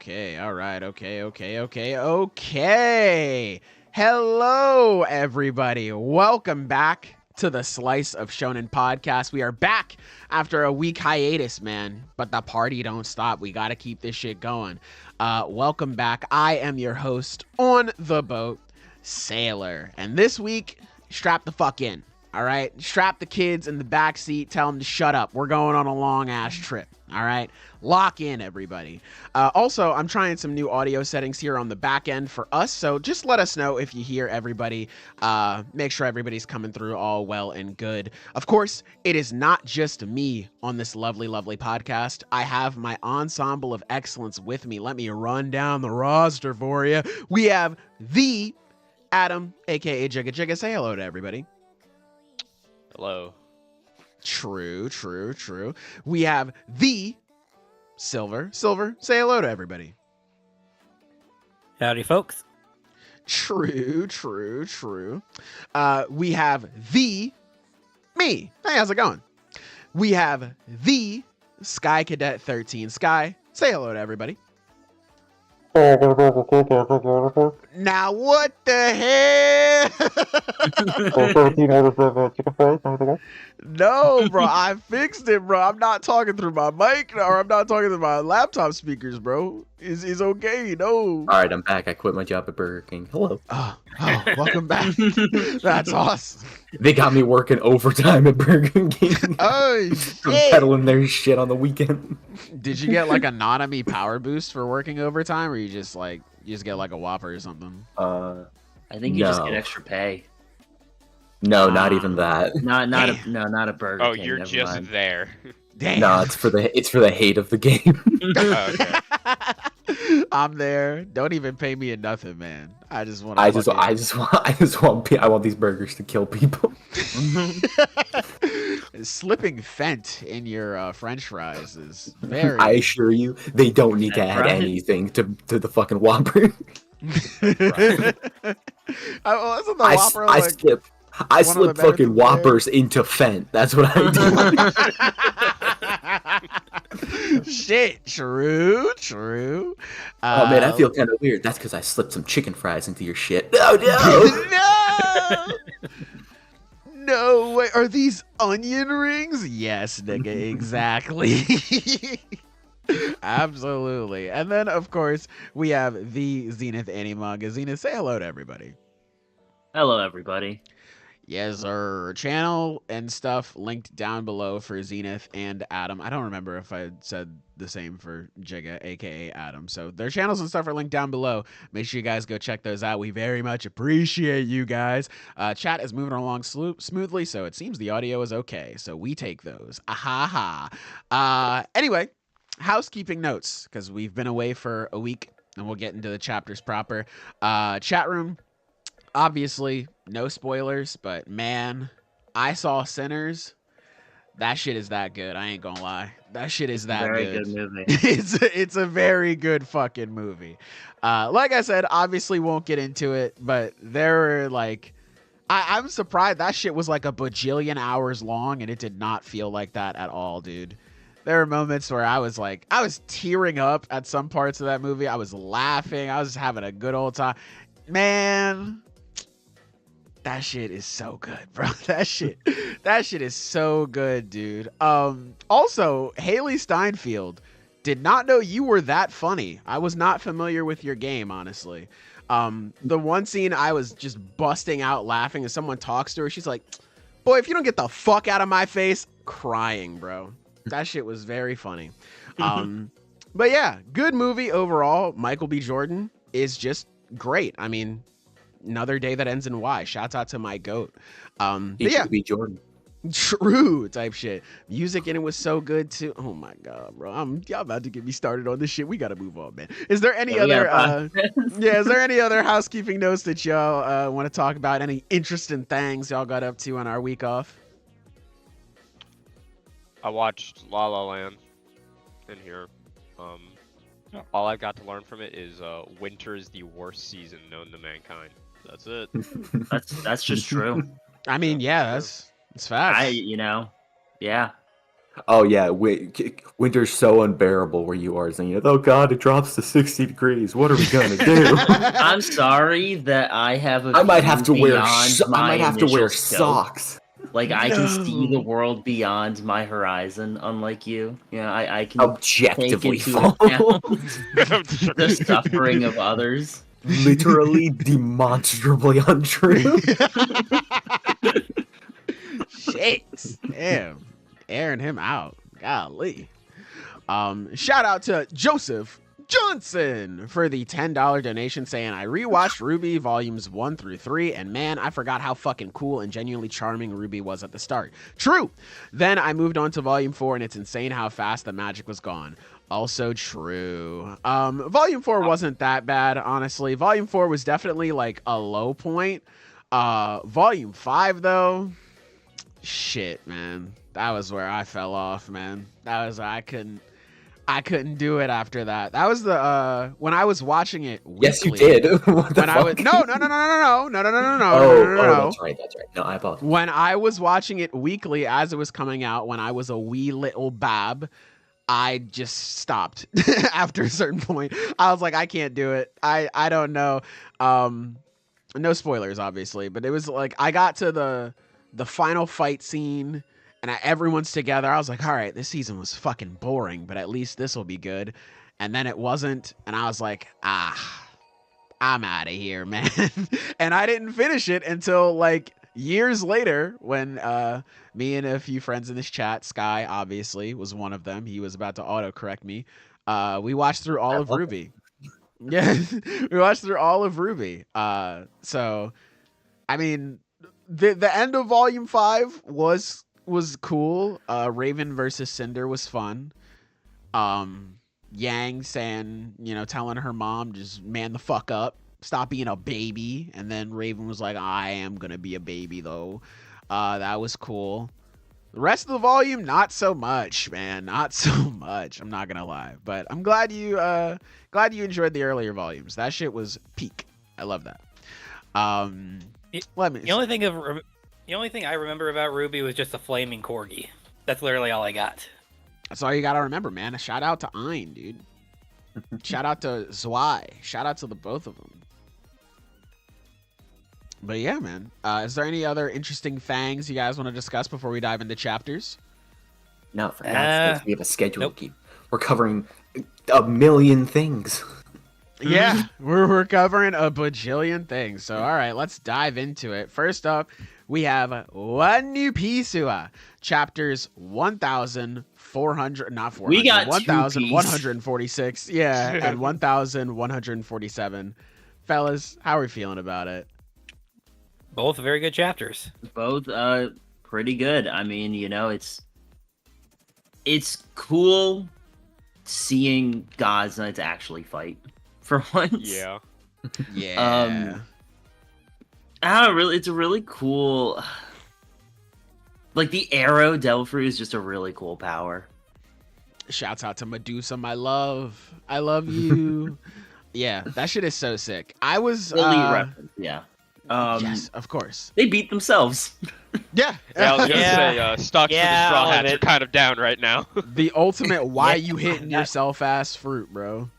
Okay. All right. Okay. Hello, everybody. Welcome back to the Slice of Shonen Podcast. We are back after a week hiatus, man. But the party don't stop. We got to keep this shit going. Welcome back. I am your host on the boat, Sailor. And this week, strap the fuck in. All right? Strap the kids in the back seat. Tell them to shut up. We're going on a long-ass trip. All right? Lock in, everybody. Also, I'm trying some new audio settings here on the back end for us, so just let us know if you hear everybody. Make sure everybody's coming through all well and good. Of course, it is not just me on this lovely, lovely podcast. I have my Ensemble of Excellence with me. Let me run down the roster for you. We have the Adam, a.k.a. Jigga Jigga. Say hello to everybody. Hello. True. We have the Silver, say hello to everybody. Howdy, folks. True. We have the me. Hey, how's it going? We have the Sky Cadet 13. Sky, say hello to everybody. Now what the hell? No, bro, I fixed it, bro. I'm not talking through my mic, or I'm not talking through my laptop speakers, bro. It's okay, no. All right, I'm back. I quit my job at Burger King. Hello. Oh, welcome back. That's awesome. They got me working overtime at Burger King. Oh, For shit. peddling their shit on the weekend. Did you get like a Nanami power boost for working overtime, or you just get like a Whopper or something? I think you just get extra pay. No, not even that. Not a Burger Oh, King. you're never just mind. there. Damn. No, it's for the hate of the game. Oh, okay. I'm there. Don't even pay me nothing, man. I just want. I want these burgers to kill people. Slipping Fent in your French fries is very. I assure you, they don't need to That's add right. anything to the fucking Whopper. Wasn't the Whopper like? I one of the slip benefits fucking there? Whoppers into Fent. That's what I do. Shit, true. Oh man, I feel kind of weird. That's because I slipped some chicken fries into your shit. Oh no! No way. Are these onion rings? Yes, nigga, exactly. Absolutely. And then, of course, we have the Zenith Animanga. Zenith, say hello to everybody. Hello, everybody. Yes, sir. Channel and stuff linked down below for Zenith and Adam. I don't remember if I said the same for Jigga, aka Adam. So their channels and stuff are linked down below. Make sure you guys go check those out. We very much appreciate you guys. Chat is moving along smoothly, so it seems the audio is okay. So we take those. Anyway, housekeeping notes, because we've been away for a week, and we'll get into the chapters proper. Chat room. Obviously, no spoilers, but man, I saw Sinners. That shit is that good. I ain't gonna lie. That shit is that Very good. good movie. It's a very good fucking movie. Like I said, obviously won't get into it, but there were like, I'm surprised that shit was like a bajillion hours long, and it did not feel like that at all, dude. There were moments where I was tearing up at some parts of that movie. I was laughing. I was just having a good old time. Man, that shit is so good, bro. That shit is so good, dude. Also, Haley Steinfeld, did not know you were that funny. I was not familiar with your game, honestly. The one scene I was just busting out laughing as someone talks to her. She's like, boy, if you don't get the fuck out of my face, crying, bro. That shit was very funny. But yeah, good movie overall. Michael B. Jordan is just great. I mean, another day that ends in Y. Shouts out to my goat. But yeah, Be Jordan. True type shit. Music in it was so good too. Oh my god, bro. Y'all about to get me started on this shit. We gotta move on, man. Is there any other is there any other housekeeping notes that y'all want to talk about? Any interesting things y'all got up to on our week off? I watched La La Land in here. All I've got to learn from it is winter is the worst season known to mankind. That's it. That's just true. I mean, yeah, it's facts. Yeah. Oh yeah, winter's so unbearable where you are. Saying, oh god, it drops to 60 degrees. What are we gonna do? I'm sorry that I have a I might have to wear. beyond my I might have to wear initial scope. socks. Like I can see the world beyond my horizon, unlike you. I can Objectively take into fall. account the suffering of others. Literally demonstrably untrue. Shit. Damn. Airing him out. Golly. Shout out to Joseph Johnson for the $10 donation saying, I rewatched Ruby volumes 1 through 3 and man, I forgot how fucking cool and genuinely charming Ruby was at the start. True. Then I moved on to volume 4 and it's insane how fast the magic was gone. Also true. Volume 4 wasn't that bad, honestly. Volume 4 was definitely like a low point. Volume 5 though, shit, man. That was where I fell off, man. That was I couldn't do it after that. That was the when I was watching it weekly. Yes, you did. What the when fuck? I was no. That's right. No, I apologize. When I was watching it weekly as it was coming out, when I was a wee little bab, I just stopped after a certain point. I was like, I can't do it. I don't know. No spoilers, obviously, but it was like I got to the final fight scene and everyone's together. I was like, all right, this season was fucking boring, but at least this will be good. And then it wasn't. And I was like, I'm out of here, man. And I didn't finish it until like years later when me and a few friends in this chat, Sky obviously was one of them. He was about to autocorrect me. We watched through all of Ruby. Yeah, we watched through all of Ruby. So, I mean, the end of Volume 5 was cool. Raven versus Cinder was fun. Yang saying, telling her mom, just man the fuck up, stop being a baby. And then Raven was like, I am gonna be a baby though. That was cool. The rest of the volume, not so much, man. Not so much. I'm not gonna lie, but I'm glad you enjoyed the earlier volumes. That shit was peak. I love that. The only thing I remember about Ruby was just a flaming corgi. That's literally all I got. That's all you gotta remember, man. A shout out to Ein, dude. Shout out to Zwei. Shout out to the both of them. But yeah, man. Is there any other interesting things you guys want to discuss before we dive into chapters? No, for God's sake, we have a schedule nope. to keep. We're covering a million things. Yeah, we're covering a bajillion things. So, all right, let's dive into it. First up, we have One New Piece, chapters 1,400, not 400, We got 1,146, yeah, and 1,147. Fellas, how are we feeling about it? Both very good chapters. Both pretty good. I mean, it's cool seeing God's Knights actually fight for once. Yeah. Yeah. I don't know, it's a really cool, like the arrow Delphi is just a really cool power. Shouts out to Medusa, my love. I love you. Yeah, that shit is so sick. I was reference, yeah. yes, of course. They beat themselves. Yeah. I was gonna Yeah. say, stocks for the Straw Hats are kind of down right now. The ultimate why you hitting yourself ass fruit, bro.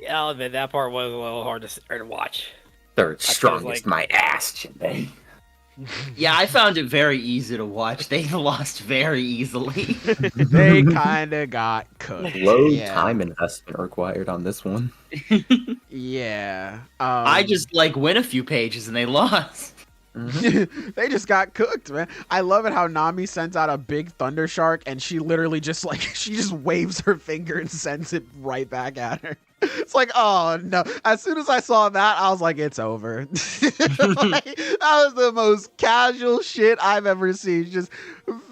I'll admit that part was a little hard to watch. Third strongest, my ass, Jinbei. Yeah, I found it very easy to watch. They lost very easily. They kind of got cooked. Low Yeah. time investment required on this one. Yeah. I just win a few pages and they lost. They just got cooked, man. I love it how Nami sends out a big thunder shark and she literally just she just waves her finger and sends it right back at her. It's like, oh no. As soon as I saw that, I was like, it's over. That was the most casual shit I've ever seen. Just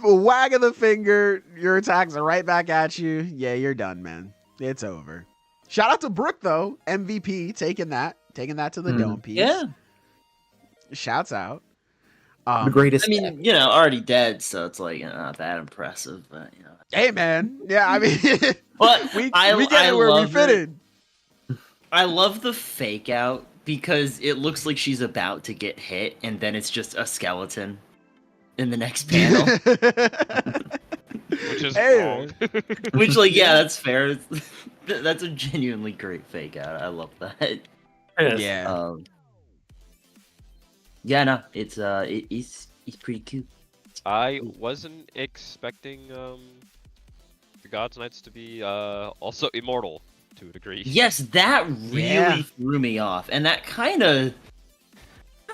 a wag of the finger, your attacks are right back at you. Yeah, you're done, man. It's over. Shout out to Brooke though, MVP, taking that to the dome piece. Yeah. Shouts out. The greatest. I mean, already dead, so it's not that impressive, but Hey man, yeah, I mean, But we I get it where we fit in. I love the fake out because it looks like she's about to get hit, and then it's just a skeleton in the next panel. Which is Anyway. wrong. Which, like, yeah, that's fair. That's a genuinely great fake out. I love that. It is. Yeah. Yeah, no, it's pretty cool. I wasn't expecting the God's Knights to be also immortal to a degree. Yes, that really threw me off, and that kind of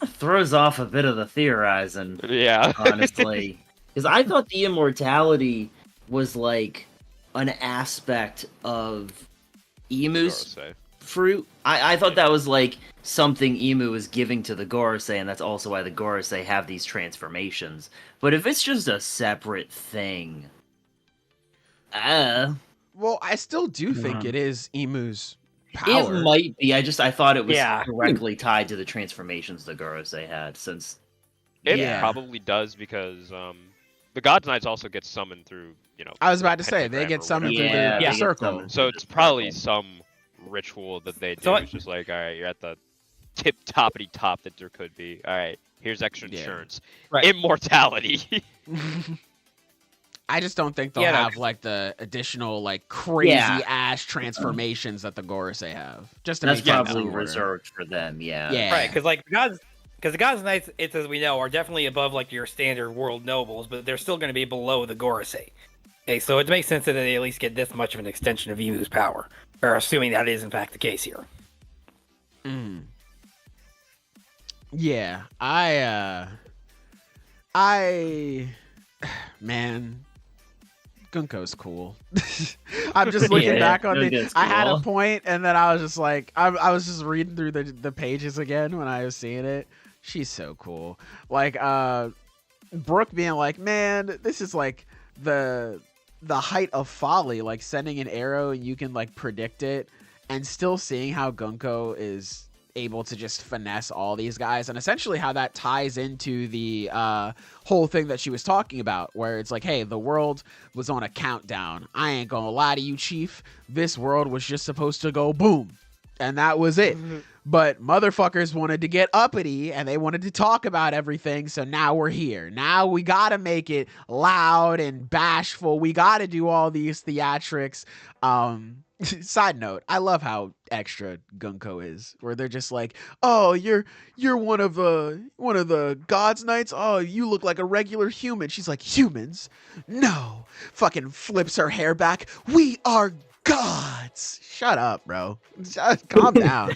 throws off a bit of the theorizing. Yeah. Honestly, because I thought the immortality was like an aspect of Emu's fruit. I thought that was like something Emu was giving to the Gorosei, and that's also why the Gorosei have these transformations. But if it's just a separate thing, well, I still do think it is Emu's power. it might be. I thought it was directly tied to the transformations the Gorosei had, since It probably does because the God's Knights also get summoned through, I was about to say they get summoned through the circle. So it's probably some ritual that they do. It's just like, all right, you're at the toppity top that there could be. All right, here's extra insurance. Right. Immortality. I just don't think they'll have like the additional like crazy ass transformations that the Gorosei have. Just to that's make that probably reserved for them. Yeah. Right, because the God's Knights, it's as we know, are definitely above like your standard world nobles, but they're still going to be below the Gorosei. Okay, so it makes sense that they at least get this much of an extension of Emu's power, or assuming that is in fact the case here. Yeah, man, Gunko's cool. I'm just looking back on the. Cool. I had a point, and then I was just like, I was just reading through the pages again when I was seeing it. She's so cool. Like, Brooke being like, man, this is like the height of folly. Like sending an arrow and you can like predict it, and still seeing how Gunko is able to just finesse all these guys, and essentially how that ties into the whole thing that she was talking about, where it's like, hey, the world was on a countdown. I ain't gonna lie to you, Chief. This world was just supposed to go boom, and that was it. But motherfuckers wanted to get uppity, and they wanted to talk about everything, so now we're here. Now we gotta make it loud and bashful. We gotta do all these theatrics. Side note, I love how extra Gunko is, where they're just like, oh, you're one of the God's Knights. Oh, you look like a regular human. She's like, humans? No. Fucking flips her hair back. We are gods. Shut up, bro. Calm down.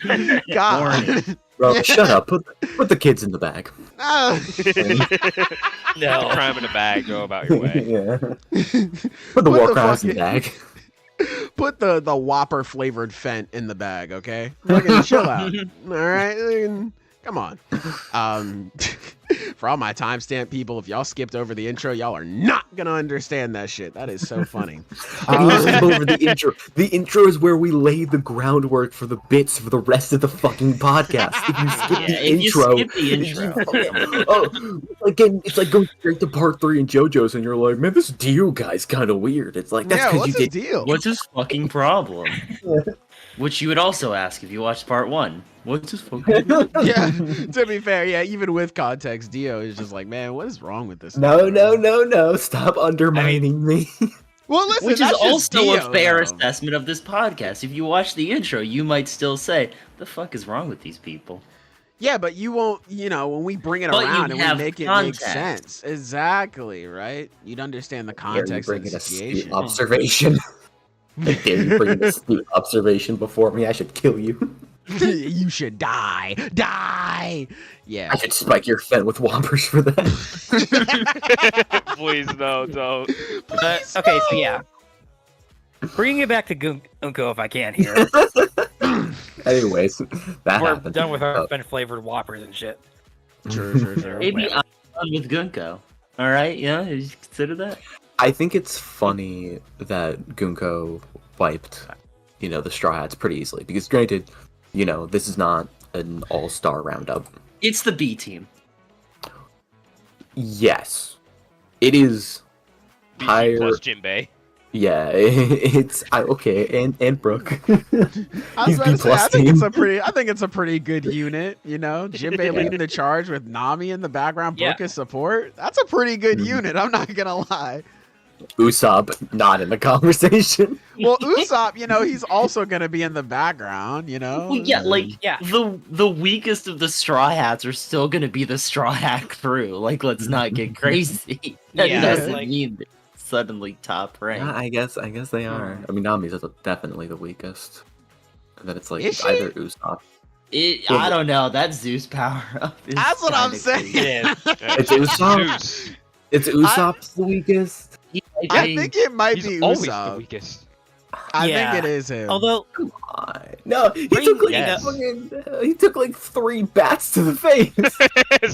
God. Bro, shut up. Put the kids in the bag. No. Crime in a bag. Go about your way. Yeah. Put the war crimes in the bag. Put the Whopper flavored Fent in the bag, okay? Fucking chill out. All right, come on. For all my timestamp people, if y'all skipped over the intro, y'all are not gonna understand that shit. That is so funny. Over the intro. The intro is where we lay the groundwork for the bits for the rest of the fucking podcast. If you skip the intro, again, it's like going straight to part 3 in JoJo's, and you're like, man, this Dio guy's kind of weird. It's like, that's because you did. Deal? What's his fucking problem? Which you would also ask if you watched part 1. What's his fucking Yeah, to be fair, yeah, even with context, Dio is just like, man, what is wrong with this? No. Stop undermining me. Well, listen, which is also Dio, a fair though. assessment of this podcast. If you watch the intro, you might still say, the fuck is wrong with these people? Yeah, but you won't, when we bring it around and we make it make sense. Exactly, right? You'd understand the context of the situation. Observation. Like, dare you bring this observation before me? I should kill you. You should die. Die! Yeah. I should spike your Fent with Whoppers for that. Please, no, don't. Okay, so yeah. Bringing it back to Gunko if I can here. Anyways, that We're happened. done with our Fent-flavored Whoppers and shit. Sure. Maybe I'm done with Gunko. Alright, yeah? Did you consider that? I think it's funny that Gunko wiped, the Straw Hats pretty easily. Because granted, this is not an all-star roundup. It's the B team. Yes. It is higher. Plus Jinbei. Yeah, it's okay, and Brooke. I was about to say, I think it's a pretty good unit, Jinbei leading the charge with Nami in the background, Brooke as support. That's a pretty good unit, I'm not gonna lie. Usopp not in the conversation. Well, Usopp, he's also gonna be in the background, Well, yeah, the weakest of the Straw Hats are still gonna be the Straw Hat crew. Like, let's not get crazy. That doesn't mean they're suddenly top rank. Yeah, I guess they are. I mean, Nami's definitely the weakest. And then it's like Is she? either Usopp. I don't know. That Zeus power up. That's what I'm saying. It's Usopp. Zeus. It's Usopp's the weakest. I think it might He's be always the Usopp. weakest. I think it is him. Although, Come on. No, he Bring- took like 3 bats to the face.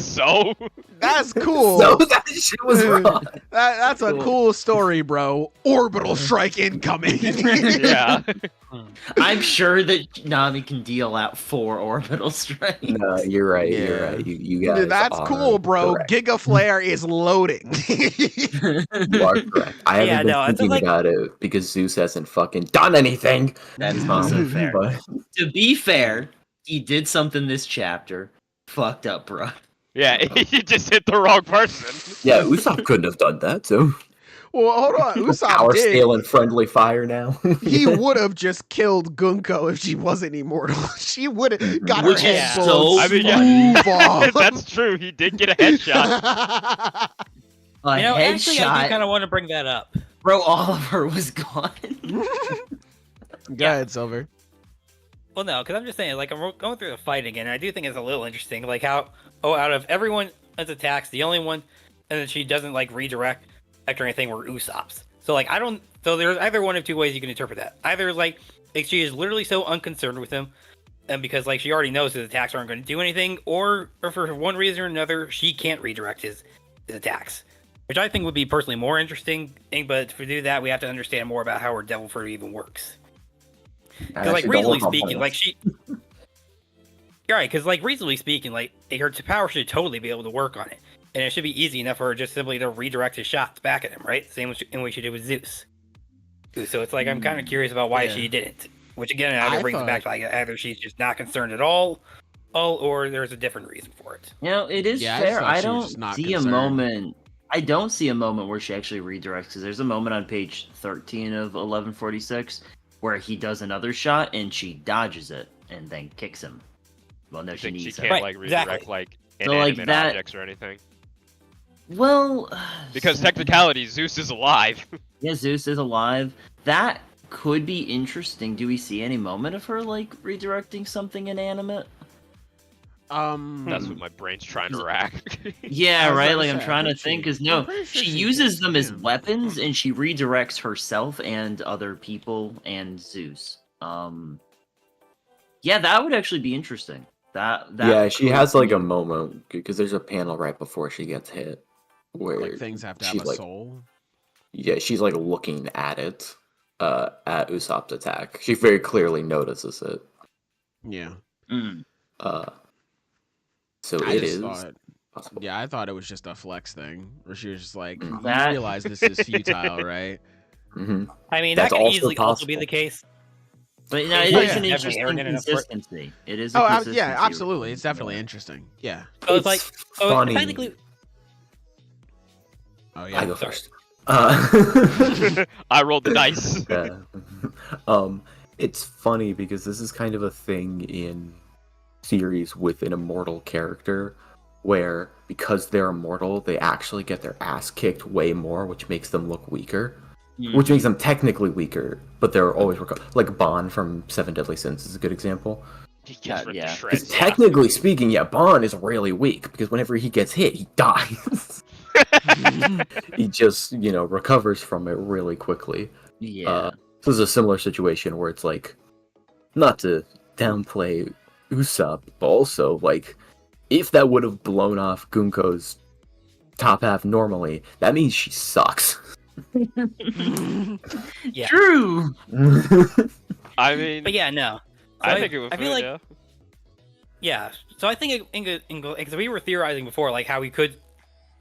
So That's cool. So that shit was wrong. That's a cool story, bro. Orbital strike incoming. yeah. I'm sure that Nami can deal out 4 orbital strikes. No, you're right. Yeah. You're right. You guys Dude, that's are cool, bro. correct. Giga Flare is loading. You are correct. I haven't been thinking about it because Zeus hasn't fucking done anything. That's also fair. But To be fair, he did something this chapter. Fucked up, bro. Yeah, he just hit the wrong person. yeah, Usopp couldn't have done that. So Well, hold on. Usopp power did. scale and friendly fire now. He would have just killed Gunko if she wasn't immortal. She would have got her Which head is blown so I mean, smooth off. That's true. He did get a headshot. A actually, I headshot. do kind of want to bring that up. Bro, Oliver was gone. Go ahead, Silver. Well, no, because I'm just saying, like, I'm going through the fight again, and I do think it's a little interesting, like how, out of everyone that's attacks, the only one, and then she doesn't, like, redirect or anything were Usopp's. So, like, so there's either one of 2 ways you can interpret that. Either, like she is literally so unconcerned with him, and because, like, she already knows his attacks aren't going to do anything, or for one reason or another, she can't redirect his attacks. Which I think would be personally more interesting, but to do that, we have to understand more about how her devil fruit even works. Because, like, reasonably speaking, like, you're right, because, like, reasonably speaking, like, her power should totally be able to work on it. And it should be easy enough for her just simply to redirect his shots back at him, right? Same in what she did with Zeus. So it's like, I'm kind of curious about why she didn't. Which, again, either brings it back to, like, either she's just not concerned at all, or there's a different reason for it. It is fair. I don't see a moment. I don't see a moment where she actually redirects. Because there's a moment on page 13 of 1146 where he does another shot and she dodges it and then kicks him. Well, no, she needs she it. can't like redirect like inanimate objects or anything. Well, because technicality, Zeus is alive. Yeah, Zeus is alive. That could be interesting. Do we see any moment of her like redirecting something inanimate? That's what my brain's trying to rack. Yeah, right. Like I'm trying to think, because she uses them as weapons, and she redirects herself and other people and Zeus. Yeah, that would actually be interesting. That she has like a moment because there's a panel right before she gets hit where like things have to have a soul. Yeah, she's like looking at it, at Usopp's attack. She very clearly notices it. Yeah. So I it is. Possible. Yeah, I thought it was just a flex thing, where she was just like, you That- realize this is futile, right? Mm-hmm. I mean, That's that could also easily also be possible. the case. But no, it Yeah. is an Definitely interesting arrogant enough for it. consistency. It is. A consistency Yeah, absolutely. with It's them, definitely yeah. interesting. Yeah. So it's like, funny. technically, Oh yeah. I go sorry. first. I rolled the dice. Yeah. It's funny because this is kind of a thing in series with an immortal character where because they're immortal, they actually get their ass kicked way more, which makes them look weaker. Which makes them technically weaker, but they're always like Bon from Seven Deadly Sins is a good example. He gets ripped to Yeah. shreds. Because technically speaking, yeah, Bon is really weak because whenever he gets hit, he dies. He just, recovers from it really quickly. Yeah. So this is a similar situation where it's like, not to downplay Usopp, but also like, if that would have blown off Gunko's top half normally, that means she sucks. Yeah. True. I mean, But yeah, no. So I think it would. I feel like, yeah. So I think because we were theorizing before, like how we could,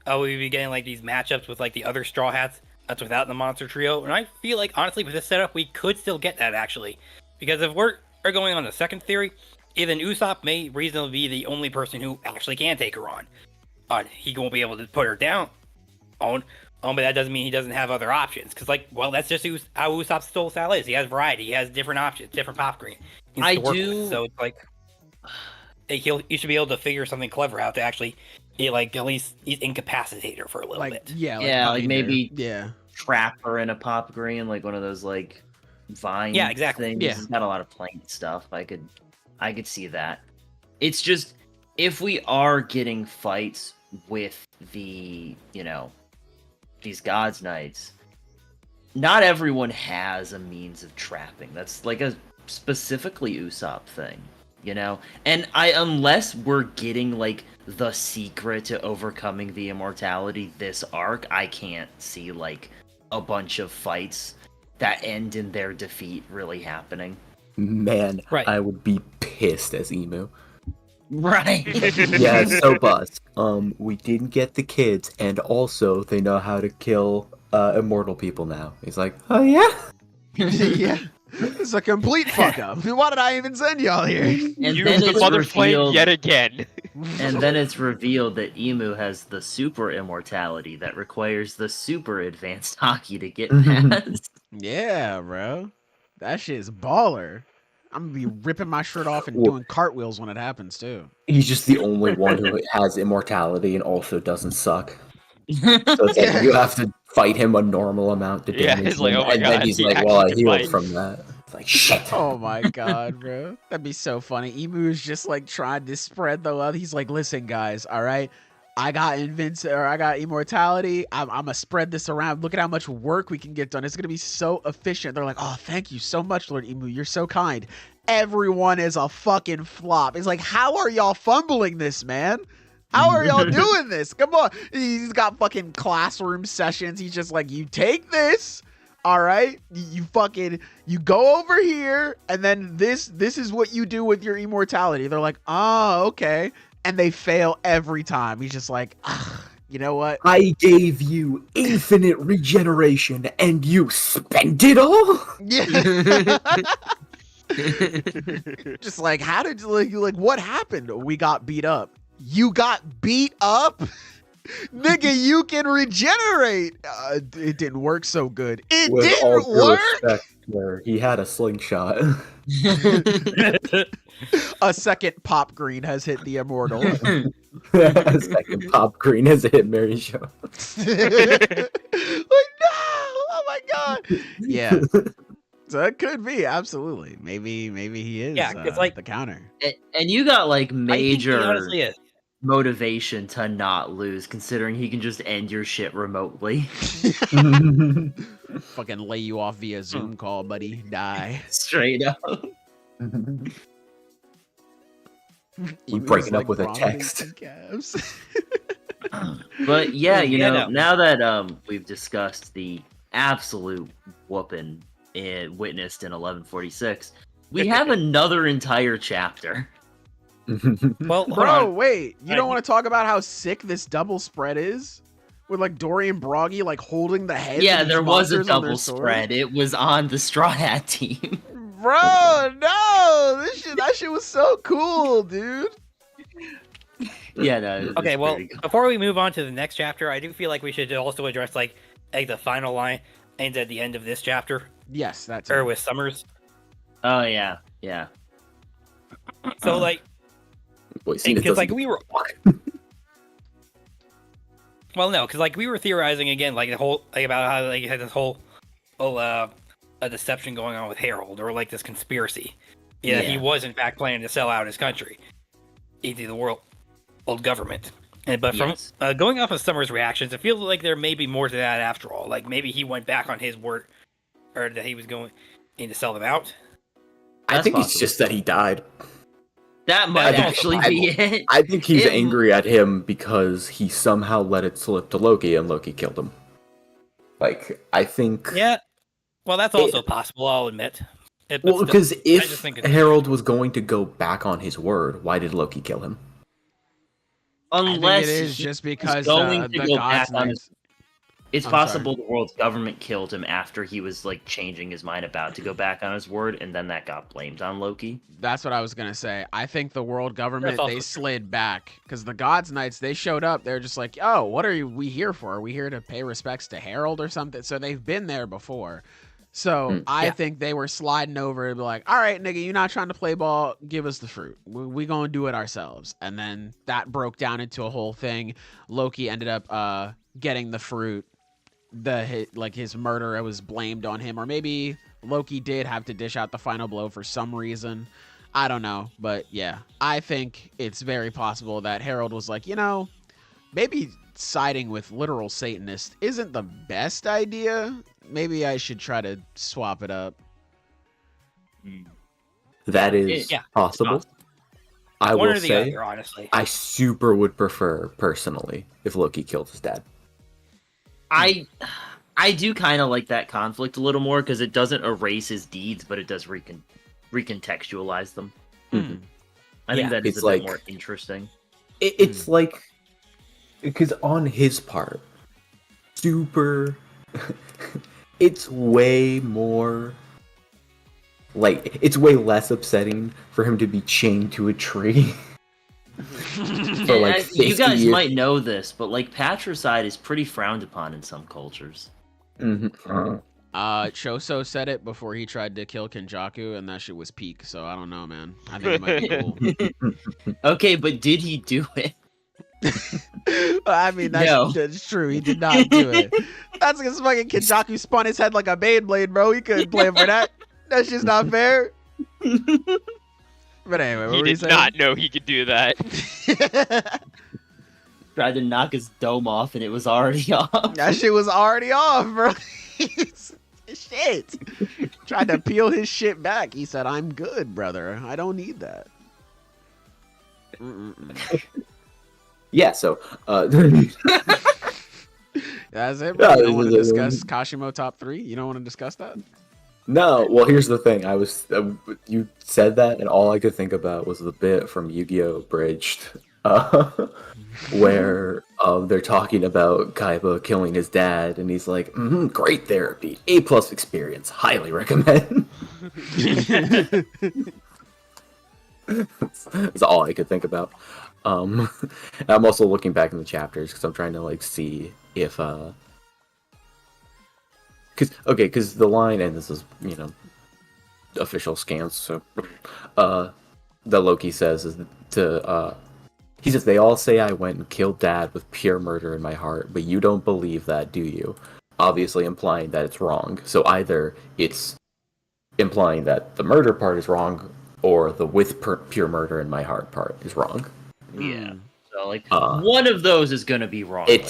we'd be getting like these matchups with like the other Straw Hats that's without the Monster Trio, and I feel like honestly with this setup we could still get that actually, because if we're going on the second theory, even Usopp may reasonably be the only person who actually can take her on. He won't be able to put her down on, but that doesn't mean he doesn't have other options. Because, that's just how Usopp's style is. He has variety. He has different options, different pop green. I do. So it's you should be able to figure something clever out to actually, at least incapacitate her for a little bit. Yeah, maybe yeah, trap her in a pop green, like one of those vine exactly. things. Yeah. He's got a lot of plant stuff. I could see that. It's just if we are getting fights with the these God's Knights, not everyone has a means of trapping. That's like a specifically Usopp thing, And unless we're getting the secret to overcoming the immortality this arc, I can't see a bunch of fights that end in their defeat really happening. Man, right. I would be pissed as Emu. Right. Yeah, so bust. We didn't get the kids, and also they know how to kill immortal people now. He's like, oh yeah? Yeah. It's a complete fuck up. Why did I even send y'all here? And Use then the it's mother flame revealed, yet again. and then it's revealed that Emu has the super immortality that requires the super advanced hockey to get past. Yeah, bro. That shit is baller. I'm gonna be ripping my shirt off and doing cartwheels when it happens too. He's just the only one who has immortality and also doesn't suck. So it's you have to fight him a normal amount to damage it's like, him, oh my and God, then he's he like, actually well, I can healed fight. from that. It's like, shit. Oh my god, bro. That'd be so funny. Emu is just trying to spread the love. He's like, listen, guys, all right? I got immortality. I'm gonna spread this around. Look at how much work we can get done. It's gonna be so efficient. They're like, oh, thank you so much, Lord Emu. You're so kind. Everyone is a fucking flop. It's like, how are y'all fumbling this, man? How are y'all doing this? Come on. He's got fucking classroom sessions. He's just like, you take this, all right? You go over here, and then this is what you do with your immortality. They're like, oh, okay. And they fail every time. He's just like, you know what? I gave you infinite regeneration, and you spent it all? Yeah. Just like, how did what happened? We got beat up. You got beat up? Nigga, you can regenerate. It didn't work so good. It With didn't all due work. respect, sir, he had a slingshot. A second pop green has hit the immortal. A second pop green has hit Mary Jo. Like, no! Oh my god! Yeah. So it could be, absolutely. Maybe he is. Yeah, it's the counter. And you got I think he major honestly is. motivation to not lose, considering he can just end your shit remotely. Fucking lay you off via Zoom call, buddy. Die. Straight up. We breaking up with a text. But yeah, now that we've discussed the absolute whooping witnessed in 1146, we have another entire chapter. Well, Bro, wait. You don't want to talk about how sick this double spread is? With Dory and Broggy holding the heads. Yeah, of these there was a monsters on their double swords? spread. It was on the Straw Hat team. Bro, no. That shit was so cool, dude. Yeah, no. okay, well, before we move on to the next chapter, I do feel like we should also address the final line ends at the end of this chapter. Yes, that's Or with Summers. Oh yeah. So because we were. Well, no, because we were theorizing again, the whole about how you had this whole a deception going on with Harold, or this conspiracy. Yeah, he was in fact planning to sell out his country into the world government. But from going off of Summer's reactions, it feels like there may be more to that after all. Maybe he went back on his word, or that he was going to sell them out. I think it's just that he died. That might actually be it. I think he's angry at him because he somehow let it slip to Loki, and Loki killed him. I think... Yeah, well, that's also possible, I'll admit. Because if Harold was going to go back on his word, why did Loki kill Unless it is just because going the to go back gods on his... It's possible the world's government killed him after he was like changing his mind about to go back on his word, and then that got blamed on Loki. That's what I was gonna say. I think the world government, they slid back because the Gods Knights, they showed up. They're just like, oh, what are we here for? Are we here to pay respects to Herald or something? So they've been there before. So I think they were sliding over and be like, all right, nigga, you're not trying to play ball. Give us the fruit. We gonna do it ourselves. And then that broke down into a whole thing. Loki ended up getting the fruit. His murder was blamed on him, or maybe Loki did have to dish out the final blow for some reason. I don't know, but yeah, I think it's very possible that Herald was like, maybe siding with literal Satanists isn't the best idea. Maybe I should try to swap it up. That is possible. I will say, other, honestly. I super would prefer, personally, if Loki killed his dad. I do kind of like that conflict a little more because it doesn't erase his deeds, but it does recontextualize them. Mm-hmm. I think that is a bit more interesting. It's like, because on his part, it's way more, like, it's way less upsetting for him to be chained to a tree. For like you guys might know this, but like patricide is pretty frowned upon in some cultures. Mm-hmm. Choso said it before he tried to kill Kenjaku, and that shit was peak. So I don't know, man. I think it might be cool. Okay, but did he do it? I mean, that's true. He did not do it. That's because fucking Kenjaku spun his head like a Beyblade, bro. He couldn't play him for that. That's just not fair. But anyway, what he were you did saying? not know he could do that. Tried to knock his dome off, and it was already off. That shit was already off, bro. Shit. Tried to peel his shit back. He said, "I'm good, brother. I don't need that." Yeah. So. That's it, bro. You don't want to discuss Kashimo top 3? You don't want to discuss that? No, well, here's the thing. I was you said that, and all I could think about was the bit from Yu-Gi-Oh! Abridged, where they're talking about Kaiba killing his dad, and he's like, "Great therapy, A+ experience, highly recommend." That's all I could think about. I'm also looking back in the chapters because I'm trying to like see if because the line, and this is, official scans, so the Loki says is he says, "They all say I went and killed Dad with pure murder in my heart, but you don't believe that, do you?" Obviously implying that it's wrong. So either it's implying that the murder part is wrong, or the with pure murder in my heart part is wrong. Yeah. So like one of those is gonna be wrong. To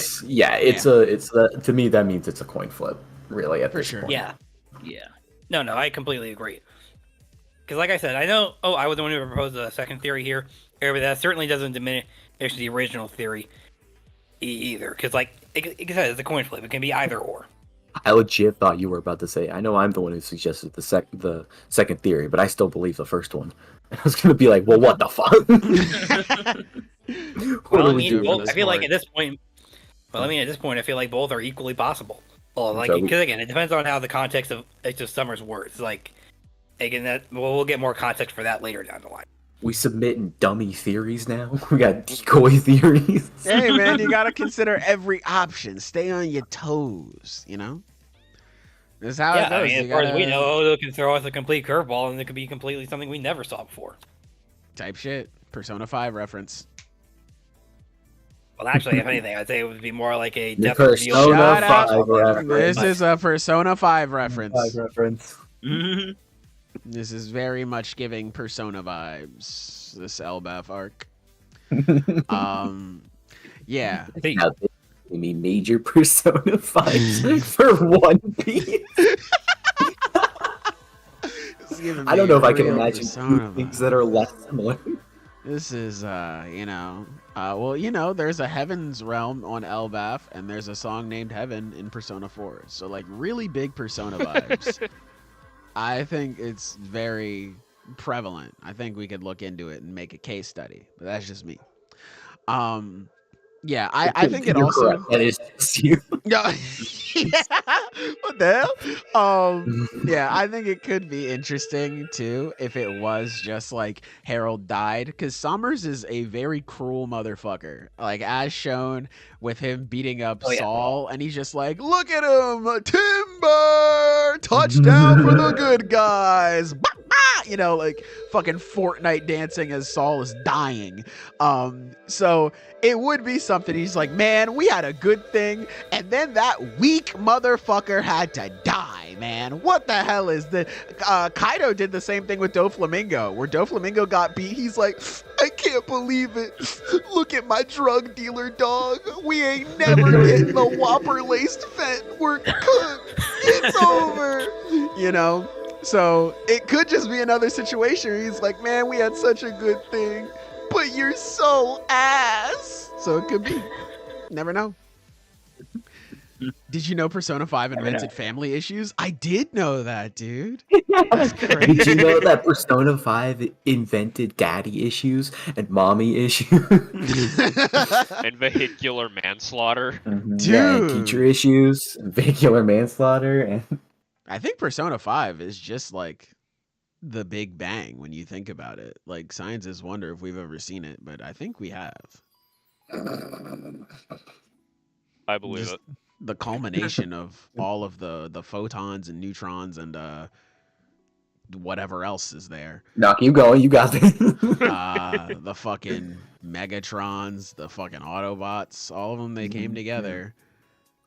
me that means it's a coin flip. Really, at this point. Yeah. No, I completely agree. Because, like I said, I know. Oh, I was the one who proposed the second theory here, but that certainly doesn't diminish the original theory either. Because, like I said, it's a coin flip. It can be either or. I legit thought you were about to say, I know I'm the one who suggested the second theory, but I still believe the first one. And I was gonna be like, well, what the fuck? I feel like at this point, I feel like both are equally possible. Well, because again, it depends on how the context of Summer's words. Like, again, we'll get more context for that later down the line. We submitting dummy theories now. We got decoy theories. Hey man, you gotta consider every option. Stay on your toes. That's how it goes. I mean, as far as we know, Odo can throw us a complete curveball, and it could be completely something we never saw before. Type shit. Persona 5 reference. Well, actually, if anything, I'd say it would be more like a depth Persona 5 reference. This is a Persona 5 reference. Mm-hmm. This is very much giving Persona vibes. This Elbaf arc. Yeah. We mean major Persona 5s for One Piece. I don't know if I can imagine things that are less similar. This is, there's a Heaven's Realm on Elbaf, and there's a song named Heaven in Persona 4. So, like, really big Persona vibes. I think it's very prevalent. I think we could look into it and make a case study, but that's just me. Yeah, I think it You're also. correct. That is just you. No. What the hell? Yeah, I think it could be interesting too if it was just like Harold died, because Summers is a very cruel motherfucker. Like as shown with him beating up Saul, and he's just like, "Look at him, Timber, touchdown for the good guys." You know, like fucking Fortnite dancing as Saul is dying. So it would be something. He's like, man, we had a good thing, and then that weak motherfucker had to die, man. What the hell is this? Kaido did the same thing with Doflamingo, where Doflamingo got beat. He's like, I can't believe it. Look at my drug dealer dog. We ain't never getting the Whopper laced Fent. We're cooked. It's over. You know? So it could just be another situation where he's like, man, we had such a good thing, but you're so ass. So it could be. Never know. Did you know Persona 5 invented family issues? I did know that, dude. That's crazy. Did you know that Persona 5 invented daddy issues and mommy issues? And vehicular manslaughter. Dude. Yeah, and teacher issues, vehicular manslaughter, and... I think Persona 5 is just like the Big Bang when you think about it. Like scientists wonder if we've ever seen it, but I think we have. I believe Just it. The culmination of all of the photons and neutrons and whatever else is there. No, keep going. You got this. The fucking Megatrons, the fucking Autobots, all of them, they came together.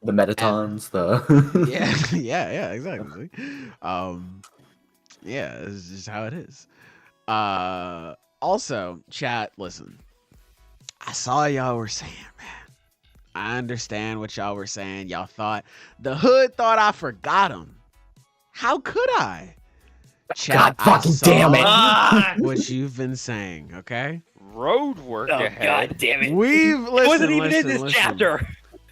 The Metatons, yeah, exactly. Yeah, it's just how it is. Also, chat, listen. I saw y'all were saying, man. I understand what y'all were saying. Y'all thought the hood thought I forgot him. How could I? Chat, God fucking damn it. What you've been saying, okay? Road work ahead. God damn it. It wasn't even in this chapter.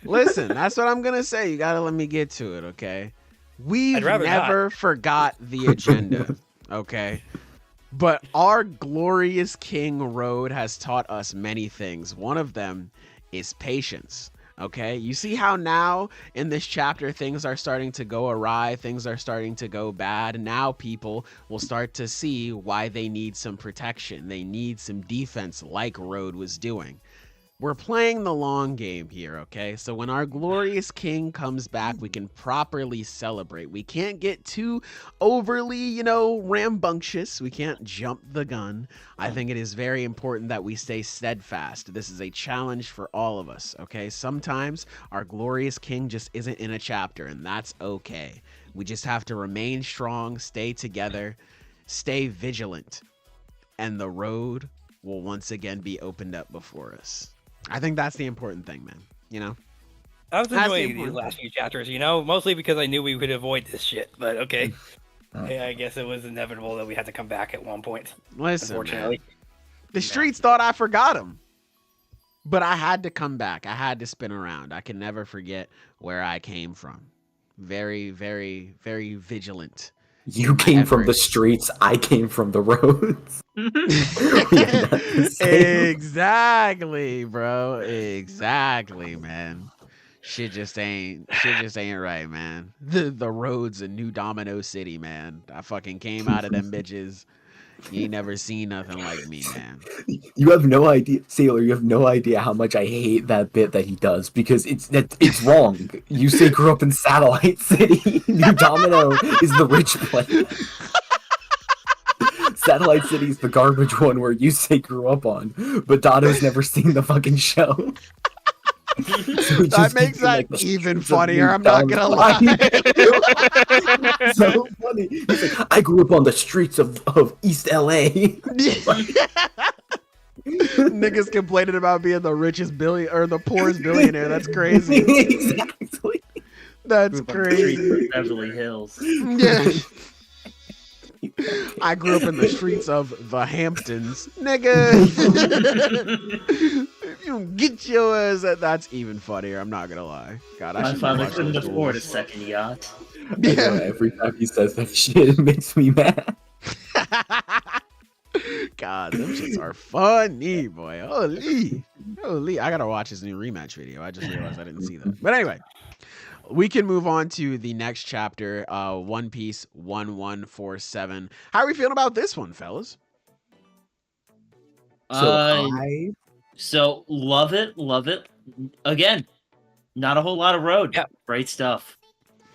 Listen, that's what I'm gonna say. You gotta let me get to it, okay? We've never forgot the agenda, okay? But our glorious King Road has taught us many things. One of them is patience. Okay, you see how now in this chapter things are starting to go awry, things are starting to go bad. Now people will start to see why they need some protection. They need some defense like Road was doing. We're playing the long game here, okay? So when our glorious king comes back, we can properly celebrate. We can't get too overly, rambunctious. We can't jump the gun. I think it is very important that we stay steadfast. This is a challenge for all of us, okay? Sometimes our glorious king just isn't in a chapter, and that's okay. We just have to remain strong, stay together, stay vigilant, and the road will once again be opened up before us. I think that's the important thing, man. I was enjoying these last few chapters, mostly because I knew we could avoid this shit. But okay, yeah, I guess it was inevitable that we had to come back at one point. Listen, unfortunately, the streets thought I forgot him, but I had to come back. I had to spin around. I can never forget where I came from. Very, very, very vigilant. You came from the streets. I came from the roads. Exactly, bro. Exactly, man. Shit just ain't right, man. The roads in New Domino City, man. I fucking came out of them bitches. You ain't never seen nothing like me, man. You have no idea, Sailor. You have no idea how much I hate that bit that he does because it's wrong. You say grew up in Satellite City. New Domino is the rich place. Satellite City is the garbage one where you say grew up on, but Dotto's never seen the fucking show. So that makes that even funnier. I'm not gonna lie. So funny. He's like, I grew up on the streets of East LA. Niggas complaining about being the richest the poorest billionaire. That's crazy. Exactly. That's crazy. Beverly Hills. Yeah. I grew up in the streets of the Hamptons, nigga. If you don't get your ass, that's even funnier. I'm not gonna lie. God, my father couldn't afford a second yacht. Yeah. Every time he says that shit, it makes me mad. God, them shits are funny, boy. Holy. Holy, I gotta watch his new rematch video. I just realized I didn't see that. But anyway, we can move on to the next chapter, One Piece 1147. How are we feeling about this one, fellas? So love it. Again, not a whole lot of road. Yeah. Great stuff.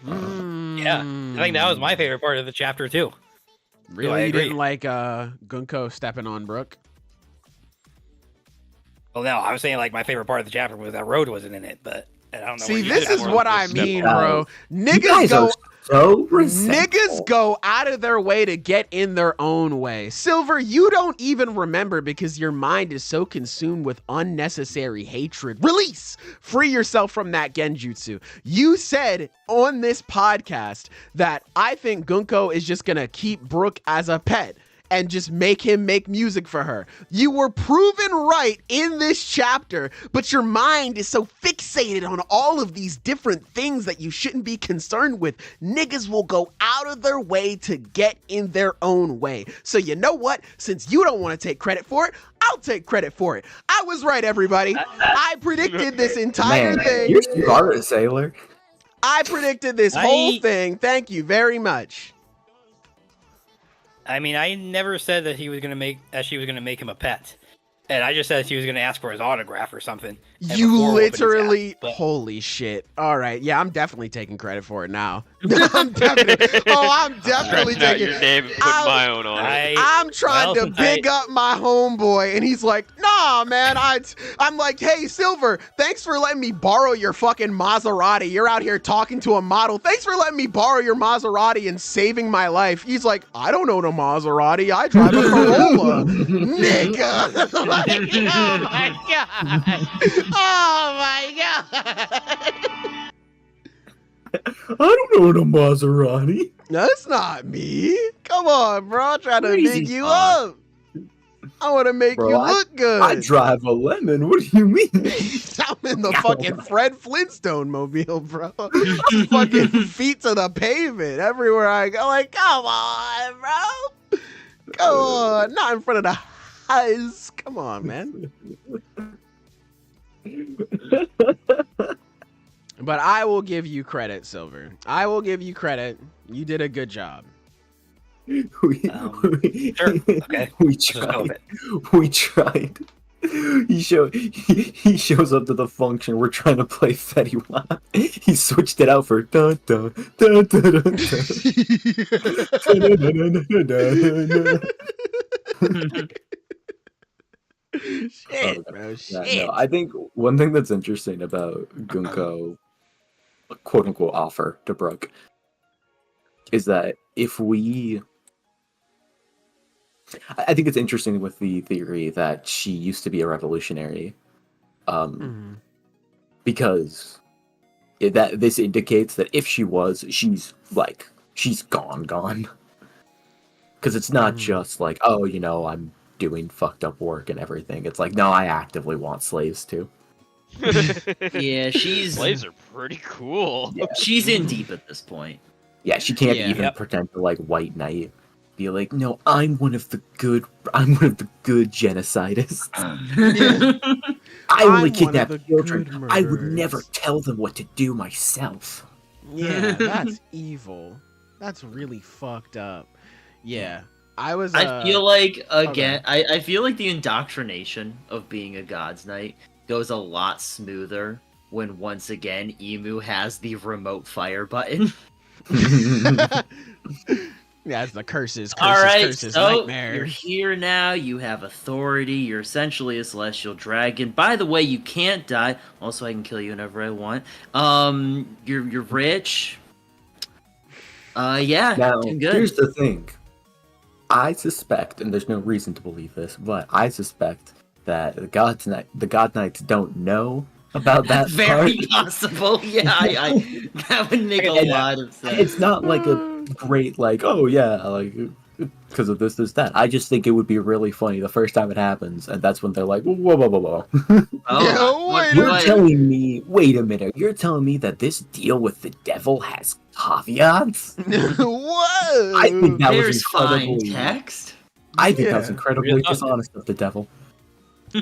Yeah, I think that was my favorite part of the chapter too. Really, you didn't like Gunko stepping on Brook? Well, no, I was saying like my favorite part of the chapter was that road wasn't in it, but I don't know. See, this is what I mean, bro. Niggas go out of their way to get in their own way. Silver, you don't even remember because your mind is so consumed with unnecessary hatred. Release! Free yourself from that genjutsu. You said on this podcast that I think Gunko is just gonna keep Brook as a pet and just make him make music for her. You were proven right in this chapter, but your mind is so fixated on all of these different things that you shouldn't be concerned with. Niggas will go out of their way to get in their own way. So you know what? Since you don't want to take credit for it, I'll take credit for it. I was right, everybody. I predicted this entire thing. You're smart, Sailor. I predicted this whole thing. Thank you very much. I mean, I never said that she was gonna make him a pet, and I just said she was gonna ask for his autograph or something. You literally, holy shit! All right, yeah, I'm definitely taking credit for it now. I'm definitely taking your name and put my own on it. I'm trying to big up my homeboy, and he's like, "Nah, man." I'm like, "Hey, Silver, thanks for letting me borrow your fucking Maserati. You're out here talking to a model. Thanks for letting me borrow your Maserati and saving my life." He's like, "I don't own a Maserati. I drive a Corolla." Nigga. Oh my god. Oh my god. I don't own a Maserati. That's not me. Come on, bro. I'm trying to big you up. I want to make you look good. I drive a lemon. What do you mean? I'm in the fucking Fred Flintstone mobile, bro. Fucking feet to the pavement everywhere I go. Like, come on, bro. Come on. Not in front of the eyes. Come on, man. But I will give you credit, Silver. I will give you credit. You did a good job. Sure. Okay. We tried. We tried. He shows up to the function. We're trying to play Fetty Wap. He switched it out for dun dun dun dun dun. Shit, bro. Shit. No, I think one thing that's interesting about Gunko, quote unquote, offer to Brook is that if we. I think it's interesting with the theory that she used to be a revolutionary, because this indicates that if she was, she's gone. Because it's not just like, oh, you know, I'm doing fucked up work and everything. It's like, no, I actively want slaves too. Yeah, slaves are pretty cool. Yeah. She's in deep at this point. Yeah, she can't even pretend to like white knight. Be like, no, I'm one of the good genocidists. I only kidnap children. I would never tell them what to do myself. Yeah, that's evil. That's really fucked up. Yeah. I feel like, again, I feel like the indoctrination of being a God's Knight goes a lot smoother when, once again, Emu has the remote fire button. Yeah, it's the curses, so nightmares. You're here now, you have authority, you're essentially a celestial dragon. By the way, you can't die. Also, I can kill you whenever I want. You're rich. Yeah, now, doing good. Here's the thing. I suspect, and there's no reason to believe this, but I suspect that the God Knights don't know about that. Very possible. Yeah, that would make a lot of sense. It's not like a great, like, oh yeah, like, because of this, that. I just think it would be really funny the first time it happens, and that's when they're like, whoa. You're telling me, wait a minute, you're telling me that this deal with the devil has caveats? Whoa! I think that was incredibly incredibly text. I think that was incredibly dishonest of the devil.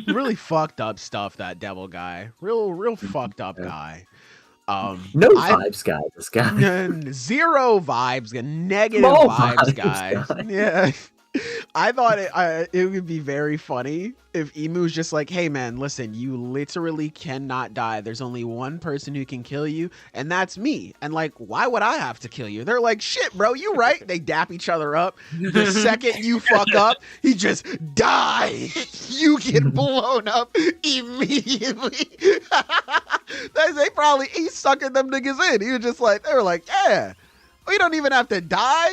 Really fucked up stuff, that devil guy. Real fucked up guy. No vibes guy, this guy. Zero vibes, negative Small vibes guy. Yeah. I thought it would be very funny if Emu was just like, hey man, listen, you literally cannot die. There's only one person who can kill you, and that's me. And like, why would I have to kill you? They're like, shit, bro, you right. They dap each other up. The second you fuck up, he just dies. You get blown up immediately. He's sucking them niggas in. He was just like, they were like, yeah, we don't even have to die.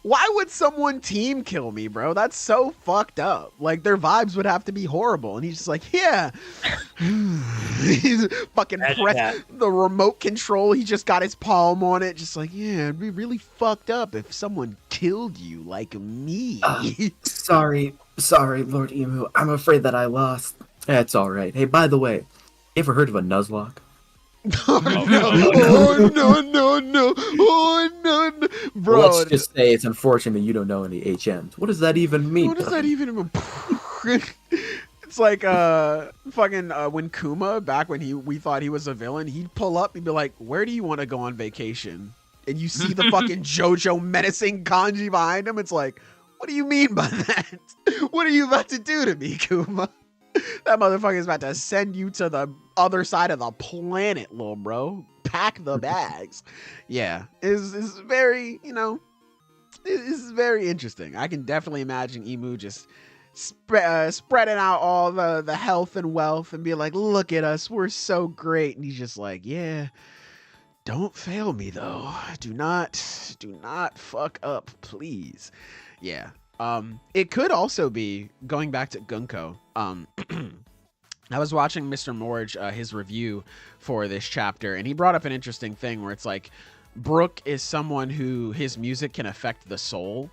Why would someone team kill me, bro? That's so fucked up. Like, their vibes would have to be horrible. And he's just like, yeah. He's fucking press the remote control. He just got his palm on it. Just like, yeah, it'd be really fucked up if someone killed you like me. Sorry, Lord Emu. I'm afraid that I lost. That's all right. Hey, by the way, you ever heard of a Nuzlocke? Oh no, bro. Let's just say it's unfortunate you don't know any HMs. What does that even mean? What does that even mean? It's like fucking when Kuma, back when we thought he was a villain, he'd pull up and be like, where do you want to go on vacation? And you see the fucking JoJo menacing kanji behind him. It's like, what do you mean by that? What are you about to do to me, Kuma? That motherfucker is about to send you to the other side of the planet, little bro. Pack the bags. Yeah, is very, it's very interesting. I can definitely imagine Emu just spreading out all the health and wealth and be like, look at us, we're so great. And he's just like, yeah, don't fail me though. Do not fuck up, please. Yeah. It could also be, going back to Gunko, I was watching Mr. Morge, his review for this chapter, and he brought up an interesting thing where it's like, Brook is someone who his music can affect the soul.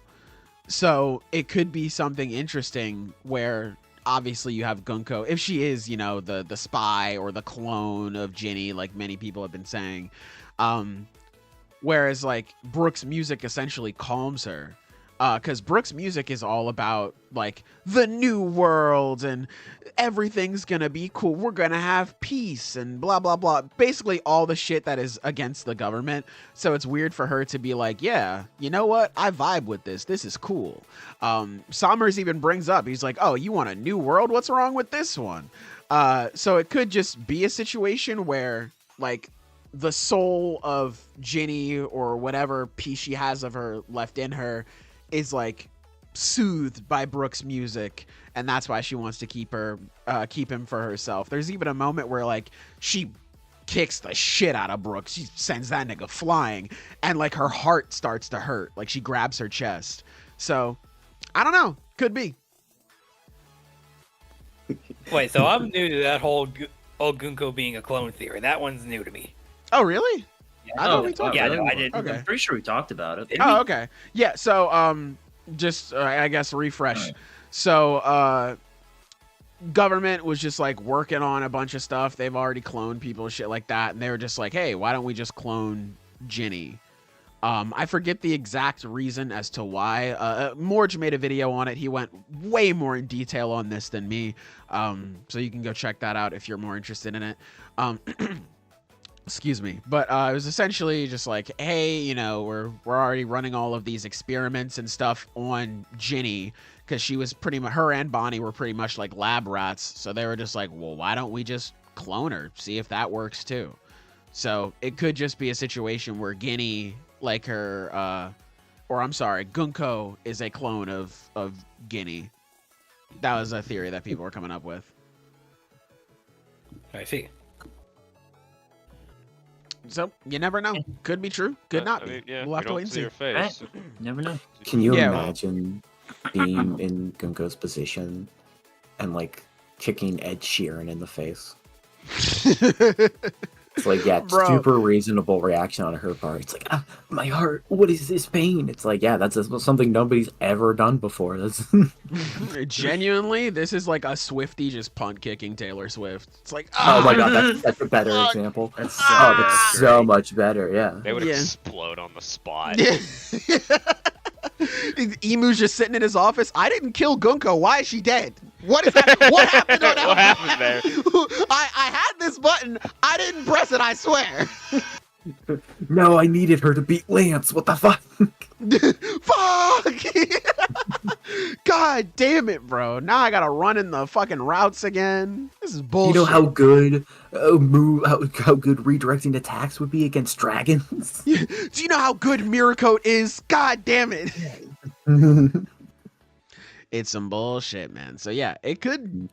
So it could be something interesting where obviously you have Gunko, if she is, the spy or the clone of Ginny, like many people have been saying. Whereas like Brook's music essentially calms her. Because Brook's music is all about like the new world and everything's gonna be cool. We're gonna have peace and blah, blah, blah. Basically all the shit that is against the government. So it's weird for her to be like, yeah, you know what? I vibe with this. This is cool. Sommers even brings up, he's like, oh, you want a new world? What's wrong with this one? So it could just be a situation where like the soul of Ginny or whatever piece she has of her left in her is like soothed by Brook's music, and that's why she wants to keep him for herself. There's even a moment where like she kicks the shit out of Brook. She sends that nigga flying, and like her heart starts to hurt. Like she grabs her chest. So I don't know. Could be. Wait, so I'm new to that whole Gunko being a clone theory. That one's new to me. Oh, really? I thought we talked about it. I did. Okay. I'm pretty sure we talked about it. Oh, okay. Yeah, so just I guess refresh. Right. So government was just like working on a bunch of stuff. They've already cloned people and shit like that, and they were just like, hey, why don't we just clone Ginny? I forget the exact reason as to why. Morge made a video on it. He went way more in detail on this than me. So you can go check that out if you're more interested in it. Excuse me. But it was essentially just like, hey, we're already running all of these experiments and stuff on Ginny, because she was pretty much, her and Bonnie were pretty much like lab rats. So they were just like, well, why don't we just clone her? See if that works too. So it could just be a situation where Ginny, like her, Gunko is a clone of Ginny. That was a theory that people were coming up with. I see. So you never know. Could be true. Could not be. We'll have to wait and see. Your face. Never know. Can you imagine being in Gunko's position and like kicking Ed Sheeran in the face? It's like, super reasonable reaction on her part. It's like, my heart, what is this pain? It's like, that's something nobody's ever done before. That's genuinely, this is like a Swiftie just punt kicking Taylor Swift. It's like, oh my god, that's a better example. That's so much better. Yeah, they would explode on the spot. Emu's just sitting in his office. I didn't kill Gunko. Why is she dead? What is that? What happened on that? What happened there? I had this button. I didn't press it, I swear. No, I needed her to beat Lance. What the fuck? Fuck! God damn it, bro. Now I gotta run in the fucking routes again. This is bullshit. You know how good how good redirecting attacks would be against dragons? Do you know how good Mirror Coat is? God damn it. It's some bullshit, man. So yeah, it could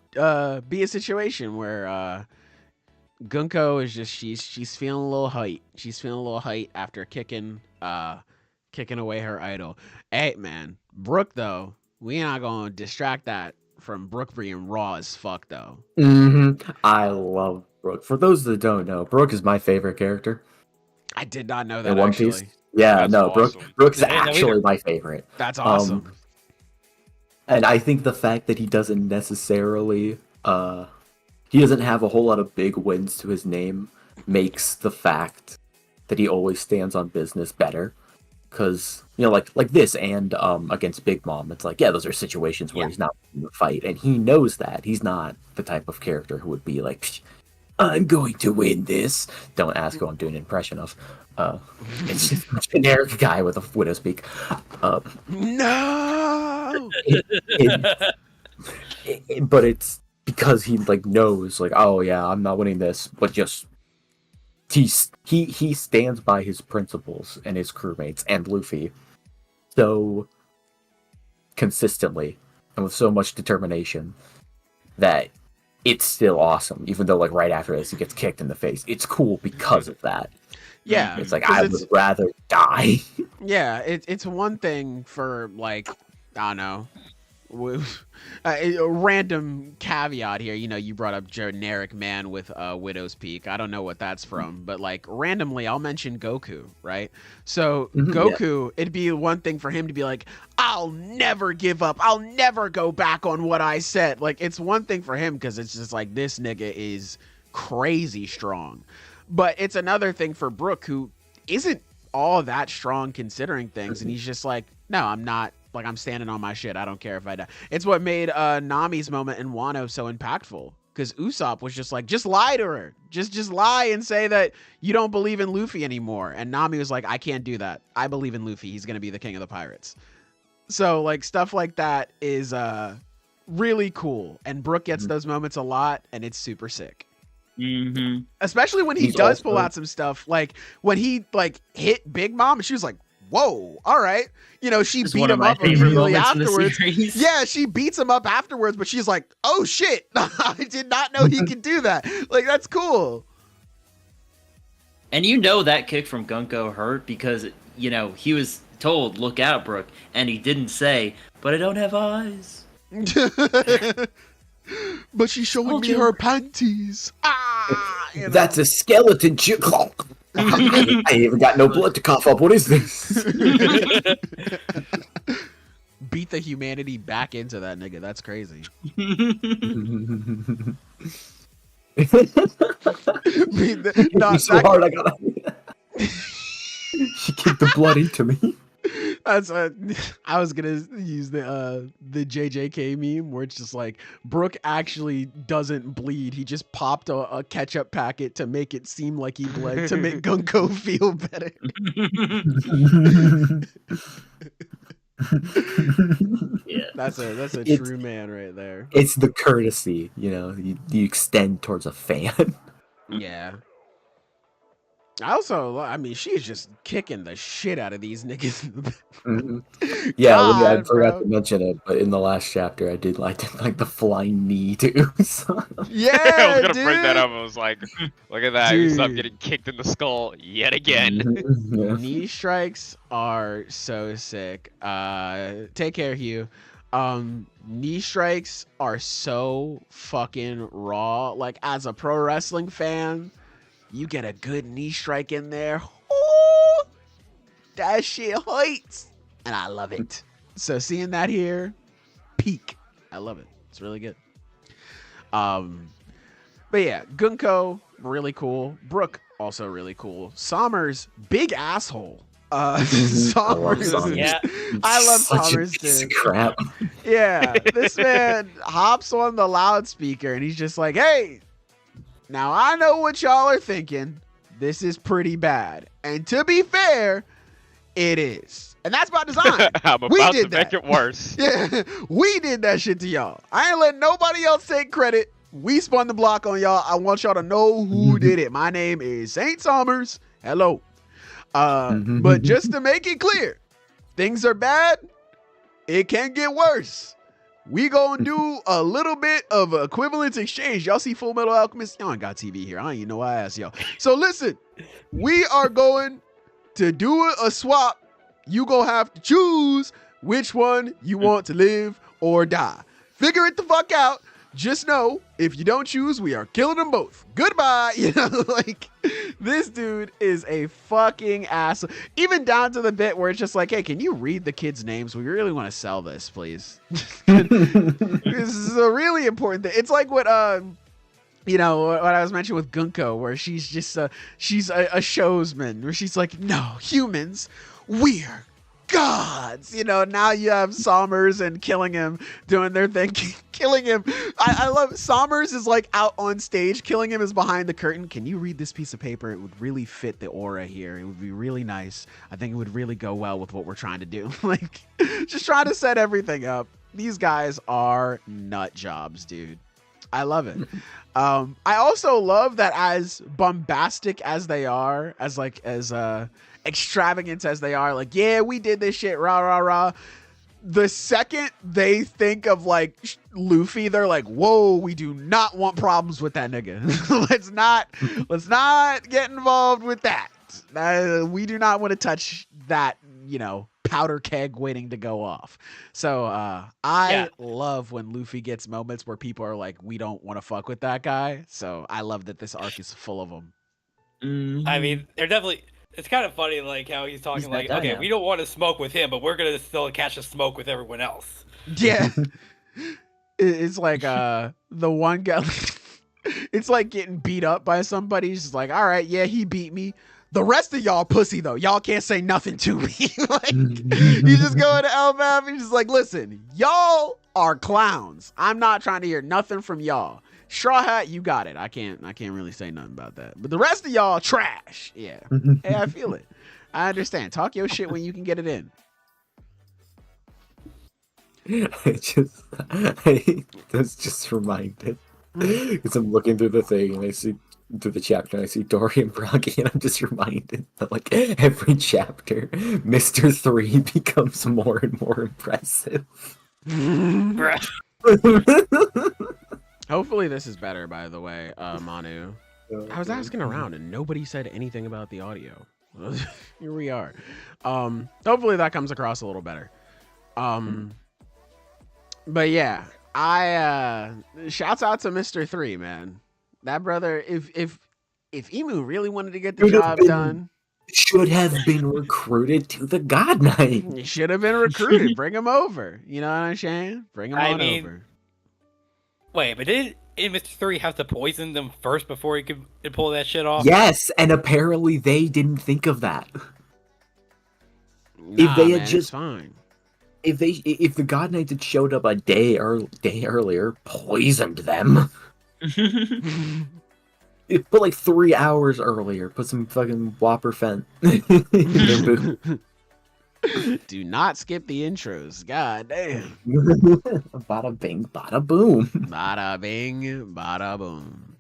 be a situation where Gunko is just she's feeling a little height. She's feeling a little height after kicking away her idol. Hey man, Brooke though, we not gonna distract that from Brooke being raw as fuck though. I love Brooke. For those that don't know, Brooke is my favorite character. I did not know that in One actually. Piece. Yeah, That's no, awesome. Brooke is actually my favorite. That's awesome. And I think the fact that he doesn't necessarily he doesn't have a whole lot of big wins to his name makes the fact that he always stands on business better. Because, you know, like this and against Big Mom, it's like, yeah, those are situations where he's not in the fight. And he knows that. He's not the type of character who would be like, I'm going to win this. Don't ask who I'm doing an impression of. It's just a generic guy with a widow's peak. No! But it's because he like knows, like, oh yeah, I'm not winning this, but just he stands by his principles and his crewmates and Luffy so consistently and with so much determination that it's still awesome, even though like right after this he gets kicked in the face. It's cool because of that. Yeah, it's like I would rather die. Yeah, it's one thing for like, I don't know, a random caveat here. You know, you brought up generic man with Widow's Peak. I don't know what that's from, but like randomly, I'll mention Goku, right? So Goku, it'd be one thing for him to be like, I'll never give up. I'll never go back on what I said. Like, it's one thing for him because it's just like, this nigga is crazy strong. But it's another thing for Brooke, who isn't all that strong considering things, and he's just like, no, I'm not. Like, I'm standing on my shit. I don't care if I die. It's what made Nami's moment in Wano so impactful, because Usopp was just like, just lie to her. Just lie and say that you don't believe in Luffy anymore. And Nami was like, I can't do that. I believe in Luffy. He's going to be the king of the pirates. So, like, stuff like that is really cool. And Brooke gets those moments a lot, and it's super sick. Especially when he does pull out some stuff. Like, when he, like, hit Big Mom, and she was like, whoa, all right. You know, she beat him up immediately afterwards. Yeah, she beats him up afterwards, but she's like, oh shit, I did not know he could do that. Like, that's cool. And you know that kick from Gunko hurt because, you know, he was told, look out, Brooke, and he didn't say, but I don't have eyes. But she's showing me her panties. Ah, you know? That's a skeleton chick. I ain't even got no blood to cough up. What is this? Beat the humanity back into that nigga. That's crazy. So hard, I got. She kicked the blood into me. That's I was gonna use the JJK meme where it's just like, Brooke actually doesn't bleed. He just popped a ketchup packet to make it seem like he bled to make Gunko feel better. Yeah, that's a true man right there. It's the courtesy, you know, you extend towards a fan. Yeah. I mean, she's just kicking the shit out of these niggas. Yeah, I forgot to mention it, but in the last chapter, I did like the flying knee to Usopp. Yeah, I was gonna dude. bring that up. I was like, look at that, Usopp getting kicked in the skull yet again. Yeah. Knee strikes are so sick. Take care, Hugh. Knee strikes are so fucking raw. Like, as a pro wrestling fan, you get a good knee strike in there. Ooh, that shit hurts. And I love it. So seeing that here, peak. I love it. It's really good. But yeah, Gunko, really cool. Brooke, also really cool. Sommers, big asshole. Sommers. Yeah. I love Such Sommers, a piece dude. of crap. Yeah, this man hops on the loudspeaker and he's just like, "Hey, now I know what y'all are thinking. This is pretty bad. And to be fair, it is. And that's by design. I'm about to make it worse. Yeah, we did that shit to y'all. I ain't letting nobody else take credit. We spun the block on y'all. I want y'all to know who did it. My name is Saint Sommers. Hello. But just to make it clear, things are bad. It can get worse. We gonna do a little bit of equivalence exchange. Y'all see Full Metal Alchemist? Y'all ain't got TV here. I don't even know why I asked y'all. So listen, we are going to do a swap. You gonna have to choose which one you want to live or die. Figure it the fuck out. Just know, if you don't choose, we are killing them both. Goodbye. You know, like, this dude is a fucking ass. Even down to the bit where it's just like, hey, can you read the kids' names? We really want to sell this, please. This is a really important thing. It's like what, you know, what I was mentioning with Gunko, where she's just, she's a showsman, where she's like, no, humans, we're gods. You know, now you have Sommers and Killing Him doing their thing. Killing Him, I love Sommers is like out on stage. Killing Him is behind the curtain. Can you read this piece of paper? It would really fit the aura here. It would be really nice. I think it would really go well with what we're trying to do. Like, just trying to set everything up. These guys are nut jobs, dude. I love it. I also love that, as bombastic as they are, as extravagant as they are, like, yeah, we did this shit, rah, rah, rah. The second they think of, like, Luffy, they're like, whoa, we do not want problems with that nigga. let's not get involved with that. We do not want to touch that, you know, powder keg waiting to go off. So I love when Luffy gets moments where people are like, we don't want to fuck with that guy. So I love that this arc is full of them. Mm-hmm. I mean, they're definitely... It's kind of funny, like, how he's talking like, okay, we don't want to smoke with him, but we're going to still catch a smoke with everyone else. Yeah. It's like the one guy... It's like getting beat up by somebody. He's just like, all right, yeah, he beat me. The rest of y'all pussy, though. Y'all can't say nothing to me. Like, you just go into LMAP and he's just like, listen, y'all are clowns. I'm not trying to hear nothing from y'all. Straw Hat, you got it. I can't really say nothing about that. But the rest of y'all trash. Yeah. Hey, I feel it. I understand. Talk your shit when you can get it in. I was just reminded, because I'm looking through the thing and I see through the chapter and I see Dory and Broggy, and I'm just reminded that, like, every chapter, Mr. 3 becomes more and more impressive. Hopefully this is better, by the way, Manu. I was asking around and nobody said anything about the audio. Here we are. Hopefully that comes across a little better. But yeah, I shouts out to Mr. 3, man. That brother, if Emu really wanted to get the job done, should have been recruited to the God Knight. He should have been recruited. Bring him over. You know what I'm saying? Bring him over. Wait, but didn't Mr. 3 have to poison them first before he could pull that shit off? Yes, and apparently they didn't think of that. Nah, if they had man, just it's fine. If the God Knights had showed up a day earlier, poisoned them. Put like 3 hours earlier. Put some fucking Whopper Fent in their boot. Do not skip the intros. God damn. Bada bing, bada boom. Bada bing, bada boom.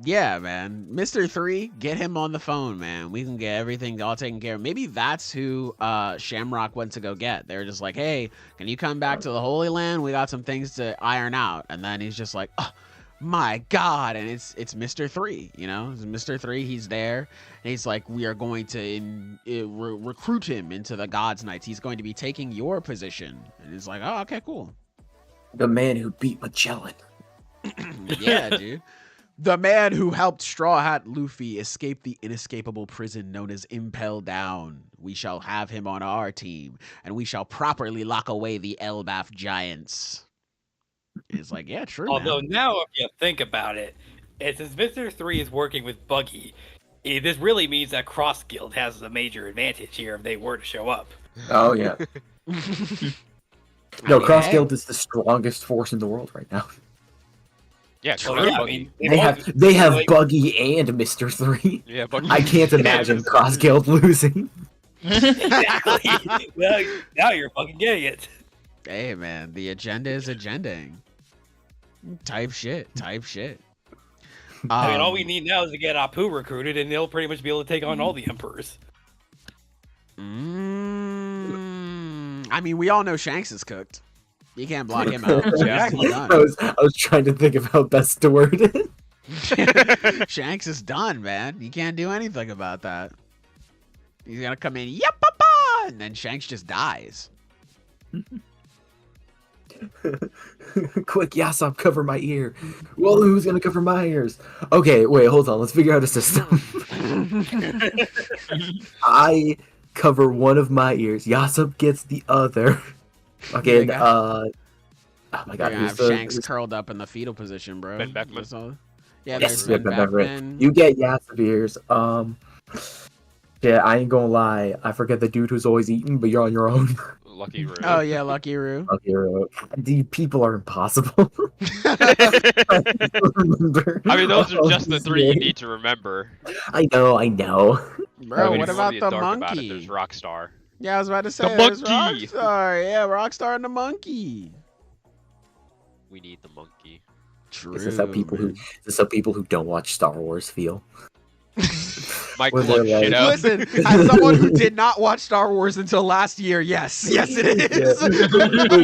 Yeah, man. Mr. 3, get him on the phone, man. We can get everything all taken care of. Maybe that's who Shamrock went to go get. They're just like, hey, can you come back to the Holy Land? We got some things to iron out. And then he's just like, oh, my God. And it's Mr. 3, you know? It's Mr. 3, he's there. And he's like, we are going to recruit him into the God's Knights. He's going to be taking your position. And he's like, oh, okay, cool. The man who beat Magellan. Yeah, dude. The man who helped Straw Hat Luffy escape the inescapable prison known as Impel Down. We shall have him on our team, and we shall properly lock away the Elbaf giants. It's like, yeah, true. Although man. Now, if you think about it, since Mr. 3 is working with Buggy, this really means that Cross Guild has a major advantage here if they were to show up. Oh yeah. No, Cross Guild is the strongest force in the world right now. Yeah, Well, yeah, I mean, They have Buggy and Mr. 3. Yeah, Buggy. I can't imagine Cross Guild losing. Exactly. Well, now you're fucking getting it. Hey man, the agenda is agendaing. Type shit. I mean, all we need now is to get Apu recruited, and they'll pretty much be able to take on all the Emperors. I mean, we all know Shanks is cooked. You can't block him out. Exactly. I was trying to think of how best to word it. Shanks is done, man. You can't do anything about that. He's gonna come in, yep, papa, and then Shanks just dies. Quick, Yasop, cover my ear. Well, who's gonna cover my ears? Okay, wait, hold on. Let's figure out a system. I cover one of my ears. Yasop gets the other. Okay, and, oh my god, You're gonna have Shanks curled up in the fetal position, bro. Ben Beckman. That's all. Yeah, Yes, there's Ben Ben Beckman. Beckman. You get Yasop ears. Yeah, I ain't gonna lie. I forget the dude who's always eating, but you're on your own. Lucky Roo. Oh yeah, Lucky Roo. Lucky Roo. These people are impossible. I mean, those are just the three you need to remember. I know. Bro, I mean, what if you wanna about be the dark about it, monkey? there's Rockstar. Yeah, I was about to say The there's monkey! Rockstar. Yeah, Rockstar and the monkey. We need the monkey. True. Is this how people who don't watch Star Wars feel? Mike Was look there, shit like- up. Listen, as someone who did not watch Star Wars until last year, yes, it is.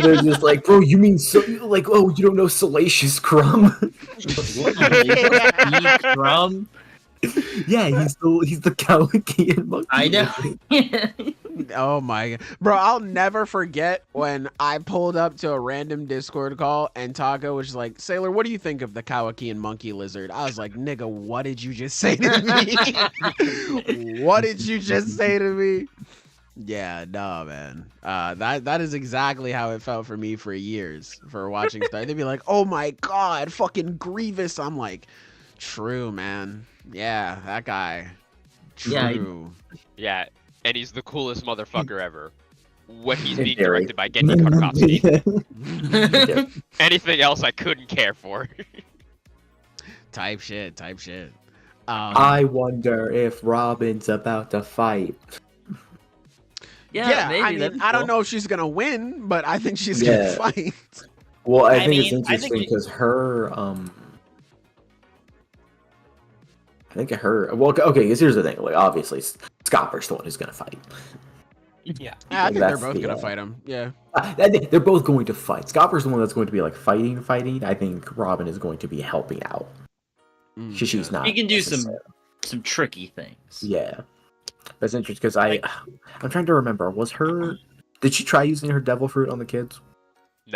They're just like, bro, you mean like, oh, you don't know Salacious Crumb? Crumb. Yeah, he's the Calakian monkey. I know. Oh my god, bro! I'll never forget when I pulled up to a random Discord call and Taco was just like, "Sailor, what do you think of the Kawakian monkey lizard?" I was like, "Nigga, what did you just say to me? What did you just say to me?" Yeah, no, man. That is exactly how it felt for me for years for watching stuff. They'd be like, "Oh my god, fucking Grievous!" I'm like, "True, man. Yeah, that guy. True." Yeah, and he's the coolest motherfucker ever. When he's In being theory. directed by Genki Tarkovsky. Yeah. Anything else I couldn't care for. Type shit. I wonder if Robin's about to fight. Yeah, maybe, I mean, I don't know if she's gonna win, but I think she's gonna Yeah. fight. Well, I think mean, it's interesting because her, well, okay, because here's the thing, like, obviously, Scopper's the one who's gonna fight. Yeah. I think That's they're both the, gonna fight him. Yeah. They're both going to fight. Scopper's the one that's going to be, like, fighting. I think Robin is going to be helping out. She's not. He can do necessarily. some tricky things. Yeah. That's interesting, because I'm trying to remember, did she try using her devil fruit on the kids?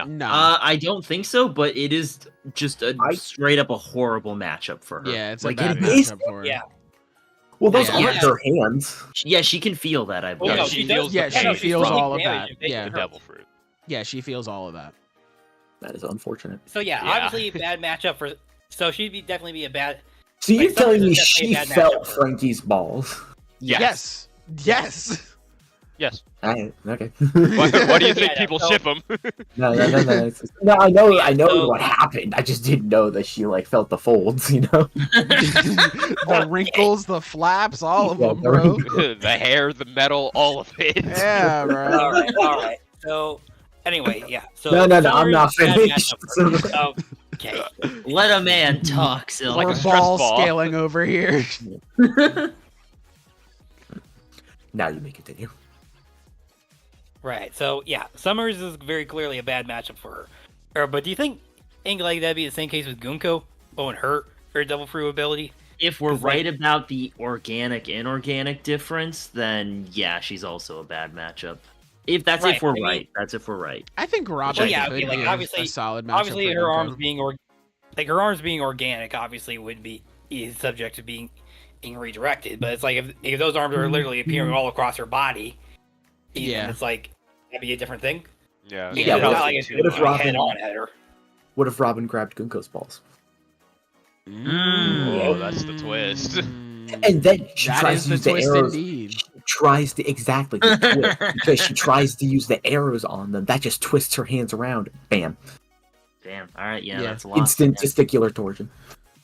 No. I don't think so, but it is just straight up a horrible matchup for her. Yeah, it's a like bad it is. matchup for her. Yeah. Well, those Yeah. aren't her hands. Yeah, she can feel that. I Well, believe. no, she she feels does. the Yeah, she pain. feels taking all of damage that. if they Yeah. hit The her. devil fruit. Yeah, she feels all of that. That is unfortunate. So yeah, Yeah. obviously bad matchup for. So she'd definitely be a bad. So you're Like, telling me Summers is she definitely a bad felt matchup for her. Frankie's balls? Yes. Yes. Yes. Okay. What do you think Yeah, people so- ship him? No. No, I know So- what happened. I just didn't know that she like felt the folds. You know. The wrinkles, the flaps, all of Yeah, them, the bro. wrinkles. The hair, the metal, all of it. Yeah, bro. All right. So anyway, yeah. So No, I'm Summers not is a bad finished. matchup for her. Okay. Let a man talk, Silver. Like a We're stress ball ball. scaling over here. Now you may continue. Right. So yeah, Summers is very clearly a bad matchup for her. But do you think like that'd be the same case with Gunko? Oh, and her double fruit ability. If we're 'Cause, like- right about the organic-inorganic difference, then yeah, she's also a bad matchup. If Right, we're I mean- right. That's if we're right. I think Robin Well, yeah, could okay, like, be obviously- a solid matchup. Obviously, for her Gunko. arms being her arms being organic, obviously would be is subject to being redirected. But it's like if those arms are literally appearing all across her body, Yeah. it's like that'd be a different thing. Yeah. Yeah, it's what not if- like it's what if going Robin- head on at her. What if Robin grabbed Gunko's balls? Oh, that's the twist. And then she That tries is to the use the twist arrows. indeed. She tries to exactly the twist because she tries to use the arrows on them. That just twists her hands around. Bam. Damn. All right. Yeah. Yeah. That's a lot. Instant testicular torsion.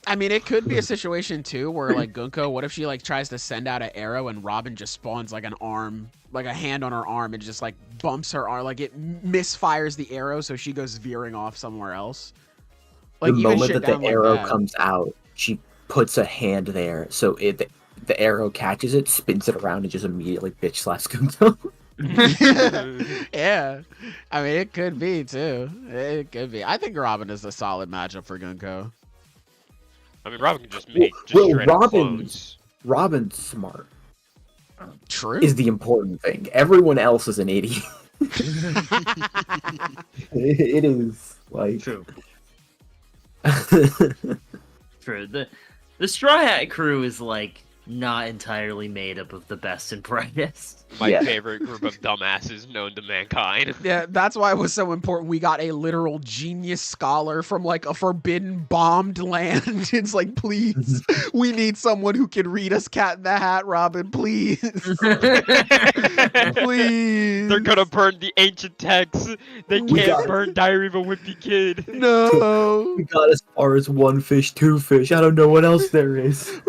I mean, it could be a situation too where like Gunko, what if she like tries to send out an arrow and Robin just spawns like an arm, like a hand on her arm and just like bumps her arm, like it misfires the arrow, so she goes veering off somewhere else. Like The even moment shit that the down like arrow that. comes out, she puts a hand there, so the arrow catches it, spins it around, and just immediately bitch slaps Gunto. Yeah, I mean it could be too. It could be. I think Robin is a solid matchup for Gunko. I mean, Robin can just make just straight up clones. Robin's smart. True. Is the important thing. Everyone else is an idiot. It is like True. True. The Straw Hat crew is like not entirely made up of the best and brightest. My favorite group of dumbasses known to mankind. Yeah, that's why it was so important. We got a literal genius scholar from like a forbidden bombed land. It's like, please, we need someone who can read us Cat in the Hat, Robin, please. Please. They're gonna burn the ancient texts. They can't burn Diary of a Wimpy Kid. No. we got as far as one fish, two fish. I don't know what else there is.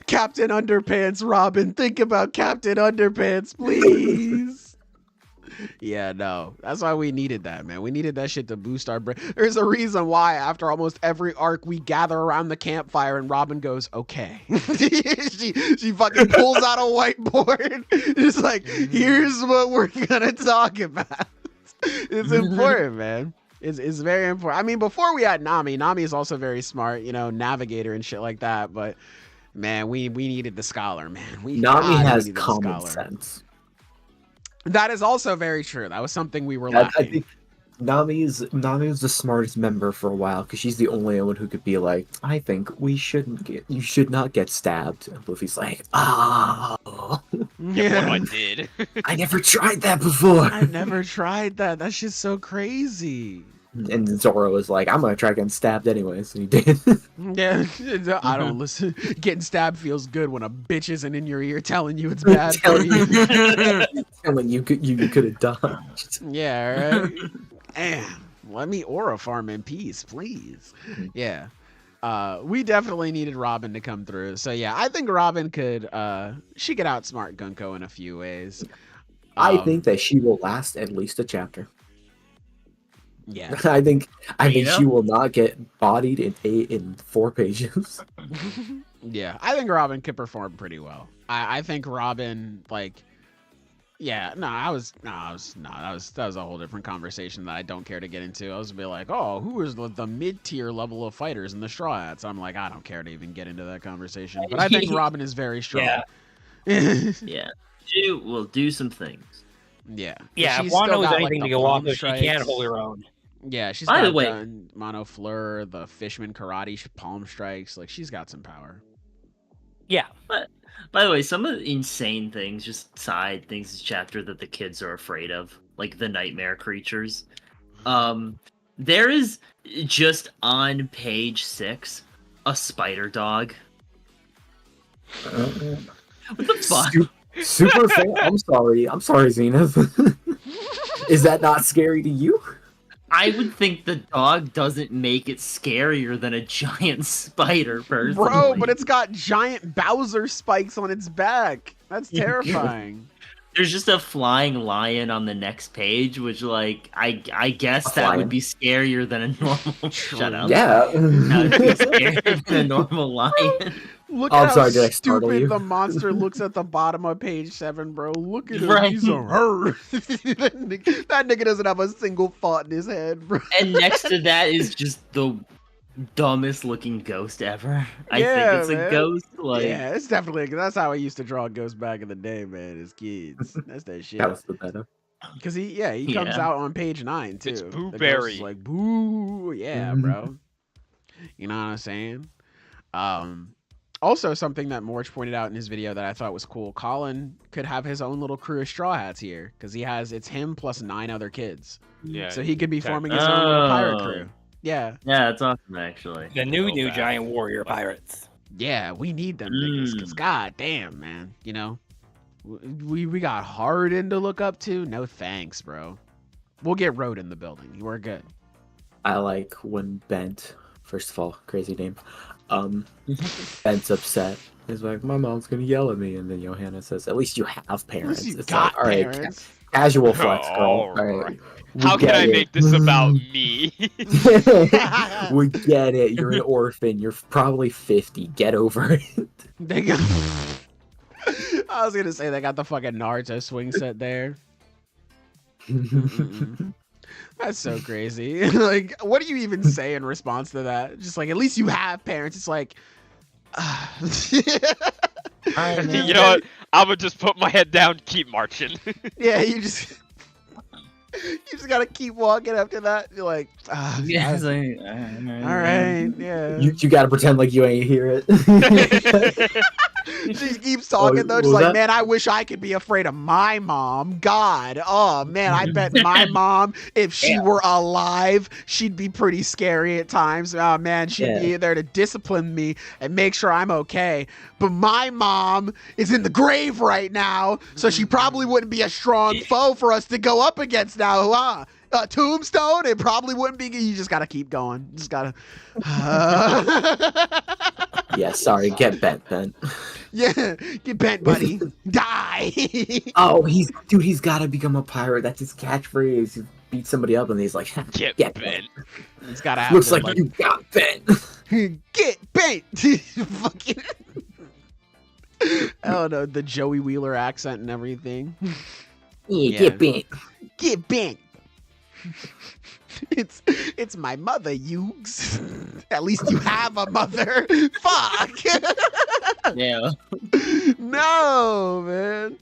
Captain Underpants, Robin. Think about Captain Underpants, please. Yeah, no. That's why we needed that, man. We needed that shit to boost our brain. There's a reason why after almost every arc we gather around the campfire and Robin goes, okay. she fucking pulls out a whiteboard. Just like, here's what we're gonna talk about. It's important, man. It's very important. I mean, before we had Nami is also very smart, you know, navigator and shit like that, but man, we needed the scholar, man. Nami has common sense. That is also very true. That was something we were lacking. I think Nami is the smartest member for a while because she's the only one who could be like, I think you should not get stabbed. And Luffy's like, oh, Yeah, what I did. I never tried that before. I never tried that. That shit's so crazy. And Zoro was like, I'm gonna try getting stabbed anyways, and he did. Yeah, I don't listen. Getting stabbed feels good when a bitch isn't in your ear telling you it's bad for you. Telling you could have dodged. Yeah, right. Damn, let me aura farm in peace, please. Yeah, we definitely needed Robin to come through. So yeah, I think Robin could outsmart Gunko in a few ways. I think that she will last at least a chapter. Yeah, I think she will not get bodied in 4 pages. Yeah, I think Robin could perform pretty well. I think Robin, like, yeah, that was a whole different conversation that I don't care to get into. I was gonna be like, oh, who is the mid-tier level of fighters in the Straw Hats? I'm like, I don't care to even get into that conversation. But I think Robin is very strong. Yeah. Yeah. She will do some things. Yeah. Yeah, She's if Juan still knows got, anything like, to the go off palm of, she can strikes. hold her own. Yeah, she's By got the way, Mono Fleur, the Fishman Karate palm strikes. Like, she's got some power. Yeah. But by the way, some of the insane things, just side things, this chapter that the kids are afraid of, like the nightmare creatures. There is just on page 6 a spider dog. What the fuck? Super fan. I'm sorry, Zenith. Is that not scary to you? I would think the dog doesn't make it scarier than a giant spider, personally. Bro, but it's got giant Bowser spikes on its back. That's terrifying. There's just a flying lion on the next page, which, like, I guess that would be scarier than a normal. Shut up. Yeah. That would be scarier than a normal lion. Look at how did I startle stupid you? the monster looks at the bottom of page 7, bro. Look at him. Right. He's a her. that nigga doesn't have a single thought in his head, bro. And next to that is just the dumbest looking ghost ever. I Yeah, think it's man. a ghost. Like, Yeah, it's definitely. That's how I used to draw ghosts back in the day, man. As kids, that's that shit. That was the better. Because he comes Yeah. out on page 9 too. It's Boo The ghost Berry. is like boo, yeah, bro. You know what I'm saying? Also, something that Morch pointed out in his video that I thought was cool. Colin could have his own little crew of Straw Hats here because it's him plus 9 other kids. Yeah. So he could be Okay. forming his own little pirate crew. Yeah. yeah, it's awesome actually. The new giant warrior pirates. Yeah, we need them niggas, because god damn, man. You know, we got Harden to look up to. No thanks, bro. We'll get Road in the building. We're good. I like when Bent, first of all, crazy name. Bent's upset. He's like, my mom's gonna yell at me, and then Johanna says, "At least you have parents." You It's got like, all right, parents. casual flex, girl. All All right. How can I make this about me? We get it. You're an orphan. You're probably 50. Get over it. They got. I was gonna say they got the fucking Naruto swing set there. That's so crazy. Like, what do you even say in response to that? Just like, at least you have parents. It's like, You know what? I'm gonna just put my head down, keep marching. yeah, you just gotta keep walking after that. You're like, Yeah, it's all like, right, yeah. You gotta pretend like you ain't hear it. She keeps talking though, just like, man, I wish I could be afraid of my mom. God, oh man, I bet my mom, if she were alive, she'd be pretty scary at times. Oh man, she'd be there to discipline me and make sure I'm okay. But my mom is in the grave right now, so she probably wouldn't be a strong foe for us to go up against now, huh? Tombstone, it probably wouldn't be. You just gotta keep going. Just gotta. Yeah, sorry. Get bent, Ben. Yeah, get bent, buddy. Die. Oh, he's gotta become a pirate. That's his catchphrase. He beats somebody up and he's like, Get bent. It's gotta happen. Looks like you got bent. Get bent. Fucking. Oh no, the Joey Wheeler accent and everything. Yeah, get bent. Get bent. It's my mother, Yugs. At least you have a mother. Fuck. Yeah. No, man.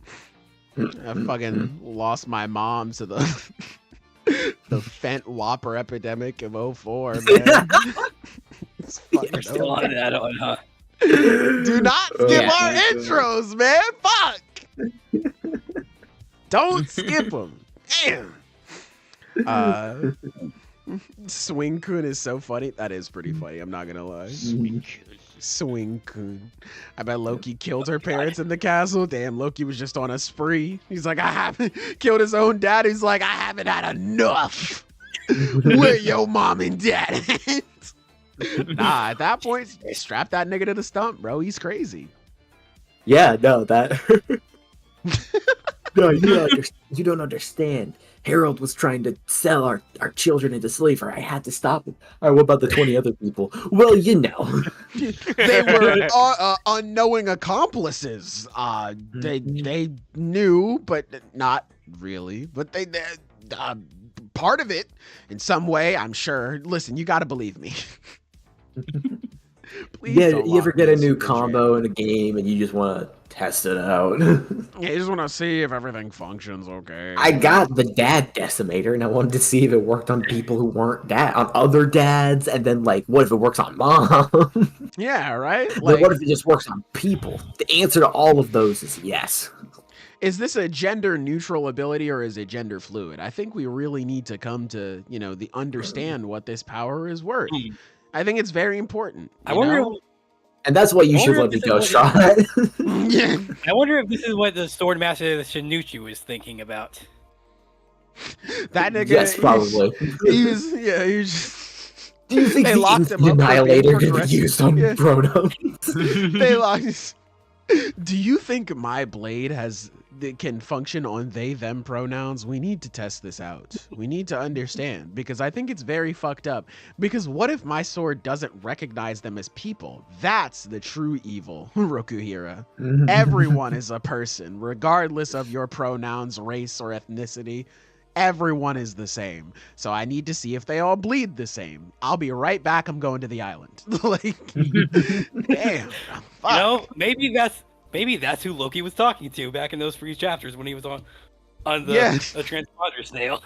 I fucking lost my mom to the Fent Whopper epidemic of 04, man. It's fucking You're still on that one, huh? Do not skip our intros, man. Fuck. Don't skip them. Damn. Swing Kun is so funny. That is pretty funny. I'm not gonna lie. Swing Kun. I bet Loki killed her parents in the castle. Damn, Loki was just on a spree. He's like, I haven't killed his own dad. He's like, I haven't had enough. Where your mom and dad at? Nah, at that point, strap that nigga to the stump, bro. He's crazy. Yeah, no, that. No, you don't understand. Harold was trying to sell our children into slavery. I had to stop him. All right, what about the 20 other people? Well, you know. They were unknowing accomplices. They knew, but not really. But they part of it in some way, I'm sure. Listen, you got to believe me. Please You ever get a new combo in a game and you just want to test it out? Yeah, you just want to see if everything functions okay. I got the dad decimator and I wanted to see if it worked on people who weren't on other dads, and then like, what if it works on mom? Yeah, right? Like, what if it just works on people? The answer to all of those is yes. Is this a gender neutral ability or is it gender fluid? I think we really need to come to, understand what this power is worth. I think it's very important. I wonder. And that's what you should let me go, Sean. Yeah. I wonder if this is what the Swordmaster Shinuchi was thinking about. That nigga. Yes, probably. He was just. Do you think they the locked him up Annihilator for can be used on pronouns? They locked. Do you think my blade can function on they them pronouns? We need to test this out. We need to understand, because I think it's very fucked up. Because what if my sword doesn't recognize them as people? That's the true evil, Rokuhira. Everyone is a person, regardless of your pronouns, race, or ethnicity. Everyone is the same. So I need to see if they all bleed the same. I'll be right back. I'm going to the island. Like, damn. Fuck. Maybe that's who Loki was talking to back in those free chapters when he was on the transponder snail.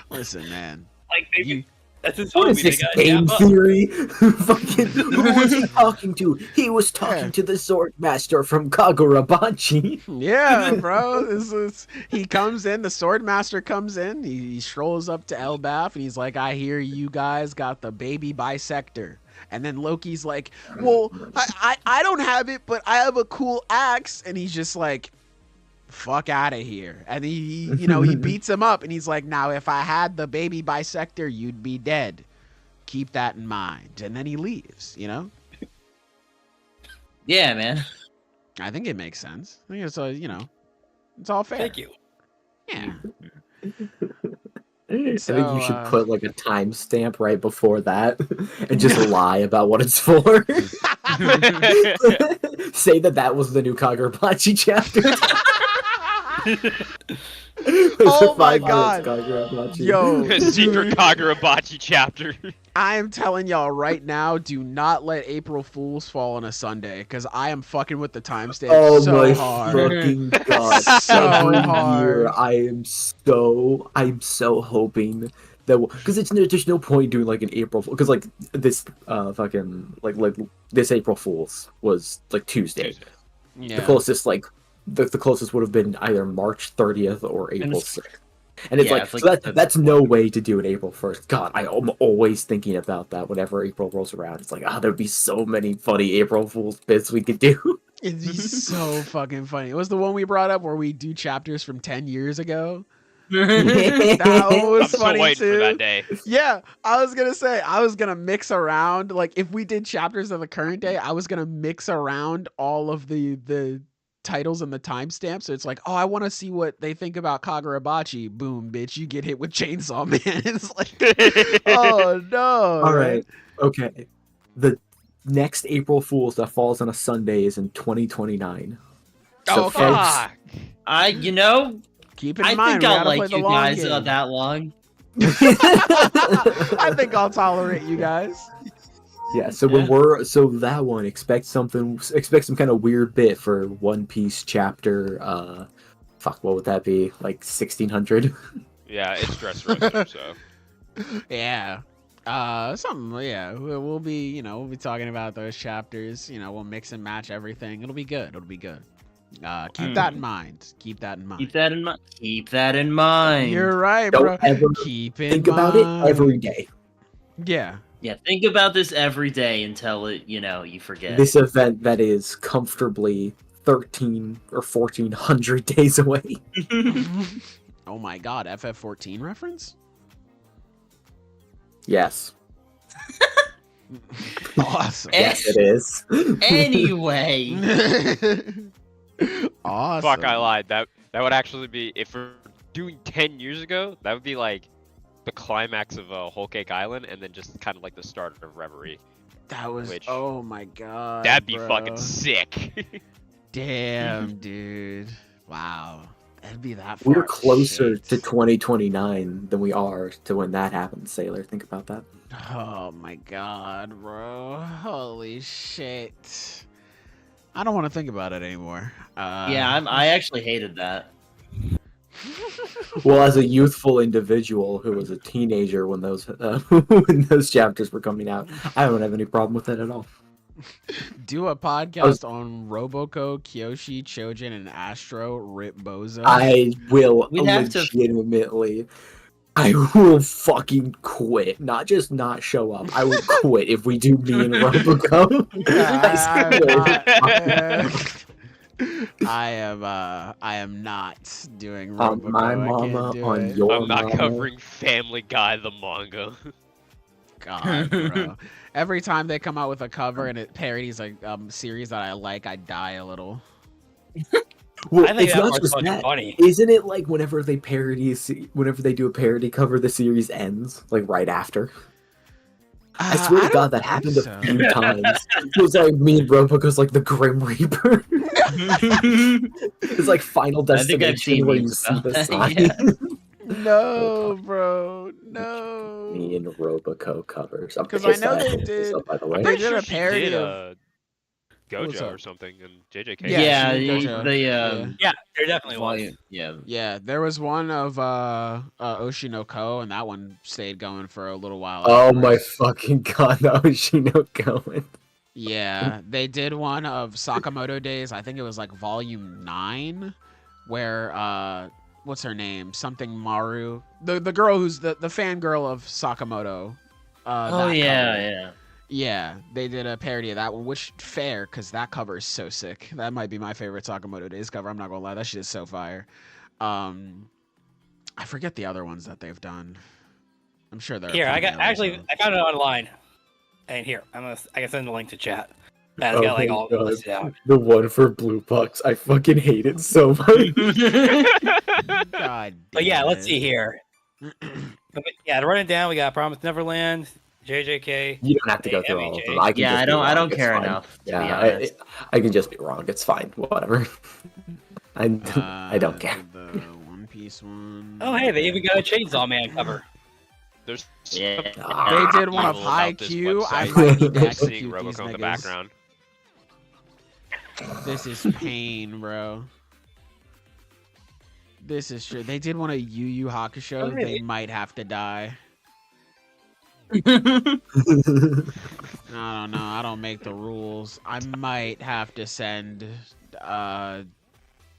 Listen, man. Like, maybe that's his What homie. is this game theory? Fucking, who was he talking to? He was talking to the Swordmaster from Kagurabachi. Yeah, bro. He comes in, the Swordmaster comes in, he strolls up to Elbaf, and he's like, I hear you guys got the baby bisector. And then Loki's like, well, I don't have it, but I have a cool axe. And he's just like, fuck out of here. And he beats him up and he's like, now if I had the baby bisector, you'd be dead. Keep that in mind. And then he leaves, Yeah, man. I think it makes sense. I think it's it's all fair. Thank you. Yeah. I think you should put like a timestamp right before that and just lie about what it's for. Say that was the new Kagurabachi chapter. Oh my god. Yo, secret Kagurabachi chapter. I am telling y'all right now, do not let April Fools fall on a Sunday, because I am fucking with the timestamp so hard. Fucking god. So Every hard. year I'm so hoping that, because there's no point doing like an April, because like this fucking like this April Fools was like Tuesday. Yeah. The closest the closest would have been either March 30th or April 6th. And it's that's no way to do it April 1st. God, I'm always thinking about that whenever April rolls around. It's like, there'd be so many funny April Fool's bits we could do. It'd be so fucking funny. It was the one we brought up where we do chapters from 10 years ago. That was funny waiting too. for that day. Yeah, I was gonna say I was gonna mix around, like if we did chapters of the current day, I was gonna mix around all of the titles and the timestamps. So it's like, oh, I want to see what they think about Kagurabachi. Boom, bitch, you get hit with Chainsaw Man. It's like, oh no. All right, okay. The next April Fool's that falls on a Sunday is in 2029. So fuck. Keep in I mind, think we I'll gotta play like the you long guys game. that long. I think I'll tolerate you guys. Yeah, so that one, expect some kind of weird bit for One Piece chapter. What would that be? Like 1600? Yeah, it's dress rehearsal, so. Yeah. Something. Yeah, we'll be talking about those chapters. We'll mix and match everything. It'll be good. Keep that in mind. Keep that in mind. You're right, Don't bro. ever think about it every day. Yeah. Yeah, think about this every day until you forget. This event that is comfortably 13 or 1400 days away. Oh my god, FF14 reference? Yes. Awesome. Yes, it is. Anyway. Awesome. Fuck, I lied. That would actually be, if we're doing 10 years ago, that would be like the climax of Whole Cake Island, and then just kind of like the start of Reverie. That was, oh my god. That'd be bro. fucking sick. Damn, dude. Wow. That'd be that We're far. closer Shit. to 2029 than we are to when that happens, Sailor. Think about that. Oh my god, bro. Holy shit. I don't want to think about it anymore. I actually hated that. Well, as a youthful individual who was a teenager when those chapters were coming out, I don't have any problem with that at all. Do a podcast on Roboco, Kyoshi, Chojin, and Astro Rip Bozo. I will We'd have to- legitimately. I will fucking quit. Not just not show up. I will quit if we do me and Roboco. I am not doing Roboco. My I can't mama do on it. your I'm not mama. covering Family Guy the manga. God, bro. Every time they come out with a cover and it parodies a series that I like, I die a little. Well, I think it's that not part's just fucking that. funny. Isn't it like whenever they do a parody cover, the series ends like right after? I swear to God, that happened a few times. It was like me and Roboco's like the Grim Reaper. It's like Final I think I've Destination seen where you memes see about the that, sign. yeah. No, bro, no. Me and Roboco covers. Because I know they did. By the way. They did a She parody did, of. What's Gojo up? or something, and JJK. Yeah, Yeah, she did the Gojo. Yeah, there definitely was. volume. Yeah. Yeah, there was one of Oshinoko, and that one stayed going for a little while. Oh my afterwards. fucking God, that was Shino going. Yeah, they did one of Sakamoto Days. I think it was like volume 9, where what's her name? Something Maru, the girl who's the fangirl of Sakamoto. Oh that yeah, cover. yeah. Yeah, they did a parody of that one, which fair, because that cover is so sick. That might be my favorite Sakamoto Days cover. I'm not gonna lie, that shit is so fire. I forget the other ones that they've done. I'm sure they're here. I found it online, and here I can send the link to chat. That's got like all listed out. The one for Blue Bucks, I fucking hate it so much. God. But yeah, let's see here. But yeah, to run it down, we got Promised Neverland, JJK. You don't have to go through all of them. I don't care enough. To be honest. I can just be wrong. It's fine. Whatever. I don't care. The One Piece one. Oh hey, they even got a Chainsaw Man cover. There's they did one of Haikyuu. I might need to execute seeing these Robocop in the niggas. background. This is pain, bro. This is true. They did one of Yu Yu Hakusho. They might have to die. I don't know. I don't make the rules. I might have to send. I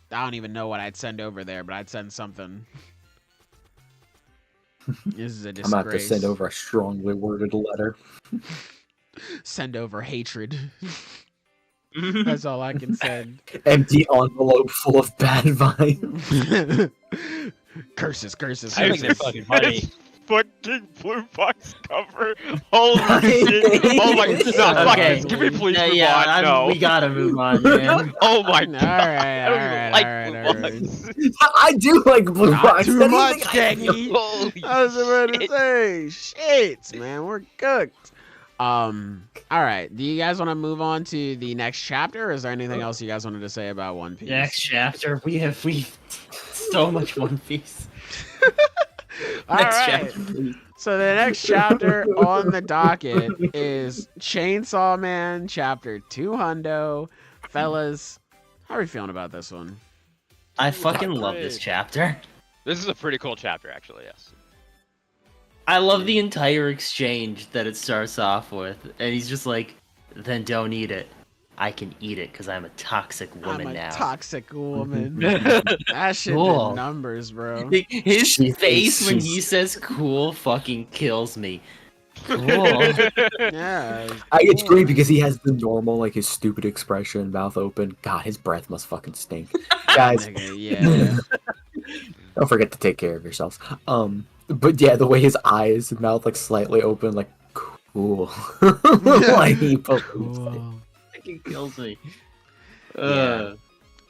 don't even know what I'd send over there, but I'd send something. This is a disgrace. I'm about to send over a strongly worded letter. Send over hatred. That's all I can send. Empty envelope full of bad vibes. Curses. I think they're fucking funny. Fucking Blue Box cover. Holy shit. Oh my god. Okay. Can we please move yeah, on? No. We gotta move on, man. Oh my All god. right. I do like Blue Not Box. too much, Anything Deggy. Holy I was about to shit. say, shit, man, we're cooked. All right. Do you guys want to move on to the next chapter, or is there anything else you guys wanted to say about One Piece? Next chapter, we so much One Piece. All right. So the next chapter on the docket is Chainsaw Man Chapter 200. Fellas, how are you feeling about this one? I fucking love this chapter. This is a pretty cool chapter, actually, yes. I love the entire exchange that it starts off with. And he's just like, then don't eat it. I can eat it because I'm a toxic woman I'm a now. toxic woman. That shit Cool. did numbers, bro. His face when he says cool fucking kills me. Cool. Yeah. It's great because he has the normal, like, his stupid expression, mouth open. God, his breath must fucking stink. Guys, Nigga, yeah. don't forget to take care of yourselves. But yeah, the way his eyes and mouth, like, slightly open, like, cool. Like, he believes it. Fucking kills me. Yeah.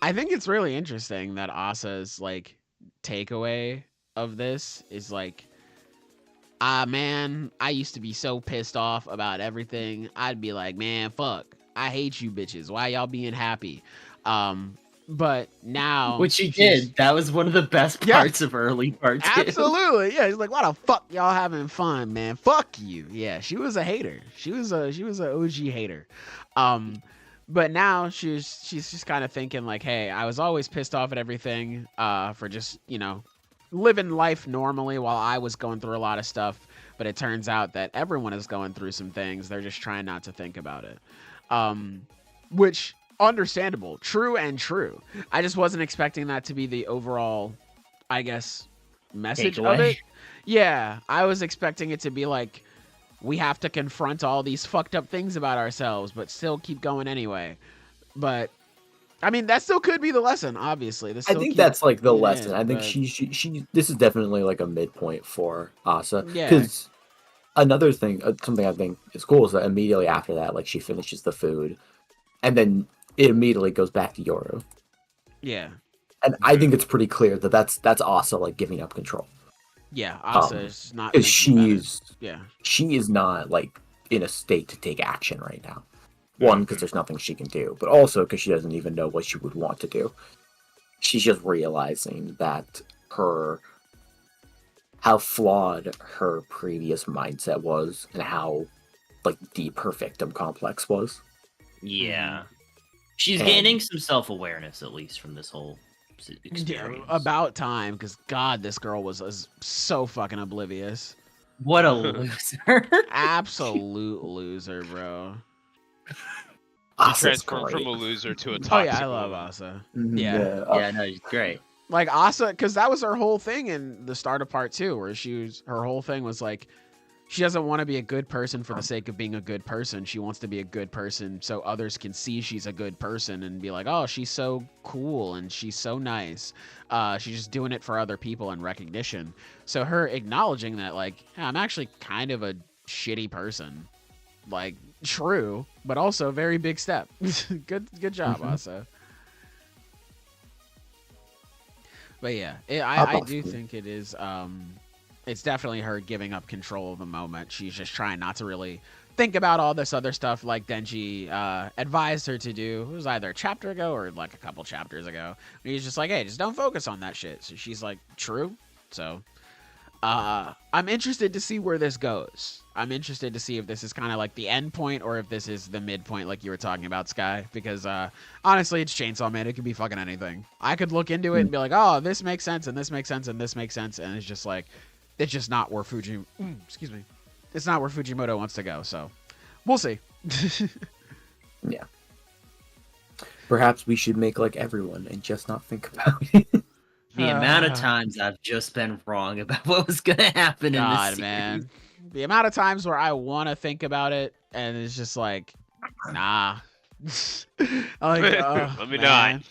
I think it's really interesting that Asa's like takeaway of this is like, man, I used to be so pissed off about everything. I'd be like, man, fuck, I hate you bitches. Why y'all being happy? But now, Which he did. That was one of the best parts of early part 2. absolutely, yeah. He's like, why the fuck y'all having fun, man? Fuck you. Yeah, she was a hater. She was a OG hater. But now she's just kind of thinking like, hey, I was always pissed off at everything for just, living life normally while I was going through a lot of stuff. But it turns out that everyone is going through some things. They're just trying not to think about it. Which, understandable, true. I just wasn't expecting that to be the overall, I guess, message of it. Yeah, I was expecting it to be like, we have to confront all these fucked up things about ourselves, but still keep going anyway. But I mean, that still could be the lesson. Obviously, I think that's like the lesson. I think she. This is definitely like a midpoint for Asa. Yeah. Because another thing, something I think is cool is that immediately after that, like she finishes the food, and then it immediately goes back to Yoru. Yeah. And I think it's pretty clear that that's Asa like giving up control. Yeah, Asa is not. Because she is not like in a state to take action right now. One, because there's nothing she can do, but also because she doesn't even know what she would want to do. She's just realizing that how flawed her previous mindset was, and how like deep her victim complex was. Yeah, she's gaining some self-awareness at least from this whole experience. Yeah, about time, because God, this girl was so fucking oblivious. What a loser! Absolute loser, bro. Transformed from a loser to a toxic. Oh yeah, I love Asa. Yeah, no, she's great. Like Asa, because that was her whole thing in the start of part 2, where her whole thing was like, she doesn't want to be a good person for the sake of being a good person. She wants to be a good person so others can see she's a good person and be like, oh, she's so cool and she's so nice. She's just doing it for other people and recognition. So her acknowledging that, like, yeah, I'm actually kind of a shitty person. Like, true, but also very big step. Good job, Asa. But yeah, I do think it is... it's definitely her giving up control of the moment. She's just trying not to really think about all this other stuff like Denji advised her to do. It was either a chapter ago or like a couple chapters ago. And he's just like, hey, just don't focus on that shit. So she's like, true. So I'm interested to see where this goes. I'm interested to see if this is kind of like the end point or if this is the midpoint like you were talking about, Sky. Because honestly, it's Chainsaw Man. It could be fucking anything. I could look into it and be like, oh, this makes sense and this makes sense and this makes sense. And it's just like... it's just not where it's not where Fujimoto wants to go, so we'll see. Yeah. Perhaps we should make like everyone and just not think about it. The amount of times I've just been wrong about what was gonna happen in this series. Man. The amount of times where I want to think about it and it's just like, nah. Like, let me not.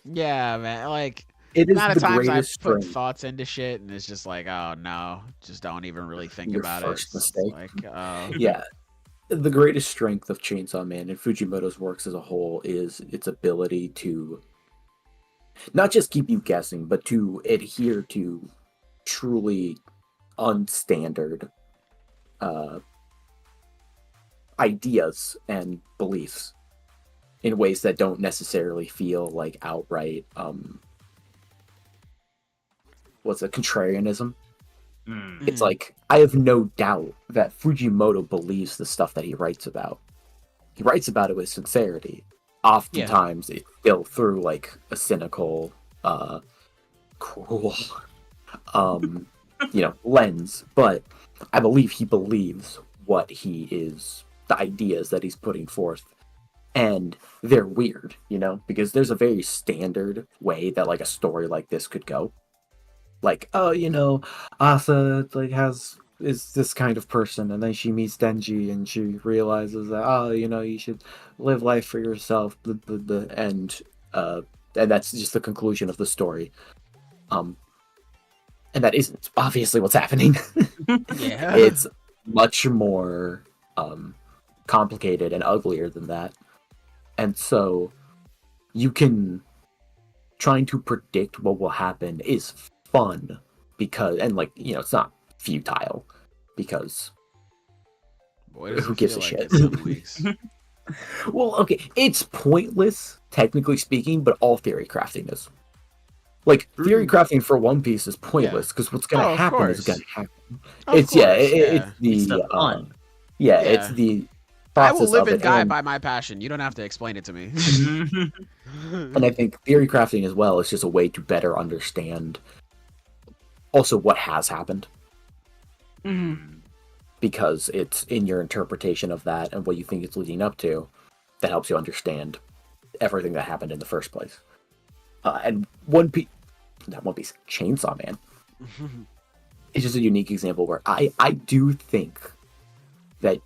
Yeah, man. Like, It is the amount the of times I've greatest put strength. thoughts into shit and it's just like, oh no, just don't even really think Your about first it. mistake. Like, oh. Yeah. The greatest strength of Chainsaw Man and Fujimoto's works as a whole is its ability to not just keep you guessing, but to adhere to truly unstandard ideas and beliefs in ways that don't necessarily feel like outright contrarianism. It's like, I have no doubt that Fujimoto believes the stuff that he writes about. He writes about it with sincerity. Oftentimes, it's still through like a cynical, cruel, lens. But I believe he believes what he is, the ideas that he's putting forth. And they're weird, because there's a very standard way that like a story like this could go. Like, oh, Asa is this kind of person, and then she meets Denji, and she realizes that, you should live life for yourself, and that's just the conclusion of the story. And that isn't obviously what's happening. Yeah. It's much more complicated and uglier than that. And so you can trying to predict what will happen is fun because, and like, it's not futile because who gives a shit? Well, okay, it's pointless, technically speaking, but all theory crafting is. Like, theory crafting for One Piece is pointless because what's going to happen is going to happen. It's the fun. It's the I will live and and die by my passion. You don't have to explain it to me. And I think theory crafting as well is just a way to better understand also what has happened. Because it's in your interpretation of that and what you think it's leading up to that helps you understand everything that happened in the first place. And Chainsaw Man is just a unique example where I do think that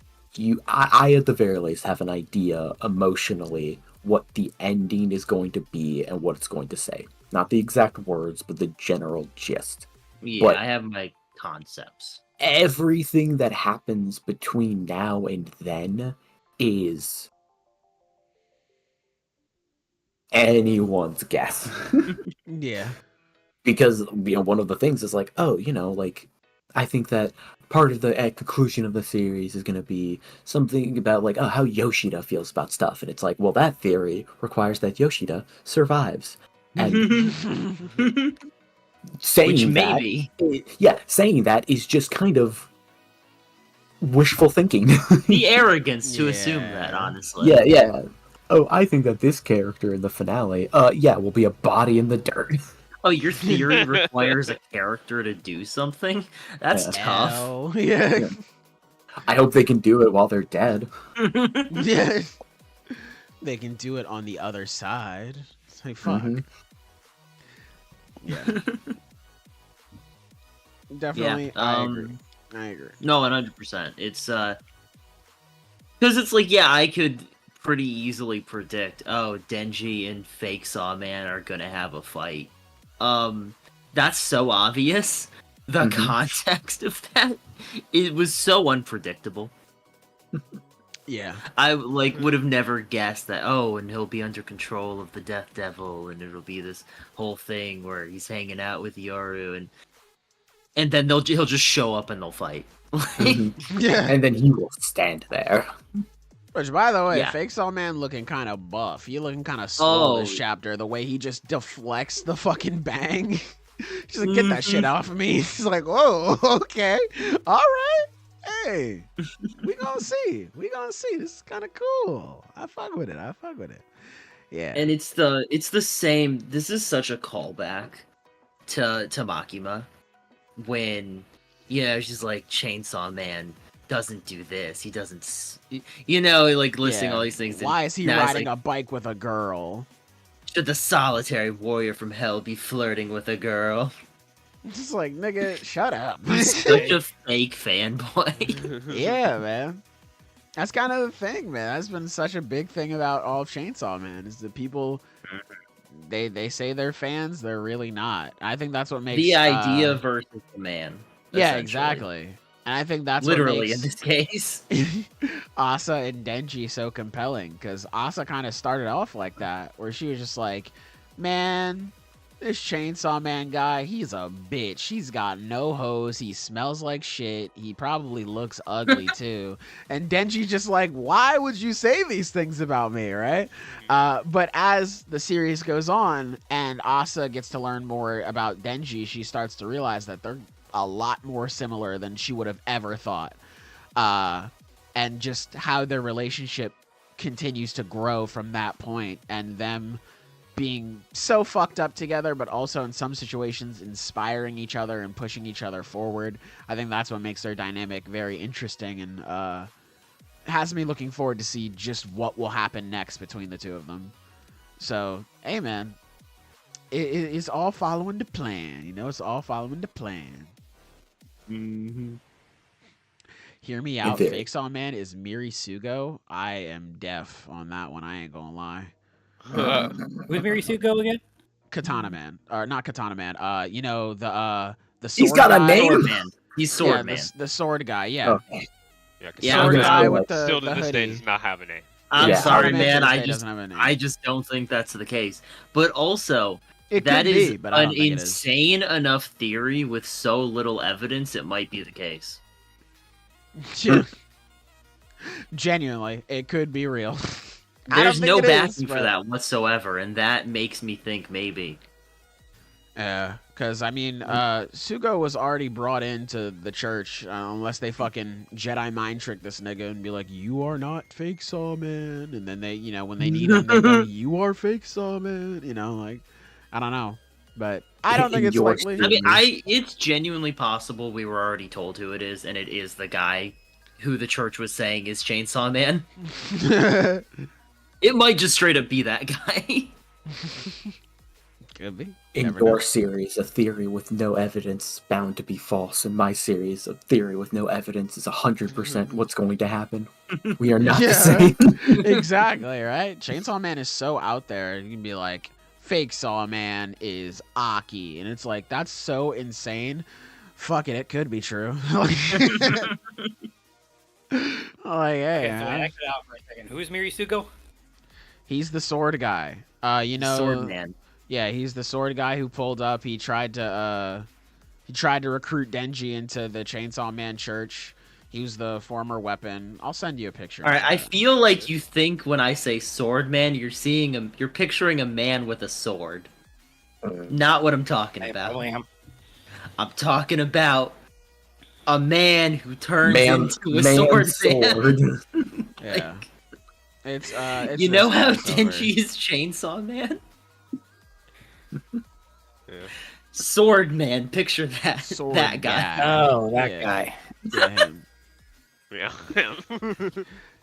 I at the very least have an idea emotionally what the ending is going to be and what it's going to say. Not the exact words, but the general gist. Yeah, but I have my concepts. Everything that happens between now and then is anyone's guess. Yeah. Because, one of the things is like, I think that part of the conclusion of the series is going to be something about like, how Yoshida feels about stuff. And it's like, well, that theory requires that Yoshida survives. And saying that is just kind of wishful thinking. The arrogance to assume that, honestly. Yeah. Oh, I think that this character in the finale, will be a body in the dirt. Oh, your theory requires a character to do something? That's tough. Yeah. I hope they can do it while they're dead. Yeah. They can do it on the other side. It's like, fuck. Yeah. Definitely, I agree. I agree. No, 100%. It's because it's like, yeah, I could pretty easily predict, oh, Denji and Fake Sawman are gonna have a fight. That's so obvious. The context of that, it was so unpredictable. Yeah. I would have never guessed that, oh, and he'll be under control of the Death Devil, and it'll be this whole thing where he's hanging out with Yoru, and then he'll just show up and they'll fight. Yeah. And then he will stand there. Which, by the way, Yeah. Fake Sawman looking kind of buff. He looking kind of slow this chapter. The way he just deflects the fucking bang. She's like, get that shit off of me. He's like, whoa, okay, all right. Hey, we gonna see. This is kind of cool. I fuck with it. Yeah. And it's the same. This is such a callback to Makima when she's like, Chainsaw Man doesn't do this. He doesn't, like listing all these things. Why is he riding a bike with a girl? Should the solitary warrior from hell be flirting with a girl? Just like, nigga, shut up. Such a fake fanboy. Yeah, man. That's kind of the thing, man. That's been such a big thing about all of Chainsaw Man is that people, they say they're fans, they're really not. I think that's what makes the idea versus the man. Yeah, exactly. And I think that's literally what makes in this case Asa and Denji so compelling, because Asa kind of started off like that, where she was just like, man, this Chainsaw Man guy, he's a bitch. He's got no hose. He smells like shit. He probably looks ugly too. And Denji's just like, why would you say these things about me, right? But as the series goes on and Asa gets to learn more about Denji, she starts to realize that they're a lot more similar than she would have ever thought. And just how their relationship continues to grow from that point, and them being so fucked up together, but also in some situations inspiring each other and pushing each other forward. I think that's what makes their dynamic very interesting, and has me looking forward to see just what will happen next between the two of them. So, hey man, it's all following the plan. It's all following the plan. Mm-hmm. Hear me out. Fake Saw Man is Miri Sugo. I am deaf on that one. I ain't gonna lie. Who's Miri Sugo again? Katana Man, or not Katana Man. The sword He's got a guy. name. Sword Man. He's Sword Man. The sword guy. Yeah. Okay. Yeah, Sword I'm guy gonna with go the still to the this day hoodie. does not have a name. I'm Yeah. sorry, Spider-Man man. to this I day just doesn't have a name. I just don't think that's the case. But also, It that could is be, but I an don't think it is. insane enough theory with so little evidence. It might be the case. Genuinely, it could be real. I don't There's think no it is, backing for but- that whatsoever, and that makes me think maybe. Yeah, because I mean, Sugo was already brought into the church, unless they fucking Jedi mind trick this nigga and be like, "You are not Fake Sawman," and then they, when they need him, they go, "You are Fake Sawman," like, I don't know, but I don't think it's Your likely. I mean, it's genuinely possible we were already told who it is, and it is the guy who the church was saying is Chainsaw Man. It might just straight up be that guy. Could be. In Never your know. series, a theory with no evidence is bound to be false. In my series, a theory with no evidence is 100% what's going to happen. We are not the same. Exactly, right? Chainsaw Man is so out there. You can be like, Fake Saw Man is Aki, and it's like, that's so insane. Fuck it could be true. Like, hey, Okay, so I acted out for a second. Who's Miri Sugo? he's the sword guy. Sword Man. Yeah, he's the sword guy who pulled up. He tried to recruit Denji into the Chainsaw Man church. He was the former weapon. I'll send you a picture. All right, I feel like you think when I say Sword Man, you're picturing a man with a sword. Not what I'm talking I about. probably am. I'm talking about a man who turns Man, into a sword man. sword. Yeah. It's You know this how crossover. Denji is Chainsaw Man? Yeah. Sword Man, picture that. Sword that guy. guy. Oh, that Yeah. guy. Yeah, him. Yeah.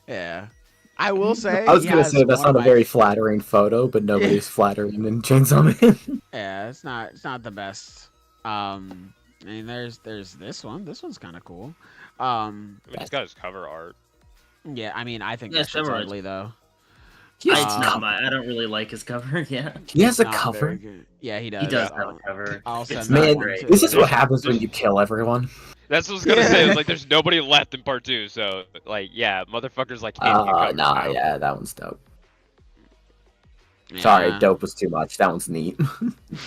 Yeah. I will say I was he gonna has say that's one not a of very flattering photo, but nobody's flattering in Chainsaw Man. Yeah, it's not the best. I mean, there's this one. This one's kind of cool. I mean, he's got his cover art. Yeah, I mean, I think Yeah, that shit's cover ugly though. I don't really like his cover. Yeah, He has a Not cover. very good. Yeah, he does. he does have a cover. I'll send It's that Man, one to- this is what happens when you kill everyone. That's what I was gonna say. Like, there's nobody left in part 2, so like, yeah, motherfuckers like. Nah, yeah, that one's dope. Sorry, dope was too much. That one's neat.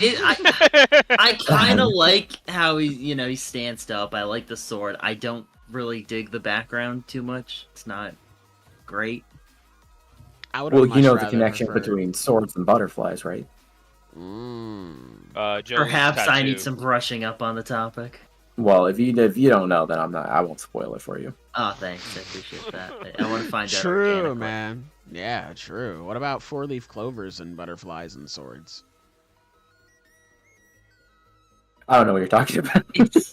I kind of like how he stands up. I like the sword. I don't really dig the background too much. It's not great. Well, you know the connection between swords and butterflies, right? Perhaps I need some brushing up on the topic. Well, if you don't know, then I won't spoil it for you. Oh, thanks. I appreciate that. I want to find out. True, man. Yeah, true. What about 4-leaf clovers and butterflies and swords? I don't know what you're talking about.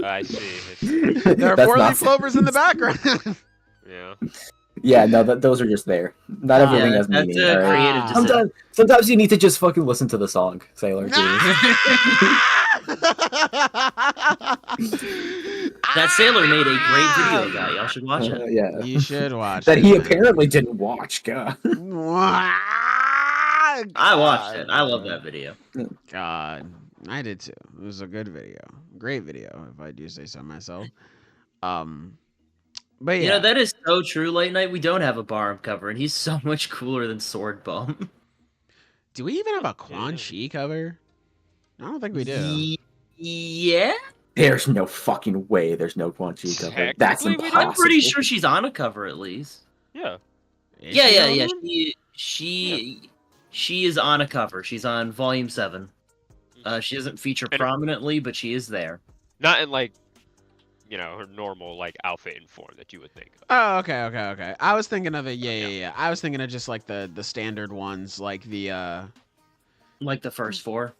I see. There are 4-leaf clovers in the background. Yeah. Yeah, no, those are just there. Not everything has meaning. That's a creative decision. Sometimes you need to just fucking listen to the song, Sailor. That Sailor made a great video, guy. Y'all should watch it. Yeah, You should watch that it. he man. apparently didn't watch. God. I watched it. I love that video. God, I did too. It was a good video, great video, if I do say so myself. But yeah, That is so true. Late night, we don't have a Barham cover, and he's so much cooler than Sword Bum. do we even have a Quan Chi cover? I don't think we do. Yeah, There's no fucking way. There's no Quan Chi cover. That's Technically, we impossible. I'm pretty sure she's on a cover at least. Yeah. Is Yeah, she yeah, on yeah. one? She is on a cover. She's on Volume 7. She doesn't feature prominently, but she is there. Not in like, her normal like outfit and form that you would think of. Oh, okay. I was thinking of it. Yeah. I was thinking of just like the standard ones, like the Like the first 4.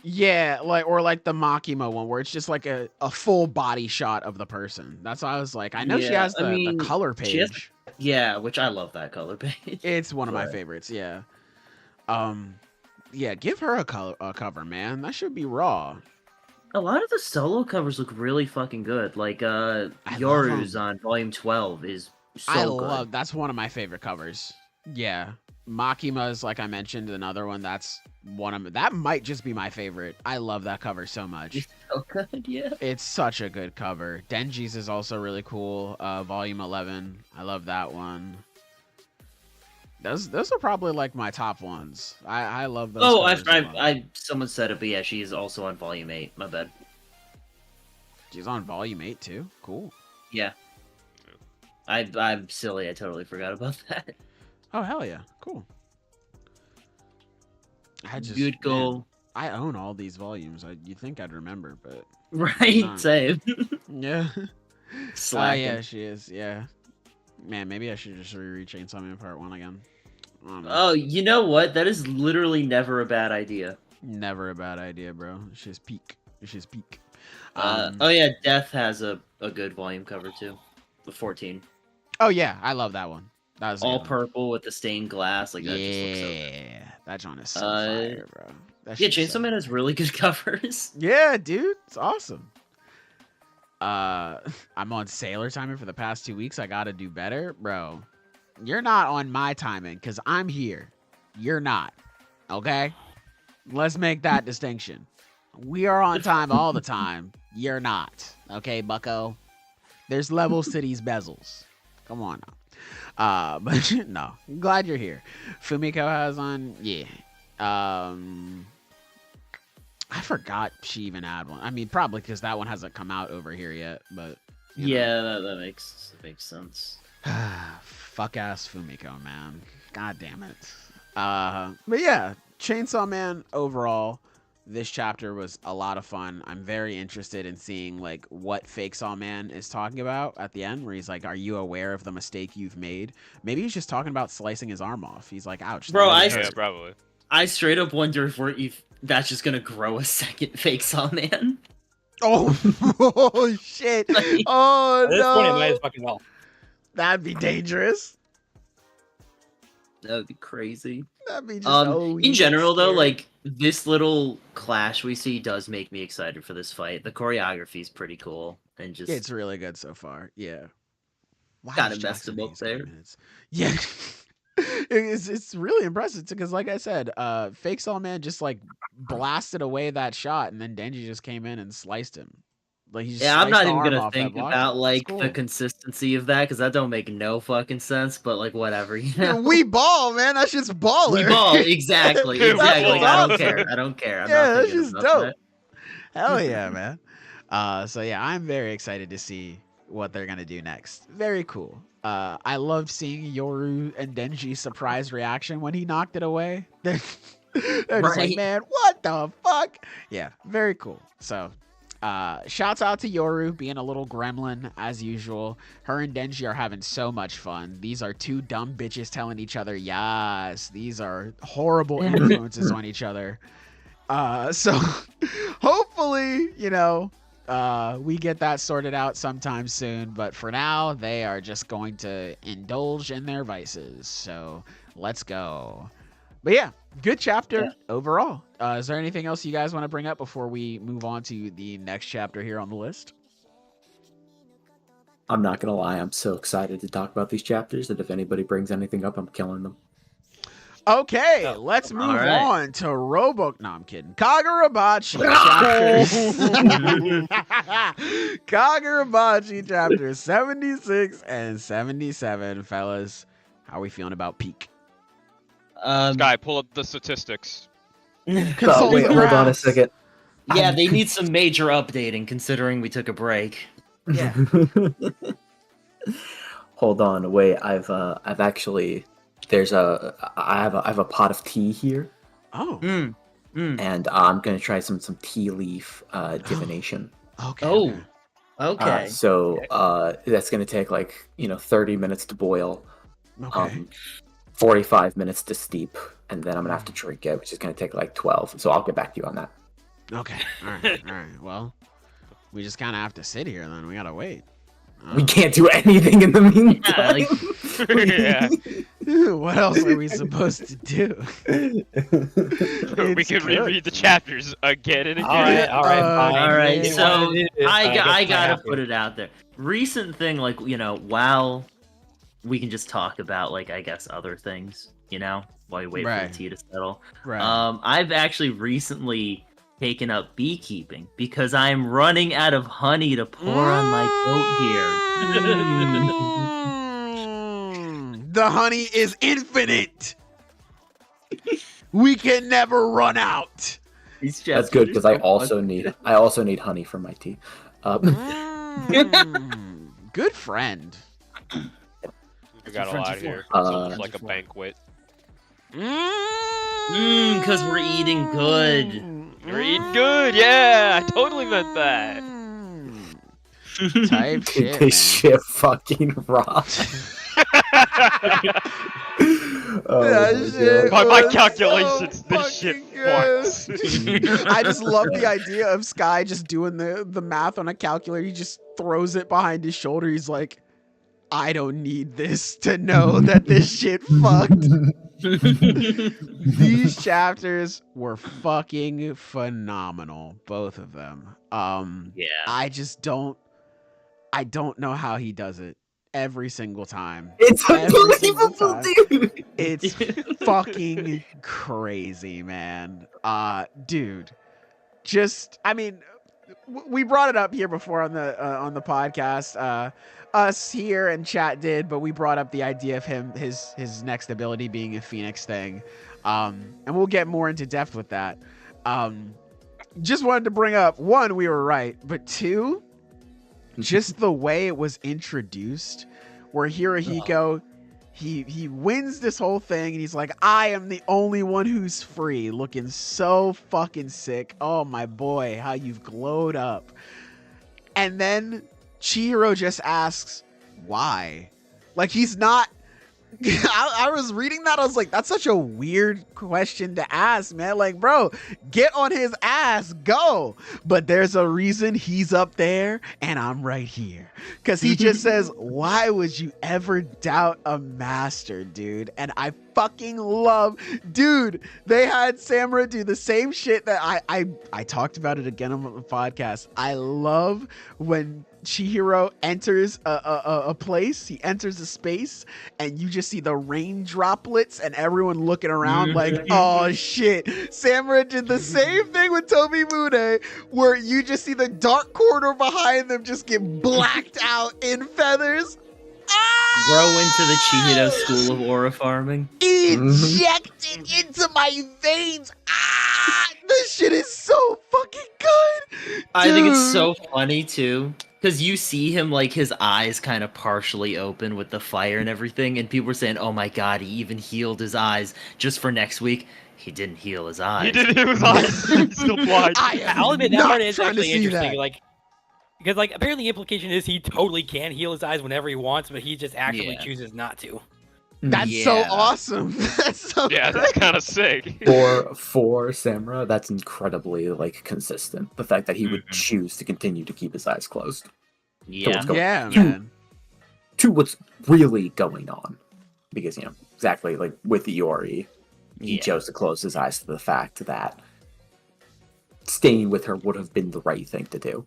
yeah, like the Makima one, where it's just like a full body shot of the person. That's why I was like, I know she Yeah, has the color page. she has- Yeah, which I love that color page. It's one of my Right. favorites. Yeah. Yeah, give her a cover, man. That should be raw. A lot of the solo covers look really fucking good. Like love Yoru's 'em. on Volume 12 is so I good. love that's one of my favorite covers. Yeah. Makima's, like I mentioned, another one that's that might just be my favorite. I love that cover so much. It's so good, yeah. It's such a good cover. Denji's is also really cool. Volume 11. I love that one. Those are probably like my top ones. I love those. Oh, covers a lot. someone said it, but yeah, she is also on Volume 8. My bad. She's on Volume 8 too. Cool. Yeah. I'm silly. I totally forgot about that. Oh hell yeah, cool. Good goal. Man, I own all these volumes. You think I'd remember, but Right, same. yeah. Slacking. Yeah, she is. Yeah. Man, maybe I should just reread Chainsaw Man Part 1 again. I don't know. Oh, you know what? That is literally never a bad idea. Never a bad idea, bro. She's peak. She's peak. Oh yeah, Death has a good volume cover too. The 14. Oh yeah, I love that one. That was a All good one. purple with the stained glass. Like that Yeah, just looks so good. that joint is so fire, bro. That Yeah, shit's Chainsaw Man has really good covers. Yeah, dude, it's awesome. I'm on Sailor timing for the past 2 weeks. I gotta do better, bro. You're not on my timing because I'm here. You're not. Okay, let's make that distinction. We are on time all the time. You're not. Okay, bucko. There's levels to these bezels. Come on now. But no, I'm glad you're here. Fumiko has on, yeah. I forgot she even had one. I mean, probably because that one hasn't come out over here yet. But Yeah, that makes sense. fuck ass Fumiko, man. God damn it. But yeah, Chainsaw Man overall, this chapter was a lot of fun. I'm very interested in seeing like what Fake Saw Man is talking about at the end, where he's like, "Are you aware of the mistake you've made?" Maybe he's just talking about slicing his arm off. He's like, "Ouch, Bro, Yeah, probably. I straight up wonder if that's just gonna grow a second Fake Saw Man. Oh, oh shit! Oh At this point, it might no, as fucking well. that'd be dangerous. That would be crazy. That'd be just in general, though, like this little clash we see does make me excited for this fight. The choreography is pretty cool, and just it's really good so far. Yeah, kind of messed him up there. Yeah, it's really impressive because, like I said, Fake Saw Man just like blasted away that shot, and then Denji just came in and sliced him. Like I'm not even gonna think about like the consistency of that because that don't make no fucking sense. But like whatever, you know. We ball, man. That's just baller. We ball, exactly. I don't care. I don't care. I'm not that's just dope. That. Hell yeah, man. So yeah, I'm very excited to see what they're gonna do next. Very cool. I love seeing Yoru and Denji's surprise reaction when he knocked it away. They're just like, man, what the fuck? Yeah, very cool. So. Shouts out to Yoru being a little gremlin as usual. Her and Denji are having so much fun. These are two dumb bitches telling each other yes. These are horrible influences on each other. So hopefully, we get that sorted out sometime soon. But for now, they are just going to indulge in their vices. So let's go. But yeah, good chapter overall. Is there anything else you guys want to bring up before we move on to the next chapter here on the list? I'm not going to lie. I'm so excited to talk about these chapters that if anybody brings anything up, I'm killing them. Okay, let's move on to Robo... No, I'm kidding. Kagurabachi Chapters. Kagurabachi Chapters 76 and 77, fellas. How are we feeling about peak? Sky, pull up the statistics. Wait, hold on a second. Yeah, they need some major updating considering we took a break. Yeah. Hold on, wait. I've actually I have a pot of tea here. Oh. And I'm gonna try some tea leaf divination. Okay. Oh. Okay. So that's gonna take 30 minutes to boil. Okay. 45 minutes to steep, and then I'm gonna have to drink it, which is gonna take 12. So I'll get back to you on that. Okay. All right. Well, we just kind of have to sit here then. We gotta wait. We can't do anything in the meantime. What else are we supposed to do? We can reread the chapters again and again. All right. So I gotta put it out there. Recent thing, while we can just talk about I guess other things, while we wait for the tea to settle. Right. I've actually recently taken up beekeeping because I'm running out of honey to pour on my goat here. The honey is infinite. We can never run out. That's good because I also need honey for my tea. Good friend. We got a lot here. Sounds like a banquet. Because we're eating good. We're eating good, yeah! I totally meant that. Type shit, this shit fucking rocks. By my calculations, this shit fucks. I just love the idea of Sky just doing the math on a calculator. He just throws it behind his shoulder. He's like, I don't need this to know that this shit fucked. These chapters were fucking phenomenal, both of them. I don't know how he does it every single time. It's unbelievable, dude. It's fucking crazy, man. Dude, we brought it up here before on the podcast. Us here and chat did, but we brought up the idea of his next ability being a Phoenix thing, and we'll get more into depth with that. Just wanted to bring up, one, we were right, but two, just the way it was introduced, where Hirohiko, he wins this whole thing, and he's like, I am the only one who's free, looking so fucking sick. Oh my boy, how you've glowed up. And then Chihiro just asks why. He's not I was reading that. I was like, that's such a weird question to ask, man. Like, bro, get on his ass, go. But there's a reason he's up there and I'm right here. Because he just says, why would you ever doubt a master, dude? And I fucking love, dude, they had Samura do the same shit that I talked about it again on the podcast. I love when Chihiro enters a place, he enters a space, and you just see the rain droplets and everyone looking around like, oh shit. Samura did the same thing with Toby Mune, where you just see the dark corner behind them just get blacked out in feathers. Grow into the Chihiro school of aura farming. Injected into my veins. This shit is so fucking good. Dude. I think it's so funny too. Because you see him, like, his eyes kind of partially open with the fire and everything, and people were saying, oh my god, he even healed his eyes just for next week. He didn't heal his eyes. He didn't heal his eyes. He's still blind. I'll admit that part is actually interesting. That. Like, because, like, apparently the implication is he totally can heal his eyes whenever he wants, but he just actively chooses not to. That's so awesome. That's so yeah, that's kind of sick. For Samura, that's incredibly like consistent. The fact that he would choose to continue to keep his eyes closed. Yeah, man. To what's really going on, because exactly like with Iori, he chose to close his eyes to the fact that staying with her would have been the right thing to do,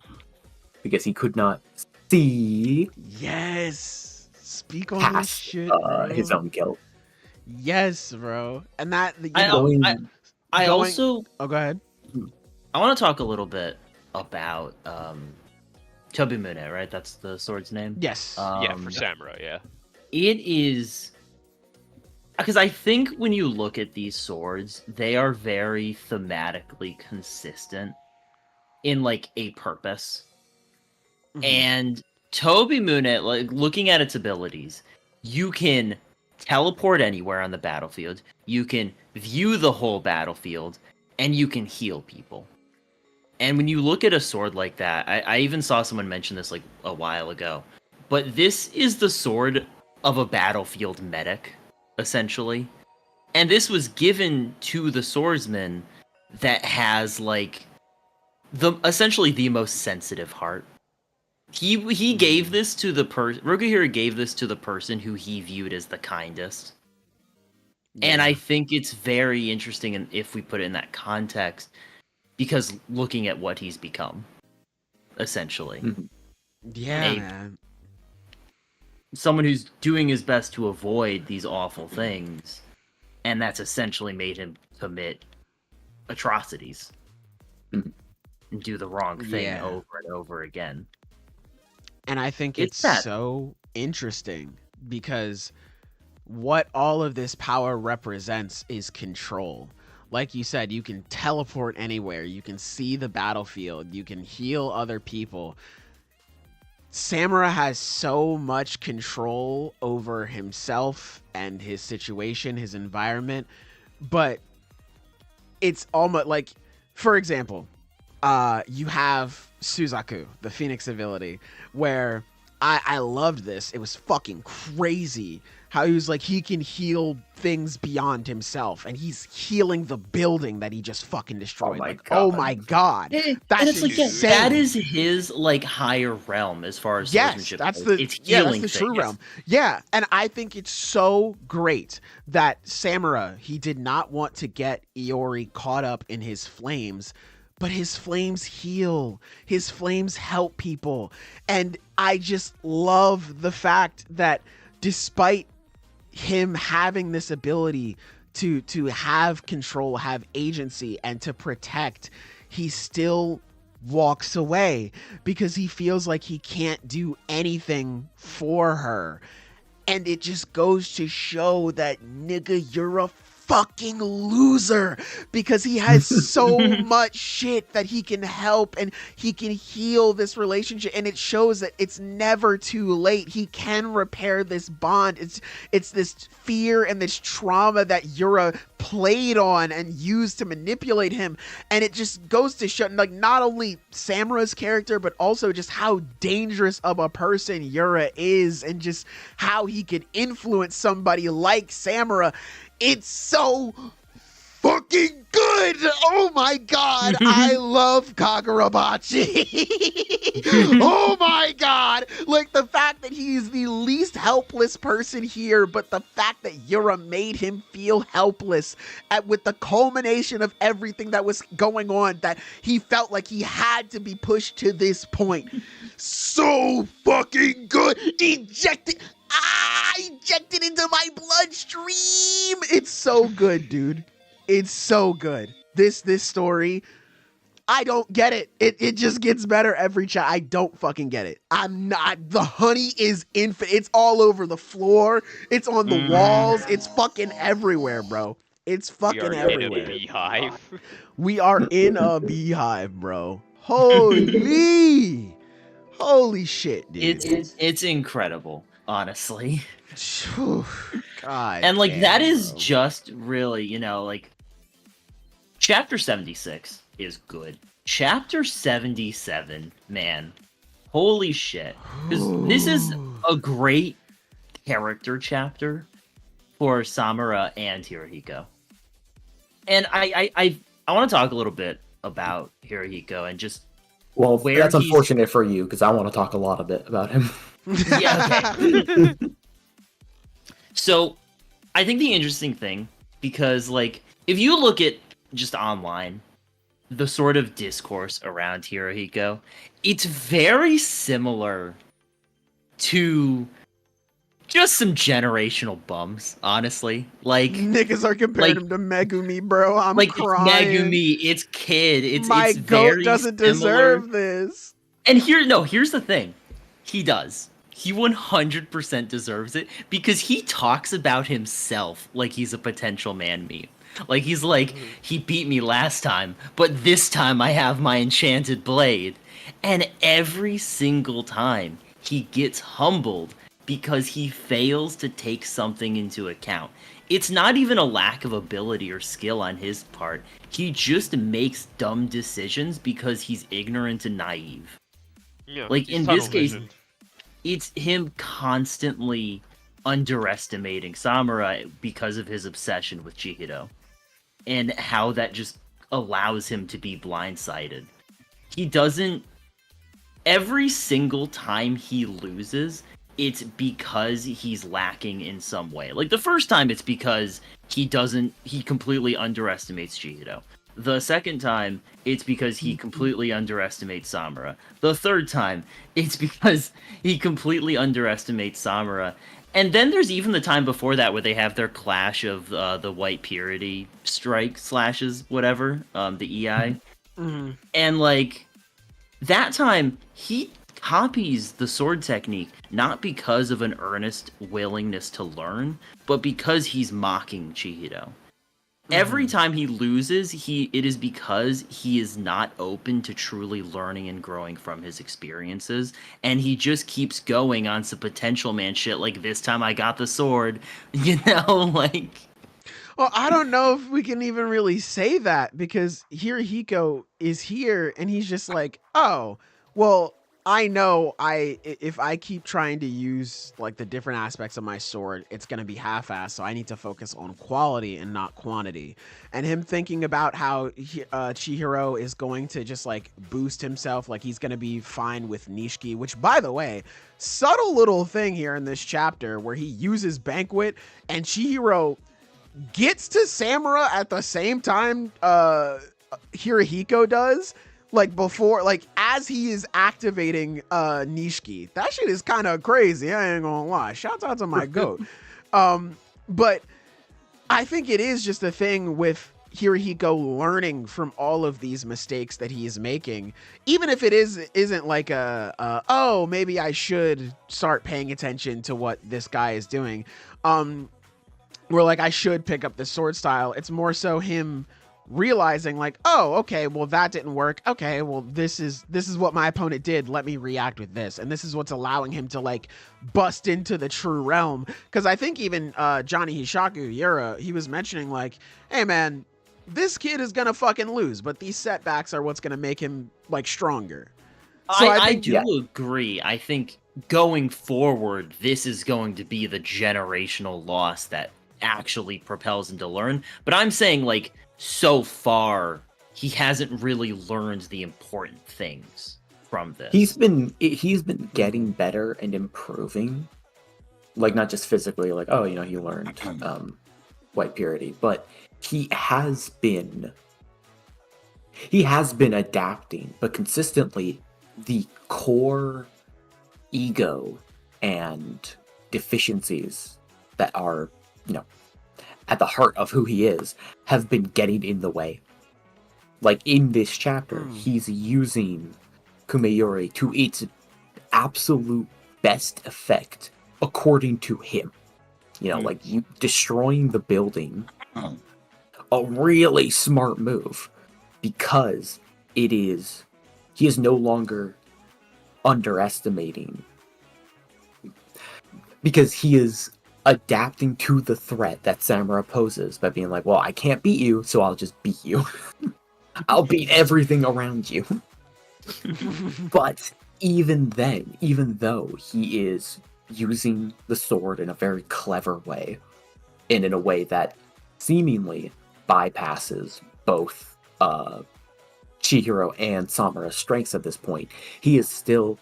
because he could not see. Yes. Speak on this shit, bro. His own guilt. Yes, bro. And that I also. Oh, go ahead. I want to talk a little bit about Tobimune, right? That's the sword's name. Yes. Yeah, for Samura. Yeah. It is because I think when you look at these swords, they are very thematically consistent in like a purpose, and Tobimune, like looking at its abilities, you can teleport anywhere on the battlefield, you can view the whole battlefield, and you can heal people. And when you look at a sword like that, I even saw someone mention this like a while ago, but this is the sword of a battlefield medic, essentially. And this was given to the swordsman that has like essentially the most sensitive heart. He gave this to the Rokuhiro gave this to the person who he viewed as the kindest. Yeah. And I think it's very interesting, and if we put it in that context, because looking at what he's become, essentially. Yeah, man. Someone who's doing his best to avoid these awful things, and that's essentially made him commit atrocities and do the wrong thing over and over again. And I think it's so interesting because what all of this power represents is control. Like you said, you can teleport anywhere. You can see the battlefield. You can heal other people. Samura has so much control over himself and his situation, his environment. But it's almost like, for example, you have Suzaku, the Phoenix ability, where I loved this. It was fucking crazy how he was like, he can heal things beyond himself, and he's healing the building that he just fucking destroyed. Oh my god. That's insane. That is his like higher realm as far as swordsmanship. That's the true realm. Yeah, and I think it's so great that Samura, he did not want to get Iori caught up in his flames, but his flames heal. His flames help people. And I just love the fact that despite him having this ability to have control, have agency, and to protect, he still walks away because he feels like he can't do anything for her. And it just goes to show that, nigga, you're a fucking loser, because he has so much shit that he can help and he can heal this relationship, and it shows that it's never too late. He can repair this bond. It's this fear and this trauma that Yura played on and used to manipulate him. And it just goes to show, like, not only Samura's character, but also just how dangerous of a person Yura is, and just how he could influence somebody like Samura. It's so fucking good. Oh my god, I love Kagurabachi. Oh my god, like the fact that he's the least helpless person here, but the fact that Yura made him feel helpless with the culmination of everything that was going on, that he felt like he had to be pushed to this point. So fucking good. Injected into my bloodstream. It's so good, dude. It's so good. This story, I don't get it. It just gets better every I don't fucking get it. The honey is infinite. It's all over the floor. It's on the walls. It's fucking everywhere, bro. It's fucking everywhere. In a beehive. We are in a beehive, bro. Holy shit, dude. It's incredible, honestly. God. And like damn, that is bro. just really, like chapter 76 is good. Chapter 77, man. Holy shit. Because this is a great character chapter for Samura and Hirohiko. And I want to talk a little bit about Hirohiko and just that's unfortunate for you, because I want to talk a lot about him. Yeah, okay. So, I think the interesting thing, because, like, if you look at just online, the sort of discourse around Hirohiko, it's very similar to just some generational bums, honestly. Like, niggas are comparing him to Megumi, bro. I'm like, crying. It's Megumi, it's Kid, it's My goat very doesn't similar. deserve this. And here's the thing. He does. He 100% deserves it, because he talks about himself like he's a potential man meme. Like, he's like, he beat me last time, but this time I have my enchanted blade. And every single time he gets humbled because he fails to take something into account. It's not even a lack of ability or skill on his part. He just makes dumb decisions because he's ignorant and naive. Yeah, like, in this case, vision. it's him constantly underestimating Samurai because of his obsession with Chihiro, and how that just allows him to be blindsided. He doesn't... Every single time he loses, it's because he's lacking in some way. Like, the first time, it's because he completely underestimates Chihiro. The second time, it's because he completely underestimates Samura. The third time, it's because he completely underestimates Samura. And then there's even the time before that where they have their clash of the White Purity strike slashes, whatever, the EI. Mm-hmm. And, like, that time, he copies the sword technique, not because of an earnest willingness to learn, but because he's mocking Chihiro. Every time he loses, it is because he is not open to truly learning and growing from his experiences, and he just keeps going on some potential man shit like, this time I got the sword, like... Well, I don't know if we can even really say that, because Hirohiko is here and he's just like, oh, well, I know if I keep trying to use like the different aspects of my sword, it's going to be half-assed. So I need to focus on quality and not quantity. And him thinking about how Chihiro is going to just like boost himself, like he's going to be fine with Nishiki, which, by the way, subtle little thing here in this chapter where he uses Banquet and Chihiro gets to Samura at the same time Hirohiko does. Like before, like as he is activating Nishiki. That shit is kind of crazy, I ain't gonna lie. Shout out to my goat. But I think it is just a thing with Hirohiko learning from all of these mistakes that he is making, even if it isn't like oh, maybe I should start paying attention to what this guy is doing. Where like I should pick up the sword style. It's more so him realizing like, oh, okay, well that didn't work. Okay, well this is what my opponent did. Let me react with this. And this is what's allowing him to like bust into the true realm. Because I think even Johnny Hishaku Yura, he was mentioning like, hey man, this kid is gonna fucking lose, but these setbacks are what's gonna make him like stronger. So I do agree. I think going forward, this is going to be the generational loss that actually propels him to learn. But I'm saying, like, so far, he hasn't really learned the important things from this. He's been getting better and improving, like not just physically, like, oh, you know, he learned white purity, but he has been adapting, but consistently the core ego and deficiencies that are, you know, at the heart of who he is have been getting in the way. Like in this chapter, he's using Kumeyori to its absolute best effect according to him. You know, like you destroying the building, a really smart move, because he is no longer underestimating, because he is adapting to the threat that Samura poses by being like, well, I can't beat you, so I'll just beat you. I'll beat everything around you. But even then, even though he is using the sword in a very clever way, and in a way that seemingly bypasses both Chihiro and Samura's strengths at this point, he is still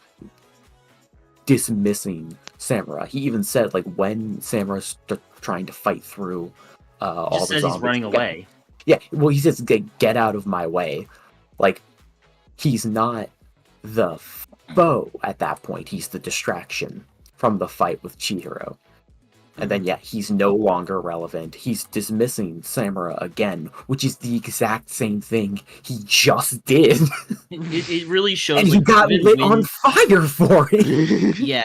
dismissing Samura. He even said, like, when Samura's trying to fight through all the zombies, he's running away. Yeah, well, he says, get out of my way. Like, he's not the foe at that point. He's the distraction from the fight with Chihiro. And then, yeah, he's no longer relevant. He's dismissing Samura again, which is the exact same thing he just did. It really shows. And he got lit on fire for it. Yeah,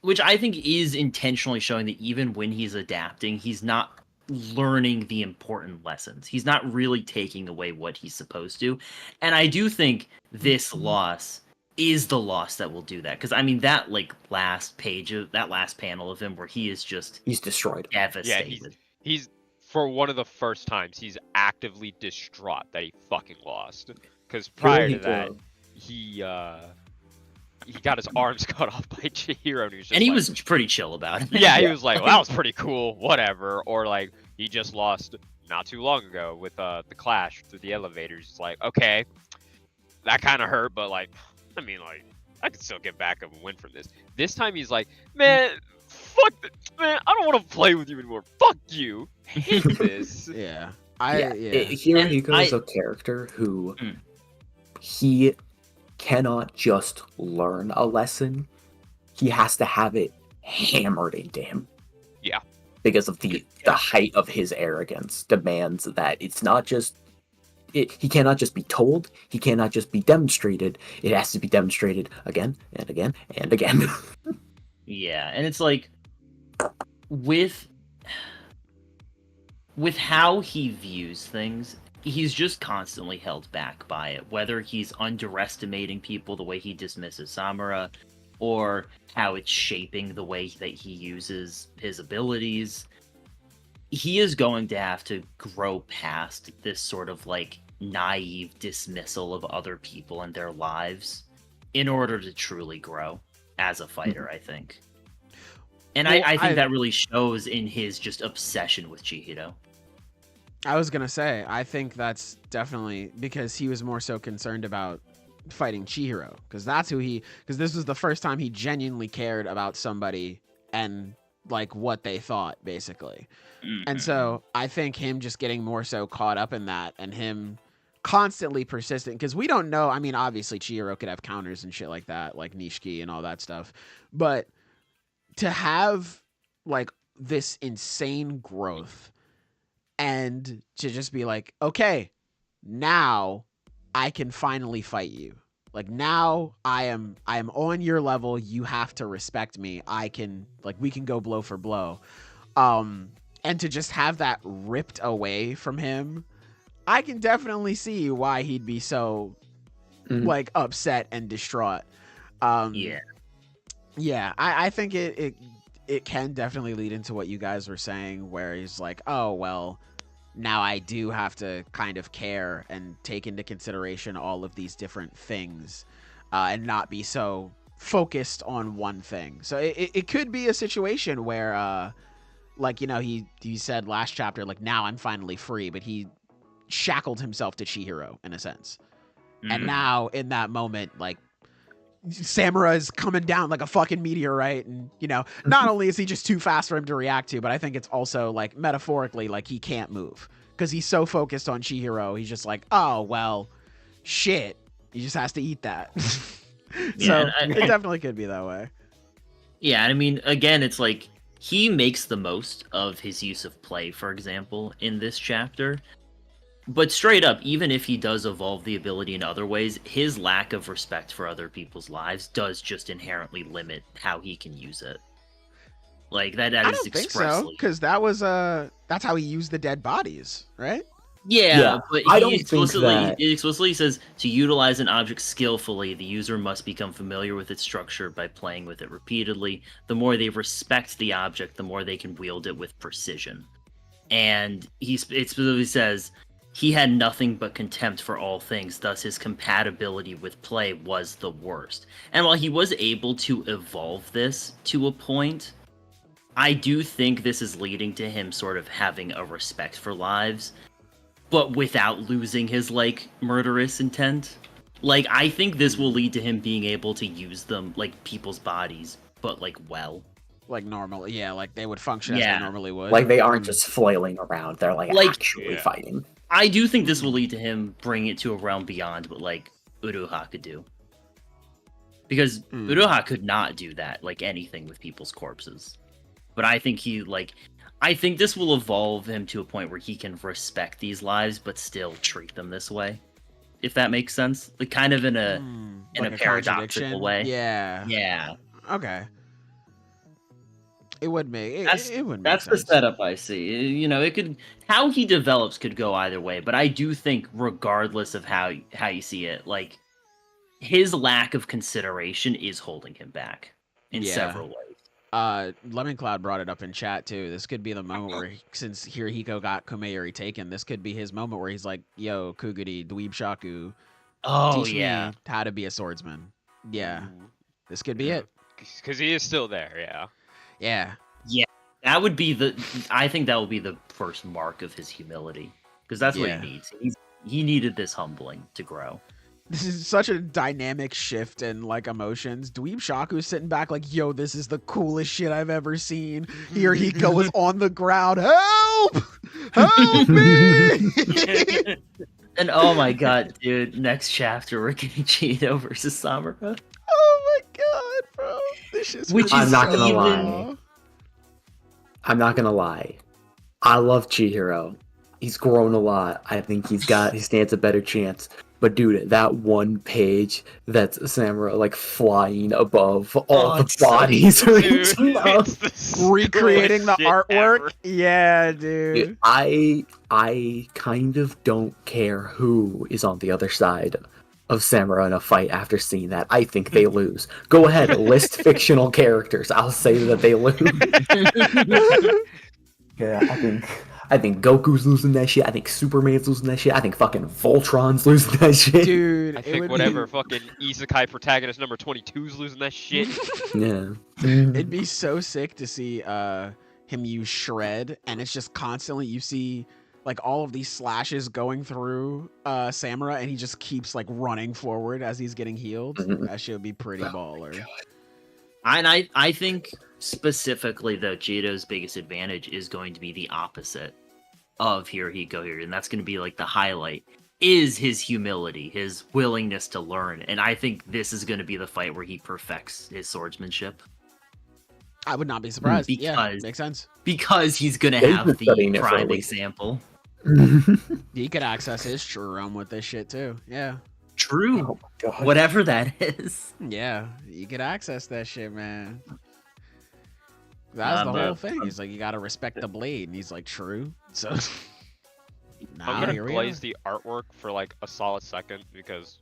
which I think is intentionally showing that even when he's adapting, he's not learning the important lessons. He's not really taking away what he's supposed to. And I do think this loss is the loss that will do that. Because, I mean, that, like, last panel of him where he is just... He's destroyed. Devastated. Yeah, he's for one of the first times, he's actively distraught that he fucking lost. Because prior to that, he got his arms cut off by Chihiro, and he was pretty chill about it. Yeah, he was like, well, that was pretty cool, whatever. Or like, he just lost not too long ago with the clash through the elevators. It's like, okay, that kind of hurt, but like, I mean, like, I can still get back up and win from this. This time he's like, man, man, I don't want to play with you anymore. Fuck you. I hate this. Yeah. Hirohiko is a character who he cannot just learn a lesson. He has to have it hammered into him. Yeah. Because of the height of his arrogance demands that it's not just... he cannot just be told. He cannot just be demonstrated. It has to be demonstrated again and again and again. Yeah, and it's like... With how he views things, he's just constantly held back by it. Whether he's underestimating people the way he dismisses Samura, or how it's shaping the way that he uses his abilities, he is going to have to grow past this sort of like naive dismissal of other people and their lives in order to truly grow as a fighter, I think. And well, I think that really shows in his just obsession with Chihiro. I was going to say, I think that's definitely because he was more so concerned about fighting Chihiro, because this was the first time he genuinely cared about somebody and like what they thought, basically. And so I think him just getting more so caught up in that and him constantly persistent, because we don't know. I mean, obviously Chihiro could have counters and shit like that, like Nishiki and all that stuff. But to have like this insane growth and to just be like, okay, now I can finally fight you. Like now I am on your level. You have to respect me. We can go blow for blow. And to just have that ripped away from him, I can definitely see why he'd be so like upset and distraught. Yeah, I think it can definitely lead into what you guys were saying, where he's like, oh well, now I do have to kind of care and take into consideration all of these different things, and not be so focused on one thing. So it could be a situation where like, you know, he said last chapter, like, now I'm finally free, but he shackled himself to Chihiro in a sense. And now in that moment, like, Samura is coming down like a fucking meteorite, and, you know, not only is he just too fast for him to react to, but I think it's also, like, metaphorically, like, he can't move because he's so focused on Chihiro. He's just like, oh well, shit, he just has to eat that. So it definitely could be that way. Yeah, I mean, again, it's like he makes the most of his use of play, for example, in this chapter. But straight up, even if he does evolve the ability in other ways, his lack of respect for other people's lives does just inherently limit how he can use it. Like that I is don't think expressly. so, because that was that's how he used the dead bodies, right? Yeah, but I don't think that... It explicitly says to utilize an object skillfully, the user must become familiar with its structure by playing with it repeatedly. The more they respect the object, the more they can wield it with precision. And it specifically says he had nothing but contempt for all things, thus his compatibility with play was the worst. And while he was able to evolve this to a point, I do think this is leading to him sort of having a respect for lives, but without losing his, like, murderous intent. Like, I think this will lead to him being able to use them, like, people's bodies, but, like, well. Like normal, yeah, like they would function as they normally would. Like they aren't just flailing around, they're like actually fighting. I do think this will lead to him bringing it to a realm beyond what, like, Uruha could do. Because Uruha could not do that, like, anything with people's corpses. But I think I think this will evolve him to a point where he can respect these lives, but still treat them this way. If that makes sense. Like, kind of in a paradoxical way. Yeah. Yeah. Okay. It would make it would make that's sense. The setup I see. You know, it could, how he develops could go either way, but I do think regardless of how you see it, like, his lack of consideration is holding him back in several ways. Lemon Cloud brought it up in chat too. This could be the moment where, since Hirohiko got Komeyuri taken, this could be his moment where he's like, "Yo, Kuguri, Dweeb Shaku, teach me how to be a swordsman." Yeah, this could be it. Because he is still there. Yeah. Yeah. Yeah, that would be I think that will be the first mark of his humility, because that's what he needs. He needed this humbling to grow. This is such a dynamic shift in, like, emotions. Dweeb Shaku's sitting back like, yo, this is the coolest shit I've ever seen. Hirohiko is on the ground. Help! Help me! And oh my god, dude, next chapter we're getting Cheeto versus Samura. Oh my god, bro. This shit's I'm not gonna lie. I'm not gonna lie. I love Chihiro. He's grown a lot. I think he stands a better chance. But dude, that one page that's Samura, like, flying above all the bodies, recreating the artwork. Ever. Yeah, dude. I kind of don't care who is on the other side of Samura in a fight after seeing that. I think they lose. Go ahead, list fictional characters. I'll say that they lose. Yeah, I think Goku's losing that shit. I think Superman's losing that shit. I think fucking Voltron's losing that shit. Dude, I think whatever fucking Isekai protagonist number 22's losing that shit. Yeah. It'd be so sick to see him use Shred, and it's just constantly, you see, like, all of these slashes going through Samura, and he just keeps, like, running forward as he's getting healed. That shit would be pretty baller. And I think specifically, though, Jito's biggest advantage is going to be the opposite of Hirohiko here, and that's going to be, like, the highlight is his humility, his willingness to learn, and I think this is going to be the fight where he perfects his swordsmanship. I would not be surprised. Makes sense. Because he's going to have the prime example. He could access his true realm with this shit too. Yeah. True. Oh, whatever that is. Yeah, you could access that shit, man. That's the whole thing. He's like, you gotta respect the blade, and he's like, true. So I'm gonna glaze the artwork for like a solid second because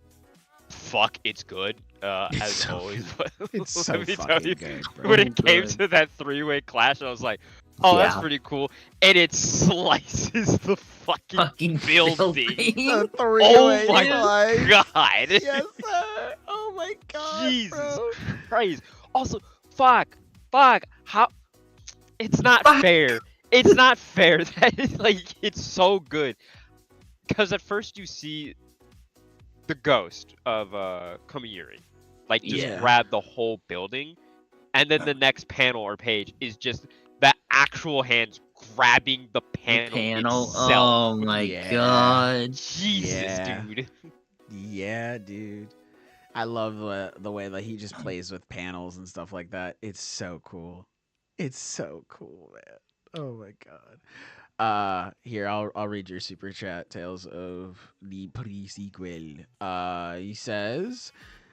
fuck, it's good. As so always. good. But It's so let me tell fucking you, good, bro. when it came Good. to that three-way clash, I was like, oh, that's pretty cool. And it slices the fucking building. The Oh three-way my slice. god. Yes, sir. Oh my god. Jesus bro. Christ. Also, fuck, how? It's not fair. It's not fair. That is like, it's so good. Because at first you see the ghost of Komiyuri, like just Yeah. grab the whole building, and then the next panel or page is just the actual hands grabbing the panel itself. Oh my Yeah. god. Jesus, Yeah. dude. Yeah, dude. I love the way that he just plays with panels and stuff like that. It's so cool. It's so cool, man. Oh my god. Here, I'll read your super chat, Tales of the Pre-sequel. He says,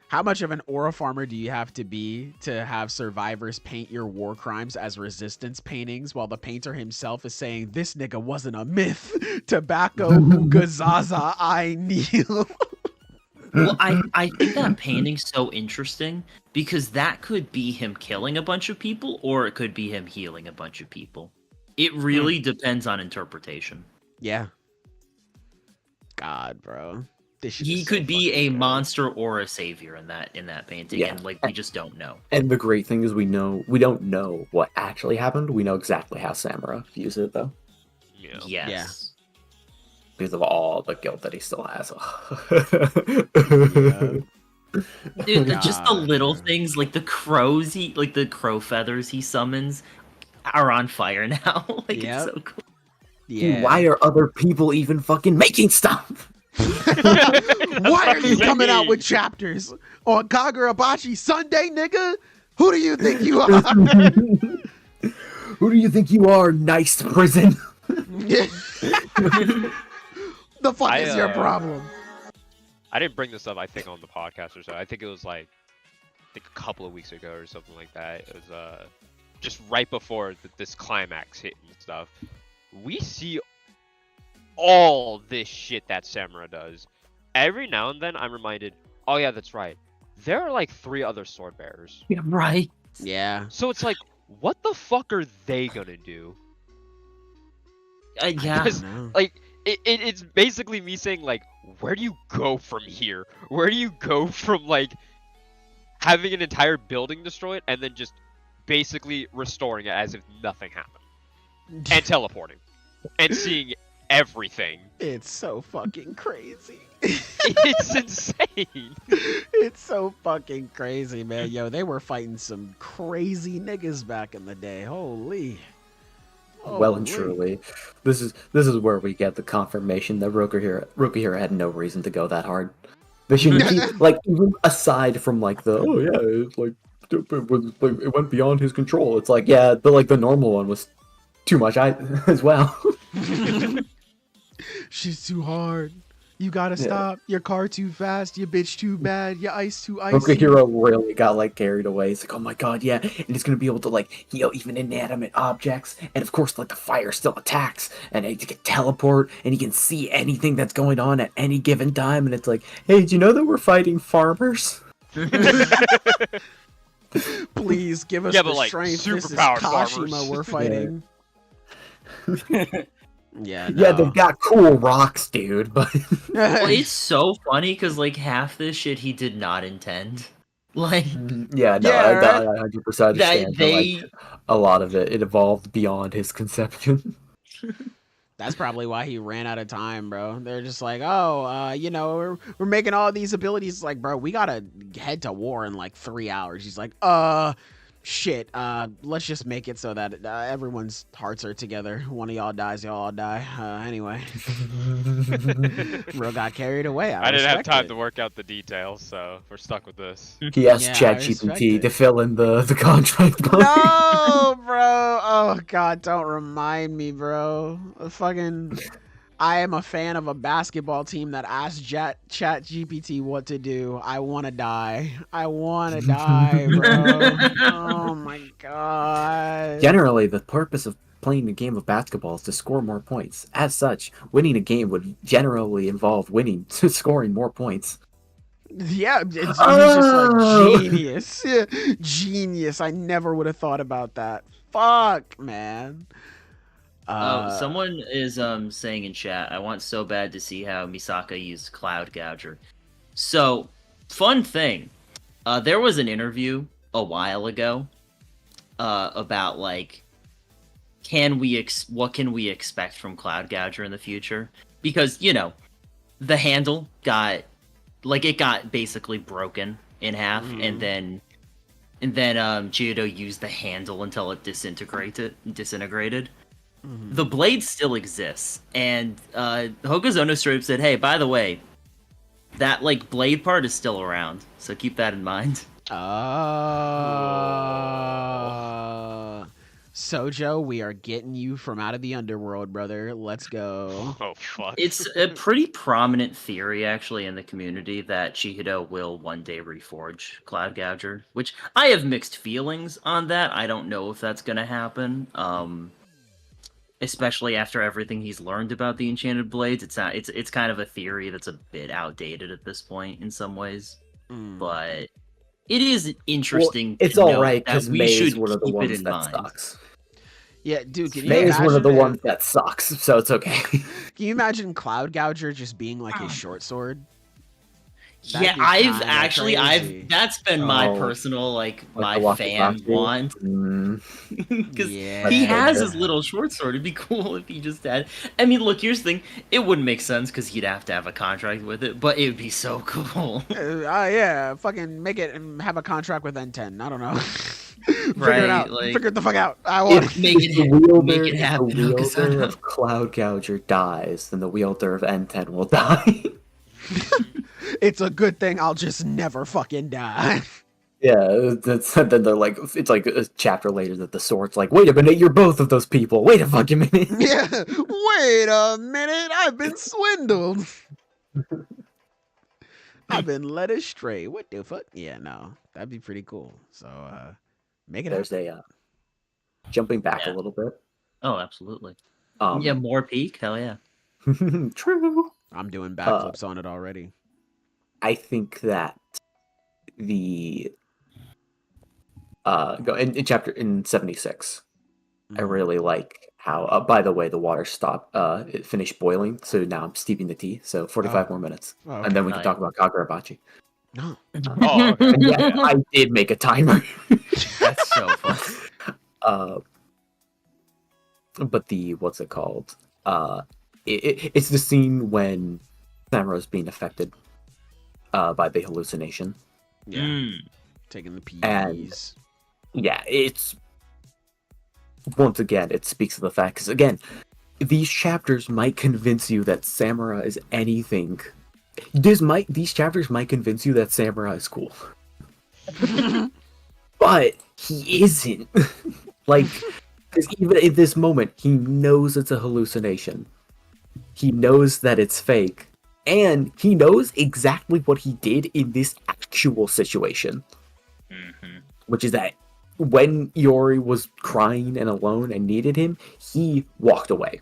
how much of an aura farmer do you have to be to have survivors paint your war crimes as resistance paintings while the painter himself is saying, this nigga wasn't a myth. Tobacco, hookah, zaza, I kneel. Well, I think that painting's so interesting because that could be him killing a bunch of people or it could be him healing a bunch of people. It really depends on interpretation. Yeah. God, bro. This shit He is so could be fucking a good. monster or a savior in that painting, Yeah. and like we just don't know. And the great thing is we don't know what actually happened. We know exactly how Samura views it, though, Yeah. Yes. because of all the guilt that he still has. Dude, just the God, little bro. things like the crows the crow feathers he summons are on fire now. Like Yep. it's so cool. Yeah. Why are other people even fucking making stuff? Why are you coming out with chapters on Kagurabachi Sunday, nigga? Who do you think you are? Who do you think you are, nice prison? The fuck is your problem? I didn't bring this up, I think, on the podcast or so. I think it was like, a couple of weeks ago or something like that. It was just right before this climax hit and stuff. We see all this shit that Samura does. Every now and then, I'm reminded, oh yeah, that's right. There are like 3 other sword bearers. Yeah, right. Yeah. So it's like, what the fuck are they gonna do? Yeah. Because, No. like, it's basically me saying, like, where do you go from here? Where do you go from, like, having an entire building destroyed and then just basically restoring it as if nothing happened? And teleporting. And seeing everything. It's so fucking crazy. It's insane. It's so fucking crazy, man. Yo, they were fighting some crazy niggas back in the day. Holy. Well and Holy. truly, this is where we get the confirmation that Rokuhira had no reason to go that hard. They shouldn't keep, like, even aside from like the it's like it went beyond his control. It's like, yeah, but like the normal one was too much as well. She's too hard. You gotta Yeah. stop. Your car too fast. Your bitch too bad. Your ice too icy. Rokuhira really got like carried away. He's like, oh my god, yeah, and it's gonna be able to like heal even inanimate objects, and of course like the fire still attacks, and he can teleport, and he can see anything that's going on at any given time, and it's like, hey, do you know that we're fighting farmers? Please give us Yeah, the but, like, strength. This is superpowered Kashima farmers. we're fighting. Yeah, Yeah, no. they've got cool rocks, dude, but Well, it's so funny because like half this shit he did not intend. Like yeah, no, Yeah, I right? 100% understand. that but, they like, a lot of it evolved beyond his conception. That's probably why he ran out of time, bro. They're just like, oh, you know, we're making all these abilities. It's like, bro, we gotta head to war in like 3 hours. He's like, shit. Let's just make it so that everyone's hearts are together. One of y'all dies, y'all all die. Anyway, bro got carried away. I didn't have respect time it. to work out the details, so we're stuck with this. He asked Yeah, I respect ChatGPT it. to fill in the contract. No, bro. Oh God, don't remind me, bro. I am a fan of a basketball team that asked ChatGPT what to do. I want to die. I want to die, bro. Oh my God. Generally, the purpose of playing a game of basketball is to score more points. As such, winning a game would generally involve scoring more points. Yeah, he's just like genius. Genius. I never would have thought about that. Fuck, man. Someone is saying in chat, I want so bad to see how Misaka used Cloud Gouger. So, fun thing. There was an interview a while ago about like what can we expect from Cloud Gouger in the future? Because, the handle got basically broken in half, and then Geodo used the handle until it disintegrated. Mm-hmm. The blade still exists, and Hokazono straight up said, "Hey, by the way, that blade part is still around, so keep that in mind." Sojo, we are getting you from out of the underworld, brother. Let's go. Oh, fuck. It's a pretty prominent theory, actually, in the community that Chihiro will one day reforge Cloud Gouger, which I have mixed feelings on that. I don't know if that's going to happen, especially after everything he's learned about the Enchanted Blades. It's kind of a theory that's a bit outdated at this point in some ways, but it is interesting. It's all right because May is one of the ones that sucks. Yeah, dude, can you May is one of the ones that sucks, so it's okay. Can you imagine Cloud Gouger just being like a short sword? Yeah, that's been my personal, my fan want. Because he has his little short sword. It'd be cool if he just had... I mean, look, here's the thing. It wouldn't make sense because he'd have to have a contract with it, but it would be so cool. Yeah, fucking make it and have a contract with N10. I don't know. Figure it out. Figure it the fuck out. I want make it happen. If the wielder of Cloud Gouger dies, then the wielder of N10 will die. It's a good thing I'll just never fucking die. Yeah, then they're like, it's like a chapter later that the sword's like, wait a minute, you're both of those people. Wait a fucking minute. Yeah, wait a minute, I've been swindled. I've been led astray. What the fuck? Yeah, no, that'd be pretty cool. So, make it. There's a jumping back a little bit. Oh, absolutely. More peak. Hell yeah. True. I'm doing backflips on it already. I think that the in 76, I really like how. By the way, the water stopped. It finished boiling, so now I'm steeping the tea. So 45 more minutes, and then we can talk about Kagurabachi. No. Okay. Yeah, I did make a timer. That's so fun. But what's it called? It's the scene when Samura's being affected by the hallucination. Yeah. Taking the peas. And yeah, it's once again, it speaks to the fact, because again, these chapters might convince you that Samura is anything. These chapters might convince you that Samura is cool. But he isn't. Because even in this moment, he knows it's a hallucination. He knows that it's fake. And he knows exactly what he did in this actual situation. Mm-hmm. Which is that when Iori was crying and alone and needed him, he walked away.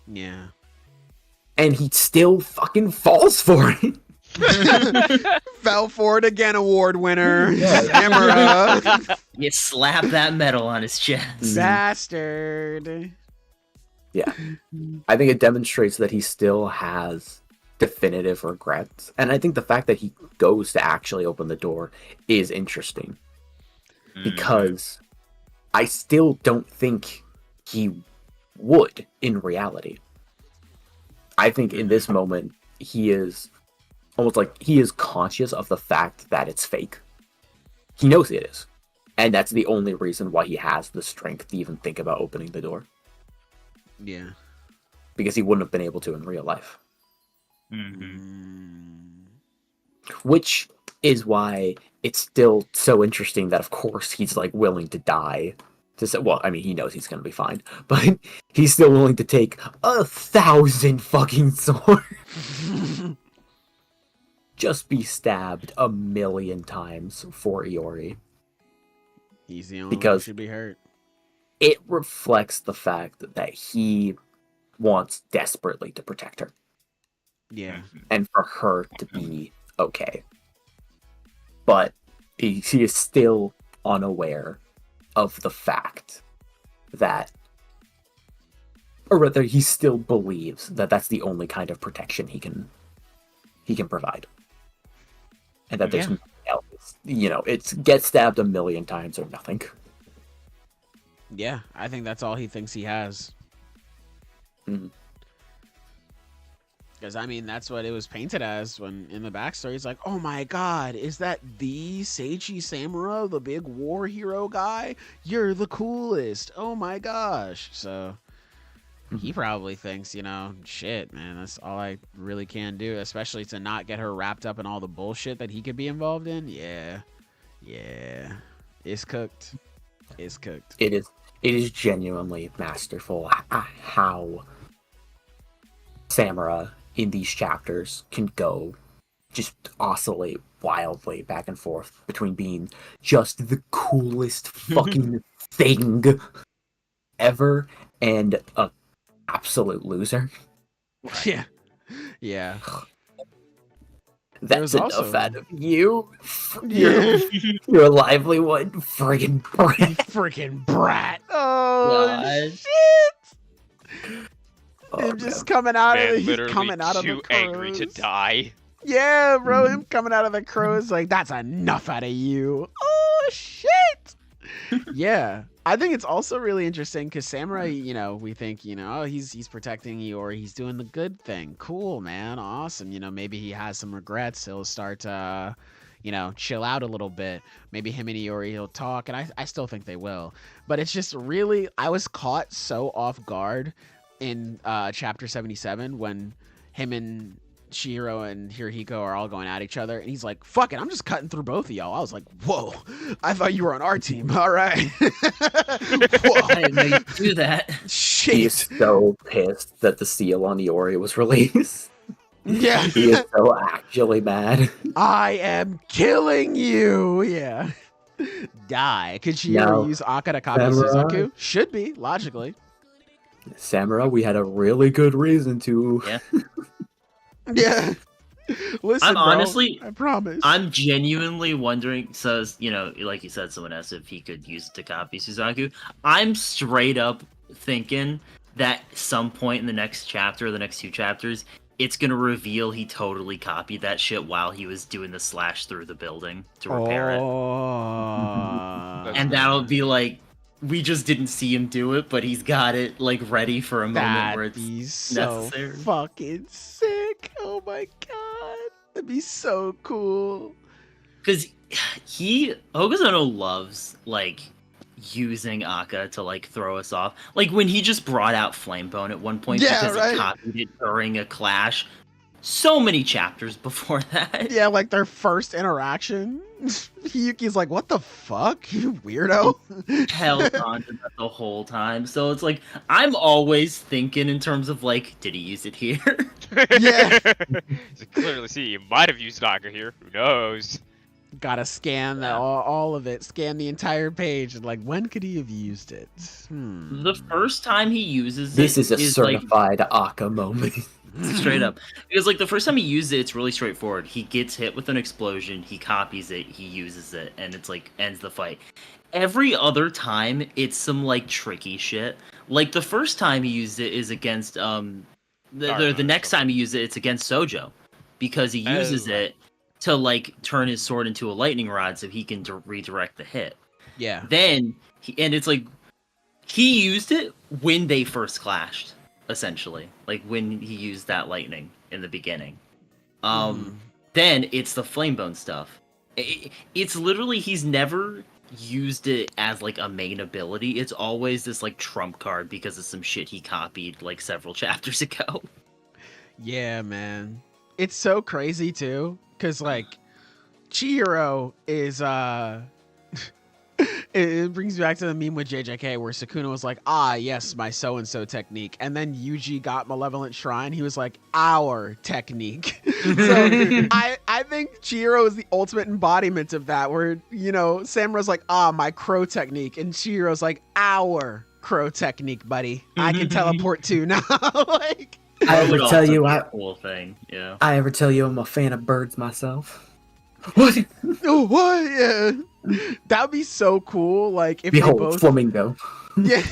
Yeah. And he still fucking falls for it. Fell for it again, award winner. Yeah. Samura. You slap that medal on his chest. Bastard. Yeah. I think it demonstrates that he still has definitive regrets. And I think the fact that he goes to actually open the door is interesting. Because I still don't think he would in reality. I think in this moment, he is almost like he is conscious of the fact that it's fake. He knows it is. And that's the only reason why he has the strength to even think about opening the door. Yeah. Because he wouldn't have been able to in real life. Mm-hmm. Which is why it's still so interesting that, of course, he's willing to die. Well, I mean, he knows he's going to be fine, but he's still willing to take 1,000 fucking swords. Just be stabbed 1,000,000 times for Iori. He's the only one who should be hurt. it reflects the fact that he wants desperately to protect her. Yeah. And for her to be okay. But he is still unaware of the fact that, or rather, he still believes that that's the only kind of protection he can provide. And that there's nothing else. It's get stabbed a million times or nothing. Yeah, I think that's all he thinks he has. Because, I mean, that's what it was painted as when in the backstory. It's like, oh my god, is that the Seiji Samura, the big war hero guy? You're the coolest. Oh my gosh. So he probably thinks, shit, man, that's all I really can do, especially to not get her wrapped up in all the bullshit that he could be involved in. Yeah. It's cooked. It's cooked. It is genuinely masterful how Samura in these chapters can go just oscillate wildly back and forth between being just the coolest fucking thing ever and a absolute loser. Yeah. That's enough out of you. You're a lively one. Friggin' brat. Freaking brat. Oh, shit. Him just coming out of he's coming out of the crows. Too angry to die. Yeah, bro, him coming out of the crows like, that's enough out of you. Oh, shit. Yeah. I think it's also really interesting because Samurai, we think, oh, he's protecting you or he's doing the good thing. Cool, man. Awesome. Maybe he has some regrets. He'll start to, chill out a little bit. Maybe him and Iori will talk, and I still think they will. But it's just really, I was caught so off guard in chapter 77 when him and Chihiro and Hirohiko are all going at each other, and he's like, fuck it, I'm just cutting through both of y'all. I was like, whoa, I thought you were on our team. All right. Whoa. I didn't know you could do that. Shit. He is so pissed that the seal on Iori was released. Yeah. He is so actually mad. I am killing you. Yeah. Die. Could Chihiro use Akka to copy Suzaku? Should be, logically. Samura, we had a really good reason to. Yeah. Yeah. Listen, I promise. I'm genuinely wondering, so, like you said, someone asked if he could use it to copy Suzaku. I'm straight up thinking that some point in the next chapter, or the next two chapters, it's going to reveal he totally copied that shit while he was doing the slash through the building to repair it. And that'll be like, we just didn't see him do it, but he's got it like ready for a moment where it's necessary. So fucking sick! Oh my god, that'd be so cool. Because Hokuzono loves like using Akka to like throw us off. Like when he just brought out Flamebone at one point because he copied it during a clash. So many chapters before that. Yeah, like their first interaction. Hiyuki's like, what the fuck, you weirdo? Held on to that the whole time. So it's like, I'm always thinking in terms of like, did he use it here? Yeah. So clearly see, you might have used Akka here. Who knows? Gotta scan all of it. Scan the entire page. And like, when could he have used it? The first time he uses this it is a certified Akka moment. Straight up. Because, like, the first time he uses it, it's really straightforward. He gets hit with an explosion, he copies it, he uses it, and it's, like, ends the fight. Every other time, it's some, like, tricky shit. Like, the first time he used it is against, the next time he uses it, it's against Sojo. Because he uses it to, like, turn his sword into a lightning rod so he can redirect the hit. Yeah. Then, and it's, like, he used it when they first clashed. Essentially, like when he used that lightning in the beginning. Then it's the Flamebone stuff. It's literally, he's never used it as like a main ability. It's always this like trump card because of some shit he copied like several chapters ago. Yeah, man. It's so crazy too, because like Chihiro is it brings me back to the meme with JJK where Sukuna was like, ah, yes, my so-and-so technique. And then Yuji got Malevolent Shrine. He was like, our technique. So I think Chihiro is the ultimate embodiment of that, where, Samura's like, ah, my crow technique. And Chihiro's like, our crow technique, buddy. I can teleport too now. Like, I ever tell you cool thing, yeah. I ever tell you I'm a fan of birds myself? What? oh, what? Yeah, that'd be so cool. Like if Behold, they both, flamingo. yeah,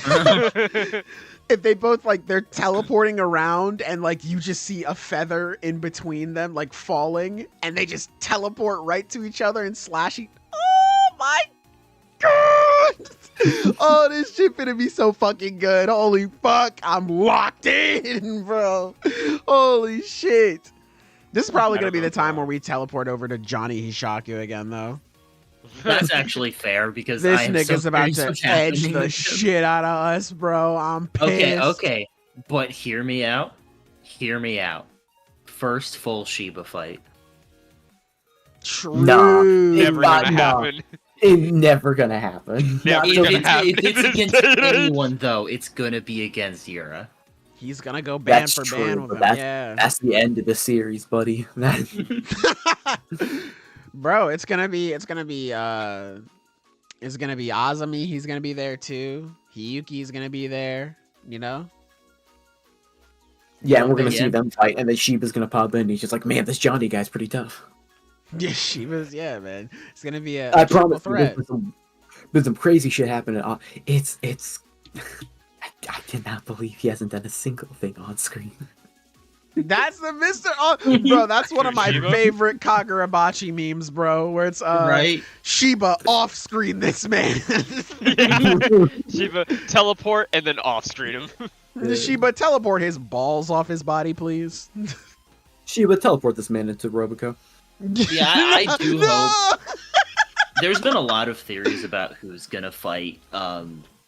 if they both like they're teleporting around and like you just see a feather in between them, like falling, and they just teleport right to each other and slash each. Oh my god! Oh, this shit finna be so fucking good. Holy fuck, I'm locked in, bro. Holy shit. This is probably going to be the time where we teleport over to Johnny Hishaku again, though. That's actually fair because this I am nigga's so about curious to what's edge happening the with him. shit out of us, bro. I'm pissed. Okay, but hear me out. Hear me out. First full Shiba fight. True. Nah, Never gonna no. happen. It's never gonna happen. Never If gonna it's, happen. if it's against anyone, though, it's gonna be against Yura. He's going to go band That's for true, band but with him. that's- Yeah. That's the end of the series, buddy. Bro, it's gonna be Azumi. He's gonna be there too. Hiyuki's gonna be there. You know. Yeah, and we're gonna Yeah. see them fight, and then Sheba's gonna pop in. And he's just like, "Man, this Johnny guy's pretty tough." Yeah, she was. Yeah, man. It's gonna be a I triple promise. threat. There's some crazy shit happening. It's. I cannot believe he hasn't done a single thing on screen. That's the Mr. Oh, bro, that's one of my Shiba? favorite Kagurabachi memes, bro. Where it's Right? Shiba off screen this man. Shiba teleport and then off stream him. Shiba teleport his balls off his body, please. Sheba, teleport this man into Roboco. Yeah, I do No! hope. There's been a lot of theories about who's gonna fight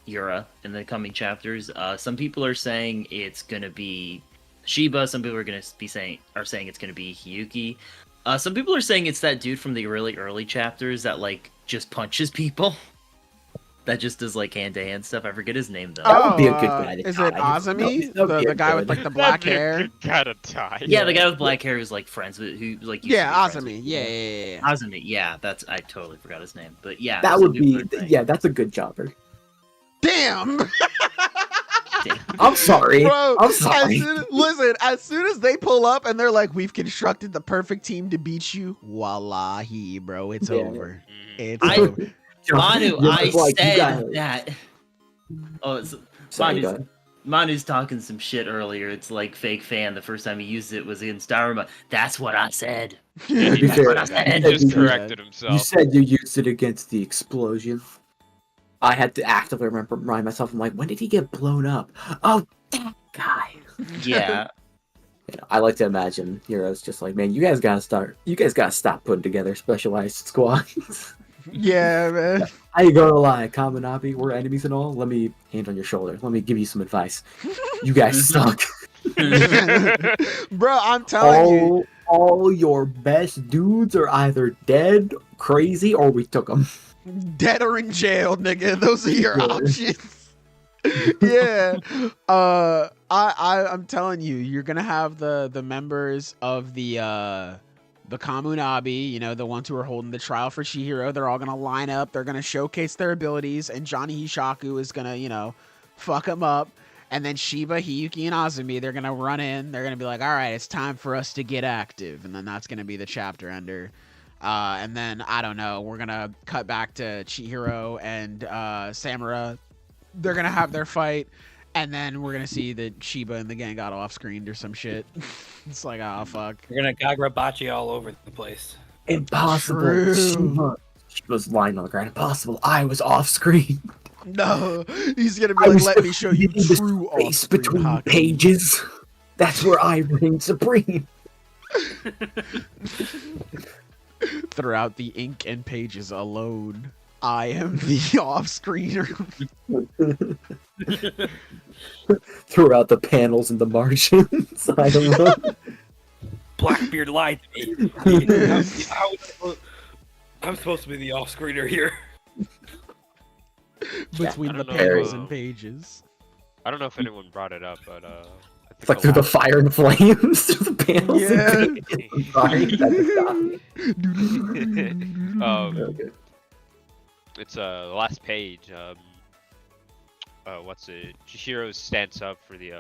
Yura in the coming chapters. Some people are saying it's gonna be Shiba. Some people are gonna be saying it's gonna be Hiyuki. Some people are saying it's that dude from the really early chapters that like just punches people. That just does like hand-to-hand stuff. I forget his name though. That would be a good guy to Is it die. Azumi? That would be The a guy with good- like the black That hair? dude gotta die. Yeah, the guy with black hair who's like friends with who like. used to Yeah, be friends Azumi. with- Yeah. Azumi. Yeah, that's I totally forgot his name, but yeah, That some would people be. are saying- Yeah, that's a good jobber. Damn. I'm sorry. Bro, I'm sorry. as soon as they pull up and they're like, we've constructed the perfect team to beat you, wallahi, bro, it's Yeah. over. Mhm. It's I- over. Manu, You're I like, you said guys- that. Oh, it's, Sorry, Manu's, go ahead. Manu's talking some shit earlier. It's like fake fan. The first time he used it was against Daruma. That's what I said. To be That's fair, what I said. He just you- corrected You himself. said you used it against the explosion. I had to actively remind myself. I'm like, when did he get blown up? Oh, that guy. Yeah. You know, I like to imagine Heroes just like, man, you guys gotta stop putting together specialized squads. Yeah, man. I ain't gonna lie, Kaminabi, we're enemies and all. Let me hand on your shoulder. Let me give you some advice. You guys suck. Bro, I'm telling you. All your best dudes are either dead, crazy, or we took them. Dead or in jail, nigga. Those are your Yeah. options. Yeah. I'm telling you, you're gonna have the members of the Kamunabi, you know, the ones who are holding the trial for Chihiro. They're all gonna line up. They're gonna showcase their abilities, and Johnny Hishaku is gonna, you know, fuck them up. And then Shiba, Hiyuki, and Azumi, they're gonna run in. They're gonna be like, "All right, it's time for us to get active," and then that's gonna be the chapter ender. And then I don't know. We're gonna cut back to Chihiro and Samura. They're gonna have their fight, and then we're gonna see that Shiba and the gang got off screened or some shit. It's like, oh fuck. You're gonna Kagurabachi all over the place. Impossible. True. She was lying on the ground. Impossible. I was off screen. No, he's gonna be I like, was "Let me show you in the true space off-screen between hockey." pages. That's where I reign supreme. Throughout the ink and pages alone, I am the off-screener. Throughout the panels and the margins. I don't know. Blackbeard lied to me. I'm supposed to be the off-screener here. Between I the don't know, panels and pages. I don't know if anyone brought it up, but I think It's like through the fire and flames, through the panels. Yeah. And pages. I'm sorry, that just got me. Okay. it's the last page. Chihiro stands up for the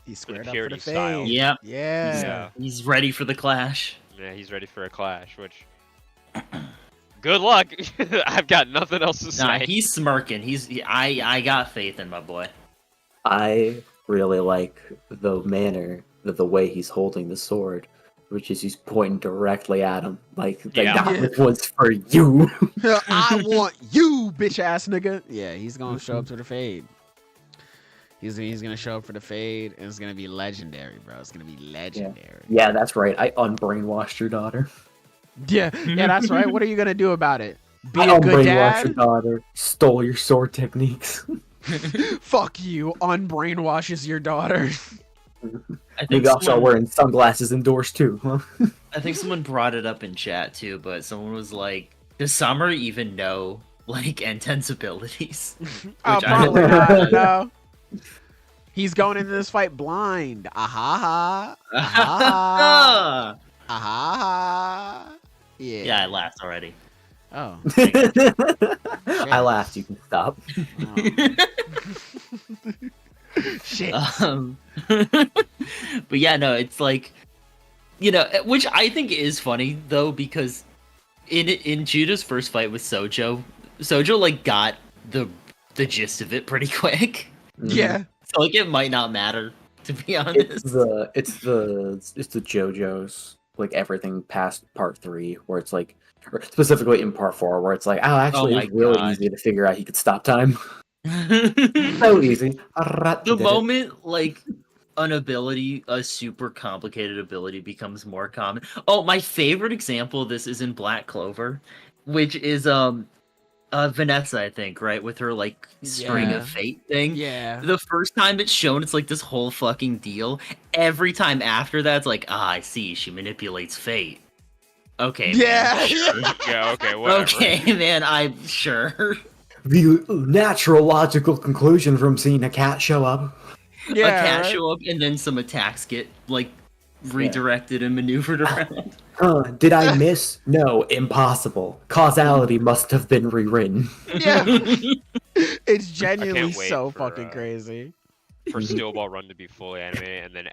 He's squared up for purity the style. fade. Yep. Yeah. He's ready for the clash. Yeah, he's ready for a clash, which good luck. I've got nothing else to say. Nah, he's smirking. I got faith in my boy. I really like the manner, the way he's holding the sword, which is he's pointing directly at him, like that was for you. I want you, bitch ass nigga. Yeah, he's gonna show up to the fade. He's gonna show up for the fade, and it's gonna be legendary, bro. It's gonna be legendary. Yeah, that's right. I unbrainwashed your daughter. Yeah, that's right. What are you gonna do about it? Be I a good unbrainwashed your dad? daughter. Stole your sword techniques. Fuck you. Unbrainwashes your daughter. I think Maybe I'll start someone, wearing sunglasses indoors too. Huh? I think someone brought it up in chat too, but someone was like, "Does Summer even know like Enten's abilities?" Oh, Which I probably don't not. No. He's going into this fight blind. Aha. Aha. Aha. Yeah. Yeah, I laughed already. Oh. I laughed. You can stop. Shit. But yeah, no, it's like, you know, which I think is funny though, because in Judah's first fight with Sojo like got the gist of it pretty quick. Yeah. So like it might not matter, to be honest. It's the JoJo's, like everything past part 3, where it's like, or specifically in part 4, where it's like, oh, actually, it's really easy to figure out he could stop time. So easy. The moment like a super complicated ability becomes more common. Oh, my favorite example of this is in Black Clover, which is Vanessa, I think, right, with her like string of fate thing. Yeah. The first time it's shown, it's like this whole fucking deal. Every time after that, it's like, I see, she manipulates fate. Okay. Yeah. Man, sure. Yeah, okay, whatever. Okay, man, I'm sure. The natural logical conclusion from seeing a cat show up. Yeah. A cat right? show up and then some attacks get like redirected and maneuvered around. Did I miss? No, impossible. Causality must have been rewritten. Yeah. It's genuinely wait so for, fucking crazy. For Steel Ball Run to be fully animated, and then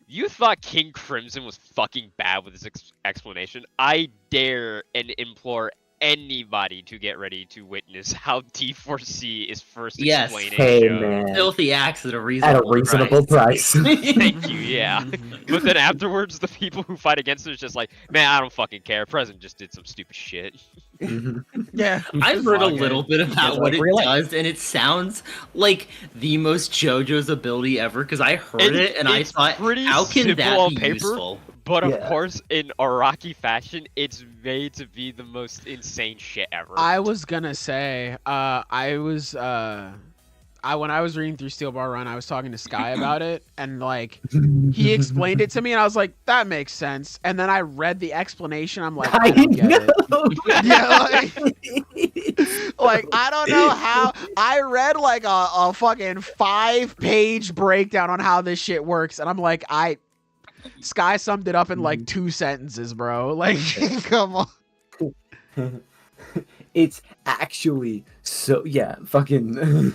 you thought King Crimson was fucking bad with his explanation. I dare and implore anybody to get ready to witness how T4C is first explained in Hey, show. man. Filthy axe at a At reasonable, a reasonable price. Thank you, yeah. But then afterwards, the people who fight against it is just like, man, I don't fucking care. President just did some stupid shit. Yeah. I've heard a Okay. little bit about It's what like, it really? does, and it sounds like the most JoJo's ability ever. Because I heard it and I It's thought, pretty how can simple that on be paper, useful? But of Yeah. course, in Araki fashion, it's made to be the most insane shit ever. I was gonna say, when I was reading through Steel Ball Run, I was talking to Sky about it, and like he explained it to me, and I was like, that makes sense. And then I read the explanation, I'm like, I don't get it. Yeah, like I don't know how. I read like a fucking 5-page breakdown on how this shit works, and I'm like, Sky summed it up in like 2 sentences, bro. Like, come on. It's actually so fucking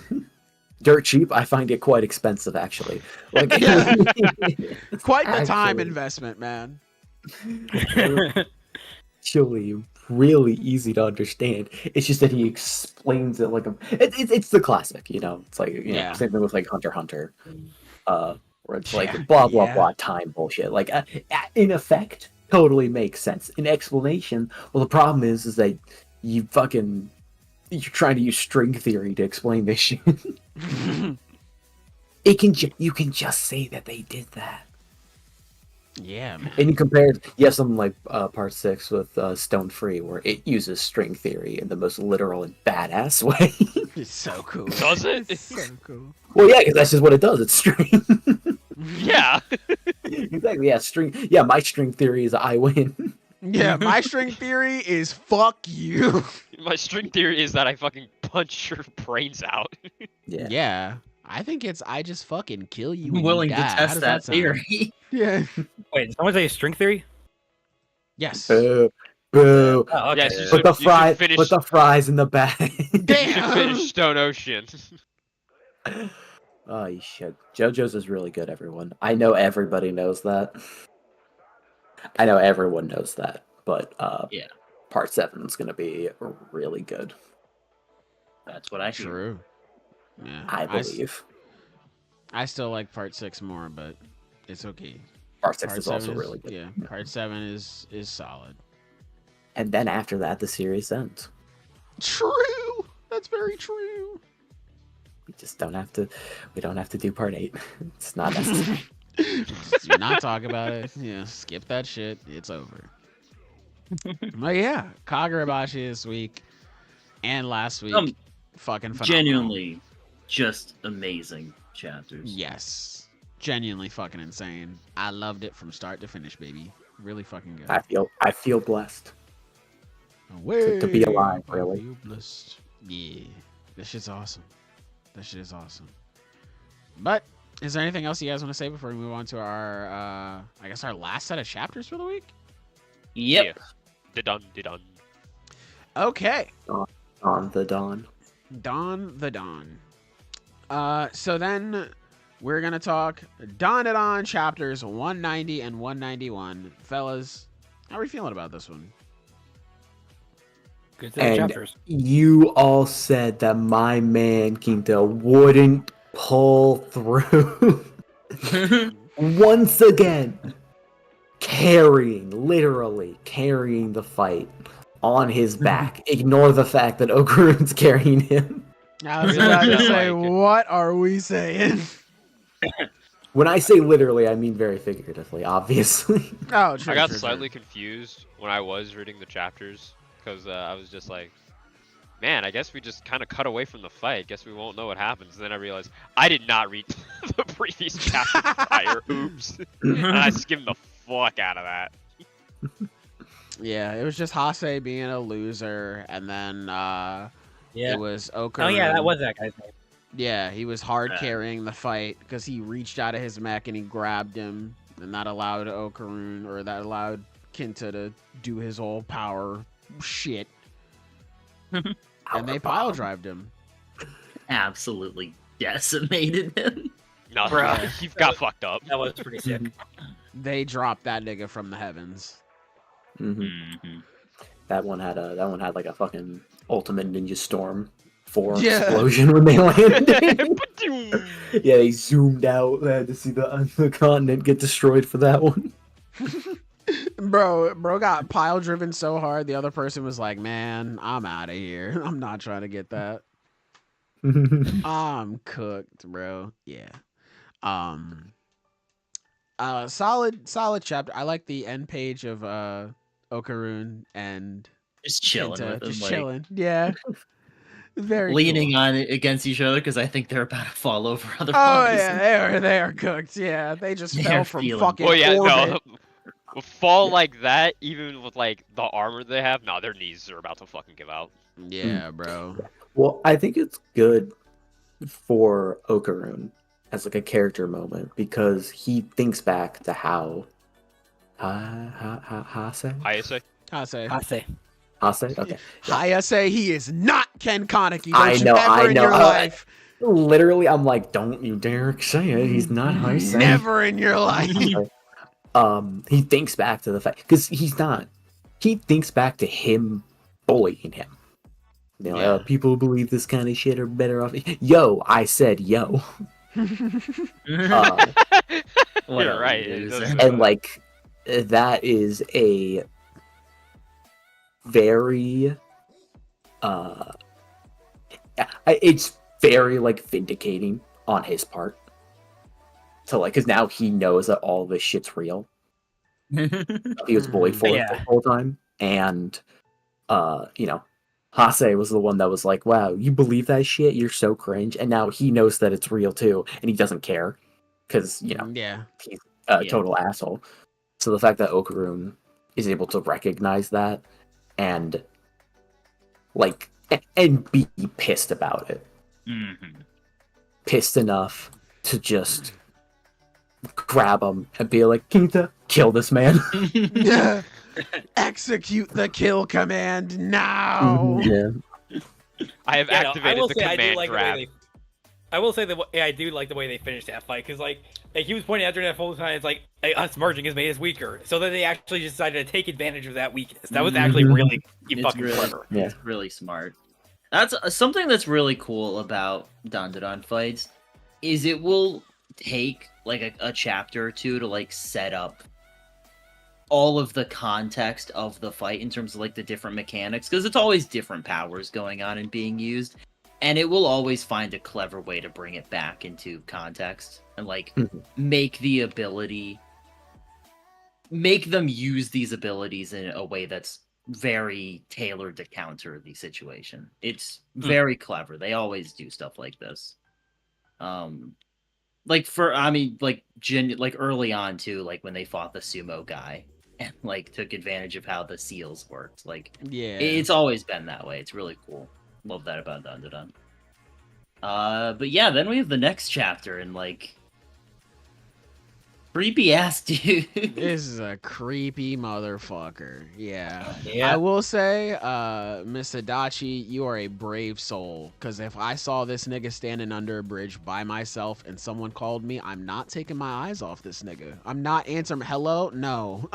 dirt cheap. I find it quite expensive, actually. Like, Quite the time Actually. investment, man. actually really easy to understand. It's just that he explains it like it's the classic, you know. It's like Yeah. same thing with like Hunter x Hunter, where it's Yeah, like blah blah yeah. blah time bullshit. Like in effect, totally makes sense. In explanation, well, the problem is that you're trying to use string theory to explain this shit. You can just say that they did that. Yeah, man. And you compare, something like part 6 with Stone Free, where it uses string theory in the most literal and badass way. It's so cool. Does it? It's so cool. Well, yeah, because that's just what it does. It's string. Yeah. Exactly. Yeah, string. Yeah, my string theory is I win. Yeah, my string theory is fuck you. My string theory is that I fucking punch your brains out. Yeah. Yeah. I think it's I just fucking kill you. I'm when willing you to die. How test does that sound? theory. Yeah. Wait, did someone say string theory? Yes. Boo. Boo. Oh, okay. Yes, you Put should- the you should fries. finish- Put the fries in the bag. You should Damn. finish Stone Ocean. Oh, you should. JoJo's is really good, everyone. I know everybody knows that. I know everyone knows that, but Yeah. Part 7 is going to be really good. That's what I hear. True. Yeah, I believe. I still like Part 6 more, but it's okay. Part 6 is 7 also really good. Yeah, Part 7 is solid. And then after that, the series ends. True. That's very true. We just don't have to. We don't have to do Part 8. It's not necessary. Do not talk about it. Yeah, skip that shit. It's over. But yeah, Kagurabachi this week and last week, fucking phenomenal. Genuinely, just amazing chapters. Yes, genuinely fucking insane. I loved it from start to finish, baby. Really fucking good. I feel blessed. To be alive, really. I feel blessed. Yeah, this shit's awesome. That shit is awesome. But is there anything else you guys want to say before we move on to our, I guess our last set of chapters for the week? Yep. Done. Okay. On the dawn. Dawn. So then we're going to talk Dandadan Chapters 190 and 191. Fellas, how are we feeling about this one? Good set of And chapters. you all said that my man Quinto wouldn't pull through. Once again, literally carrying the fight on his back. Ignore the fact that Okarun's carrying him. I was about to say, Like- what are we saying? When I say literally, I mean very figuratively, obviously. Oh, true, I got true, slightly confused when I was reading the chapters because I was just like, man, I guess we just kind of cut away from the fight. Guess we won't know what happens. And then I realized I did not read the previous chapter prior. Oops. And I skimmed the fuck out of that. Yeah, it was just Hase being a loser, and then it was Okarun. Oh yeah, that was that guy's name. Yeah, he was hard carrying the fight because he reached out of his mech and he grabbed him, and that allowed Okarun, or that allowed Kinta to do his whole power shit. And they pile drived him. Absolutely decimated him. No, Bruh. he got fucked up. That was pretty sick. They dropped that nigga from the heavens. Mhm. Mm-hmm. That one had like a fucking Ultimate Ninja Storm 4 Yeah. explosion when they landed. Yeah, they zoomed out. They had to see the continent get destroyed for that one. Bro got pile driven so hard, the other person was like, man, I'm out of here. I'm not trying to get that. I'm cooked, bro. Yeah. Solid chapter. I like the end page of Okarun and Just chilling Kinta, with him, just like, chilling. Yeah. Very leaning cool. on it against each other because I think they're about to fall over Oh otherwise. yeah, they are cooked. Yeah, they just They're fell from feeling fucking Well, yeah, orbit. no. A fall like that, even with like the armor they have, nah, their knees are about to fucking give out. Yeah, bro. Well, I think it's good for Okarun as like a character moment because he thinks back to how Hase? Hayase? Hase. Okay. Hayase, he is not Ken Kaneki. Don't I you know, ever I in know. your life. Literally, I'm like, don't you dare say it. He's not Hase. Never in your life. He thinks back to the fact because he's not. He thinks back to him bullying him. You know, Yeah. people who believe this kind of shit are better off. Yo, I said yo. What You're a right. It loser. does- And like that is a very it's very like vindicating on his part. So like, because now he knows that all this shit's real. He was bullied for it Yeah. the whole time, and you know, Hase was the one that was like, "Wow, you believe that shit? You're so cringe." And now he knows that it's real too, and he doesn't care because you know Yeah. he's a Yeah. total asshole. So the fact that Okarun is able to recognize that and like and be pissed about it, Mhm. pissed enough to just grab him and be like, "Kinta, kill this man." Execute the kill command now. Yeah. I have Yeah, no, I activated will the say I do command like the grab. way I will say that I do like the way they finished that fight because like he was pointing out during that full time, it's like hey, us merging has made us weaker, so then they actually decided to take advantage of that weakness. That was actually really fucking clever. Yeah, it's really smart. That's something that's really cool about Dandadan fights is it will take like a chapter or two to like set up all of the context of the fight in terms of like the different mechanics because it's always different powers going on and being used. And it will always find a clever way to bring it back into context and like make them use these abilities in a way that's very tailored to counter the situation. It's very clever. They always do stuff like this. Like early on too, like when they fought the sumo guy and like took advantage of how the seals worked. Like it's always been that way. It's really cool. Love that about Dandadan. But yeah, then we have the next chapter and like creepy ass dude. This is a creepy motherfucker. Yeah. I will say, Miss Adachi, you are a brave soul. Cause if I saw this nigga standing under a bridge by myself and someone called me, I'm not taking my eyes off this nigga. I'm not answering hello. No.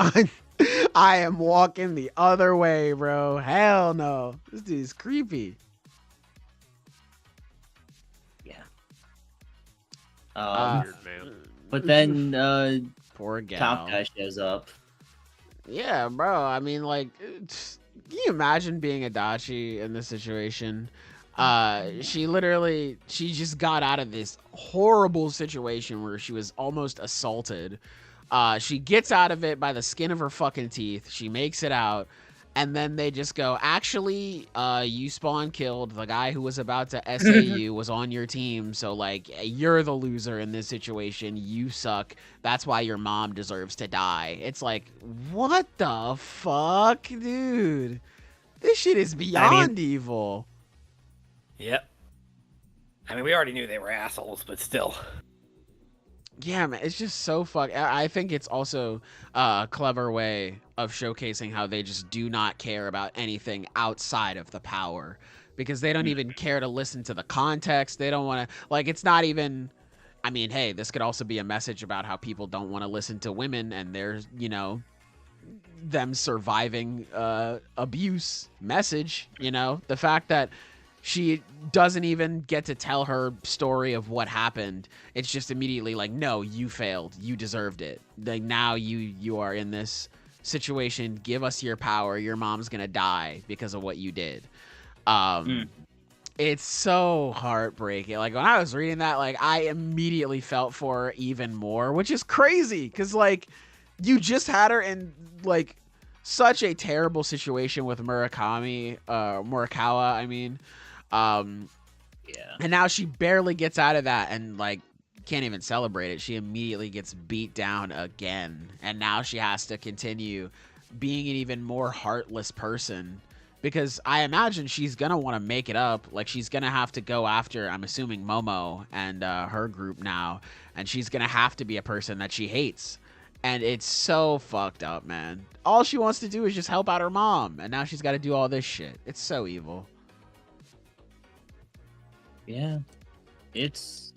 I am walking the other way, bro. Hell no. This dude's creepy. Weird, man. But then poor gal. Top Guy shows up. Yeah, bro. I mean, like, can you imagine being Adachi in this situation? She just got out of this horrible situation where she was almost assaulted. She gets out of it by the skin of her fucking teeth. She makes it out. And then they just go, actually, you spawn killed. The guy who was about to SA you was on your team. So, like, you're the loser in this situation. You suck. That's why your mom deserves to die. It's like, what the fuck, dude? This shit is beyond evil. Yep. I mean, we already knew they were assholes, but still. Yeah, man, it's just so I think it's also a clever way of showcasing how they just do not care about anything outside of the power because they don't even care to listen to the context. They don't want to, like, it's not even, I mean, hey, this could also be a message about how people don't want to listen to women and there's, you know, them surviving abuse message, you know, the fact that she doesn't even get to tell her story of what happened. It's just immediately like, no, you failed. You deserved it. Like now you are in this situation. Give us your power. Your mom's going to die because of what you did. It's so heartbreaking. Like when I was reading that, like I immediately felt for her even more, which is crazy. Cause like you just had her in like such a terrible situation with Murakawa, I mean. And now she barely gets out of that and like can't even celebrate it. She immediately gets beat down again, and now she has to continue being an even more heartless person because I imagine she's gonna want to make it up. Like she's gonna have to go after, I'm assuming, Momo and her group now, and she's gonna have to be a person that she hates. And it's so fucked up, man. All she wants to do is just help out her mom, and now she's got to do all this shit. It's so evil. Yeah, it's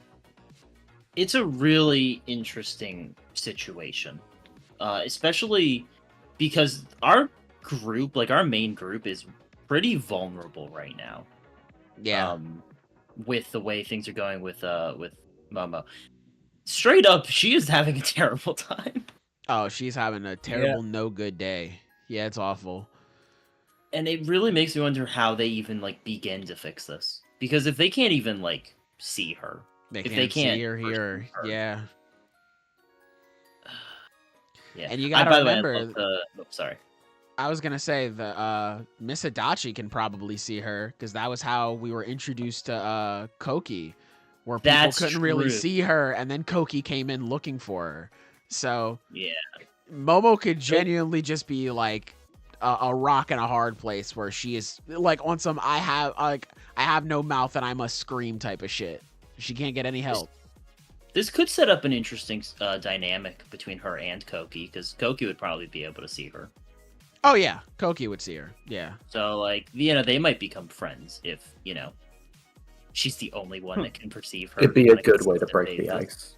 a really interesting situation, especially because our group, like our main group, is pretty vulnerable right now. Yeah. With the way things are going with Momo, straight up, she is having a terrible time. Oh, she's having a terrible, no good day. Yeah, it's awful. And it really makes me wonder how they even like begin to fix this. Because if they can't even like see her, if they can't see or hear her, yeah. And you gotta remember. Sorry, I was gonna say the Miss Adachi can probably see her because that was how we were introduced to Koki, where people couldn't really see her, and then Koki came in looking for her. So yeah, Momo could genuinely just be like a rock in a hard place where she is like on some I have no mouth and I must scream type of shit. She can't get any help. This could set up an interesting dynamic between her and Koki, because Koki would probably be able to see her. Oh yeah, Koki would see her. Yeah. So like, you know, they might become friends if, you know, she's the only one that can perceive her. It'd be a on good way to consistent break the basis. ice.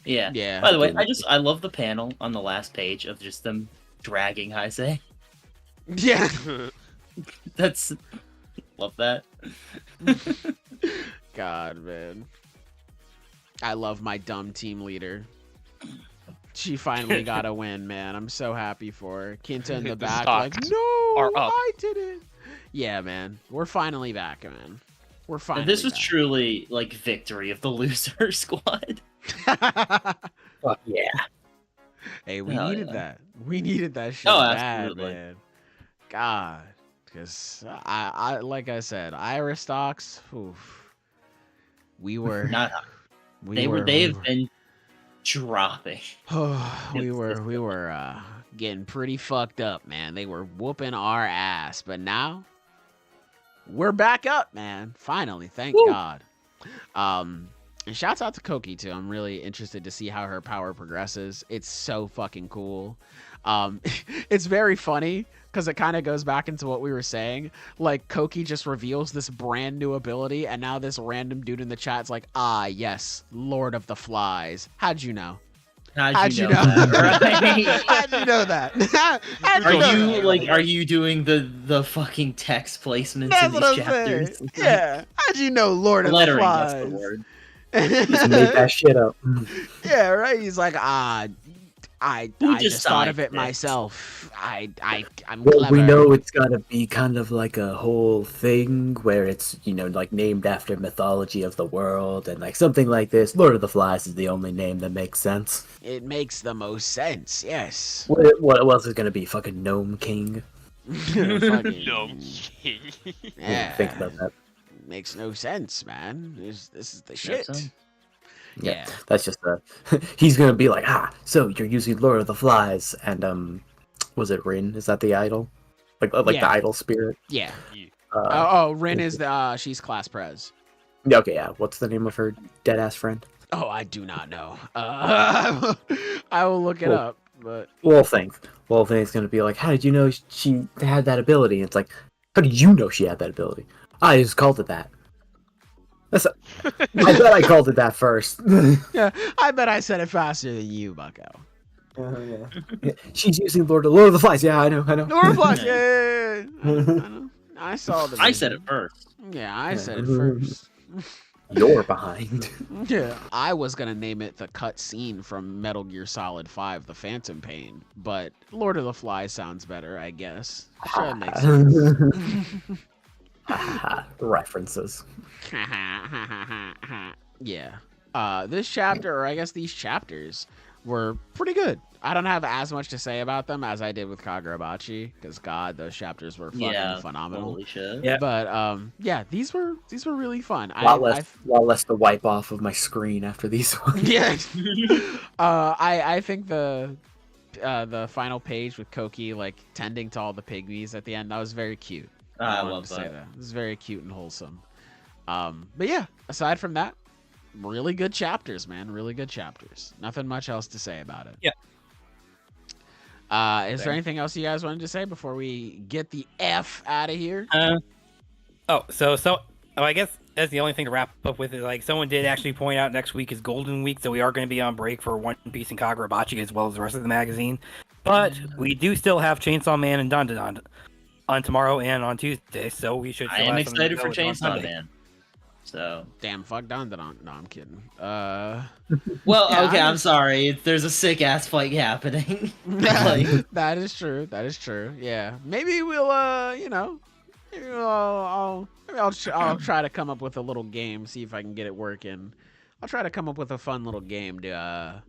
Yeah. Yeah. By the way, I love the panel on the last page of just them dragging Heisei. Yeah. That's love that. God, man. I love my dumb team leader. She finally got a win, man. I'm so happy for her. Kinta in the back, like, no, are up. I didn't. Yeah, man. We're finally back, man. We're finally This was back. truly like victory of the loser squad. Fuck yeah. Hey, we Hell needed yeah. that. We needed that shit Oh, bad, absolutely. man. God. Because, I like I said, Iristocks, oof. We were... They've been dropping. we were getting pretty fucked up, man. They were whooping our ass, but now we're back up, man. Finally, thank God. And shouts out to Koki too. I'm really interested to see how her power progresses. It's so fucking cool. It's very funny because it kind of goes back into what we were saying. Like, Koki just reveals this brand new ability, and now this random dude in the chat's like, ah, yes, Lord of the Flies. How'd you know? How'd you know that? that, right? How'd you know that? How'd Are know you that? like? Are you doing the fucking text placements That's in what these I'm saying. chapters? Yeah. How'd you know Lord of the Lettering, that's Flies? the word. Just make that shit up. Yeah, right. He's like, I Who just thought of decides it this? myself. I'm Well, clever. we know it's gotta be kind of like a whole thing where it's, like named after mythology of the world and like something like this. Lord of the Flies is the only name that makes sense. It makes the most sense. Yes. What else is gonna be? Fucking Gnome King? Fucking- No. Yeah. Think about that. Makes no sense, man. This is the shit. so. Yeah. That's just he's gonna be like, so you're using Lord of the Flies and was it Rin? Is that the idol? Like Yeah. the idol spirit? Yeah. Uh, Rin is the she's class prez. okay, yeah. What's the name of her dead ass friend? Oh, I do not know. I will look it Well, up, but Wolfang's gonna be like, how did you know she had that ability? And it's like, how did you know she had that ability? I just called it that. I bet I called it that first. yeah, I bet I said it faster than you, Bucko. Yeah. She's using Lord of the Flies. Yeah, I know. Nora Flash, yeah. I know. I saw the. I said it first. Yeah, I said it first. You're behind. Yeah, I was gonna name it the cut scene from Metal Gear Solid 5: The Phantom Pain, but Lord of the Flies sounds better, I guess. Sure, it makes sense. References. Yeah. This chapter, or I guess these chapters, were pretty good. I don't have as much to say about them as I did with Kagurabachi, because God, those chapters were fucking phenomenal. Holy shit. Yeah. But yeah, these were really fun. A lot less to wipe off of my screen after these ones. Yeah. I think the final page with Koki like tending to all the pygmies at the end, that was very cute. I wanted love to say that. that. It was very cute and wholesome. But yeah, aside from that, really good chapters, man. Really good chapters. Nothing much else to say about it. Yeah. Is there anything else you guys wanted to say before we get the F out of here? I guess that's the only thing to wrap up with. Is like someone did actually point out next week is Golden Week, so we are going to be on break for One Piece and Kagurabachi as well as the rest of the magazine. But we do still have Chainsaw Man and Dandadan on tomorrow and on Tuesday, so we should. I still am have something to excited go for with on Chainsaw Sunday. Man. So. Damn, fuck Dandadan. No, I'm kidding. Well, Yeah, okay, I'm I'm sorry. There's a sick ass fight happening. Like, that is true. That is true. Yeah, maybe we'll maybe I'll try to come up with a little game, see if I can get it working. I'll try to come up with a fun little game to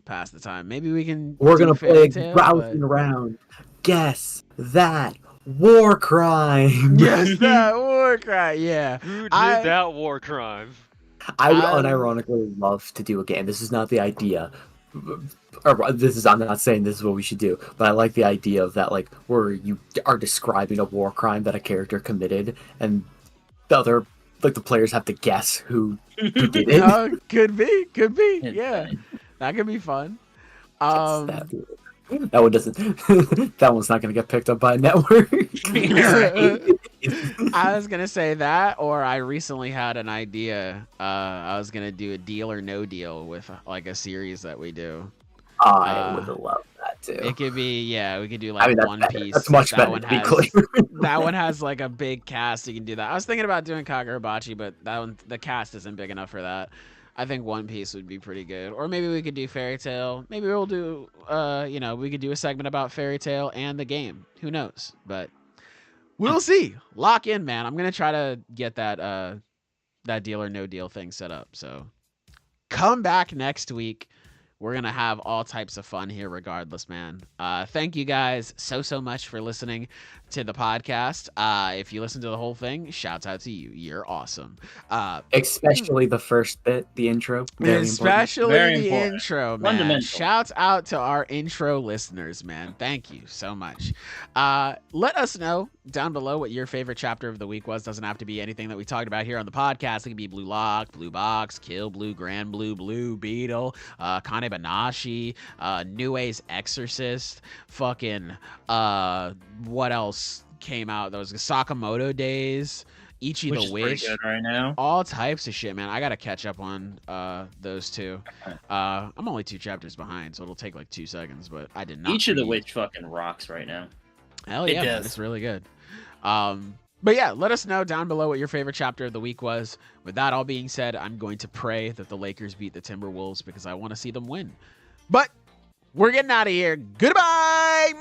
pass the time. Maybe we can. We're do gonna Fairy play Tail, rousing round. Guess that war crime. but- Yes, that war cry. Yeah, Who did I- that war crime? I would unironically love to do a game. This is not the idea. I'm not saying this is what we should do, but I like the idea of that, like, where you are describing a war crime that a character committed, and the players have to guess who did it. Could be. it's Yeah, fine. that could be fun. That one doesn't. That one's not going to get picked up by a network. Right. It's I was gonna say that, or I recently had an idea. I was gonna do a Deal or No Deal with like a series that we do. I would love that too. It could be, we could do like One Piece. That's much better. One To be has, clear. that one has like a big cast. You can do that. I was thinking about doing Kagurabachi, but that one, the cast isn't big enough for that. I think One Piece would be pretty good. Or maybe we could do Fairy Tail. Maybe we'll do, we could do a segment about Fairy Tail and the game. Who knows? But we'll see. Lock in, man. I'm gonna try to get that Deal or No Deal thing set up. So come back next week. We're going to have all types of fun here regardless, man. Thank you guys so much for listening to the podcast. If you listen to the whole thing, shouts out to you. You're awesome. Especially the first bit, the intro. Especially Very the important. Intro, man. Fundamental. Shouts out to our intro listeners, man. Thank you so much. Let us know down below what your favorite chapter of the week was. Doesn't have to be anything that we talked about here on the podcast. It could be Blue Lock, Blue Box, Kill Blue, Grand Blue, Blue Beetle, Kane Banashi, Nue's Exorcist, fucking, what else came out? There was Sakamoto Days, Ichi Which the is Witch. pretty good right now. All types of shit, man. I gotta catch up on those two. I'm only 2 chapters behind, so it'll take like 2 seconds, but I did not. Each of the read. Witch fucking rocks right now. Hell It yeah, man, does. it's really good. But yeah, let us know down below what your favorite chapter of the week was. With that all being said, I'm going to pray that the Lakers beat the Timberwolves because I want to see them win. But we're getting out of here. Goodbye.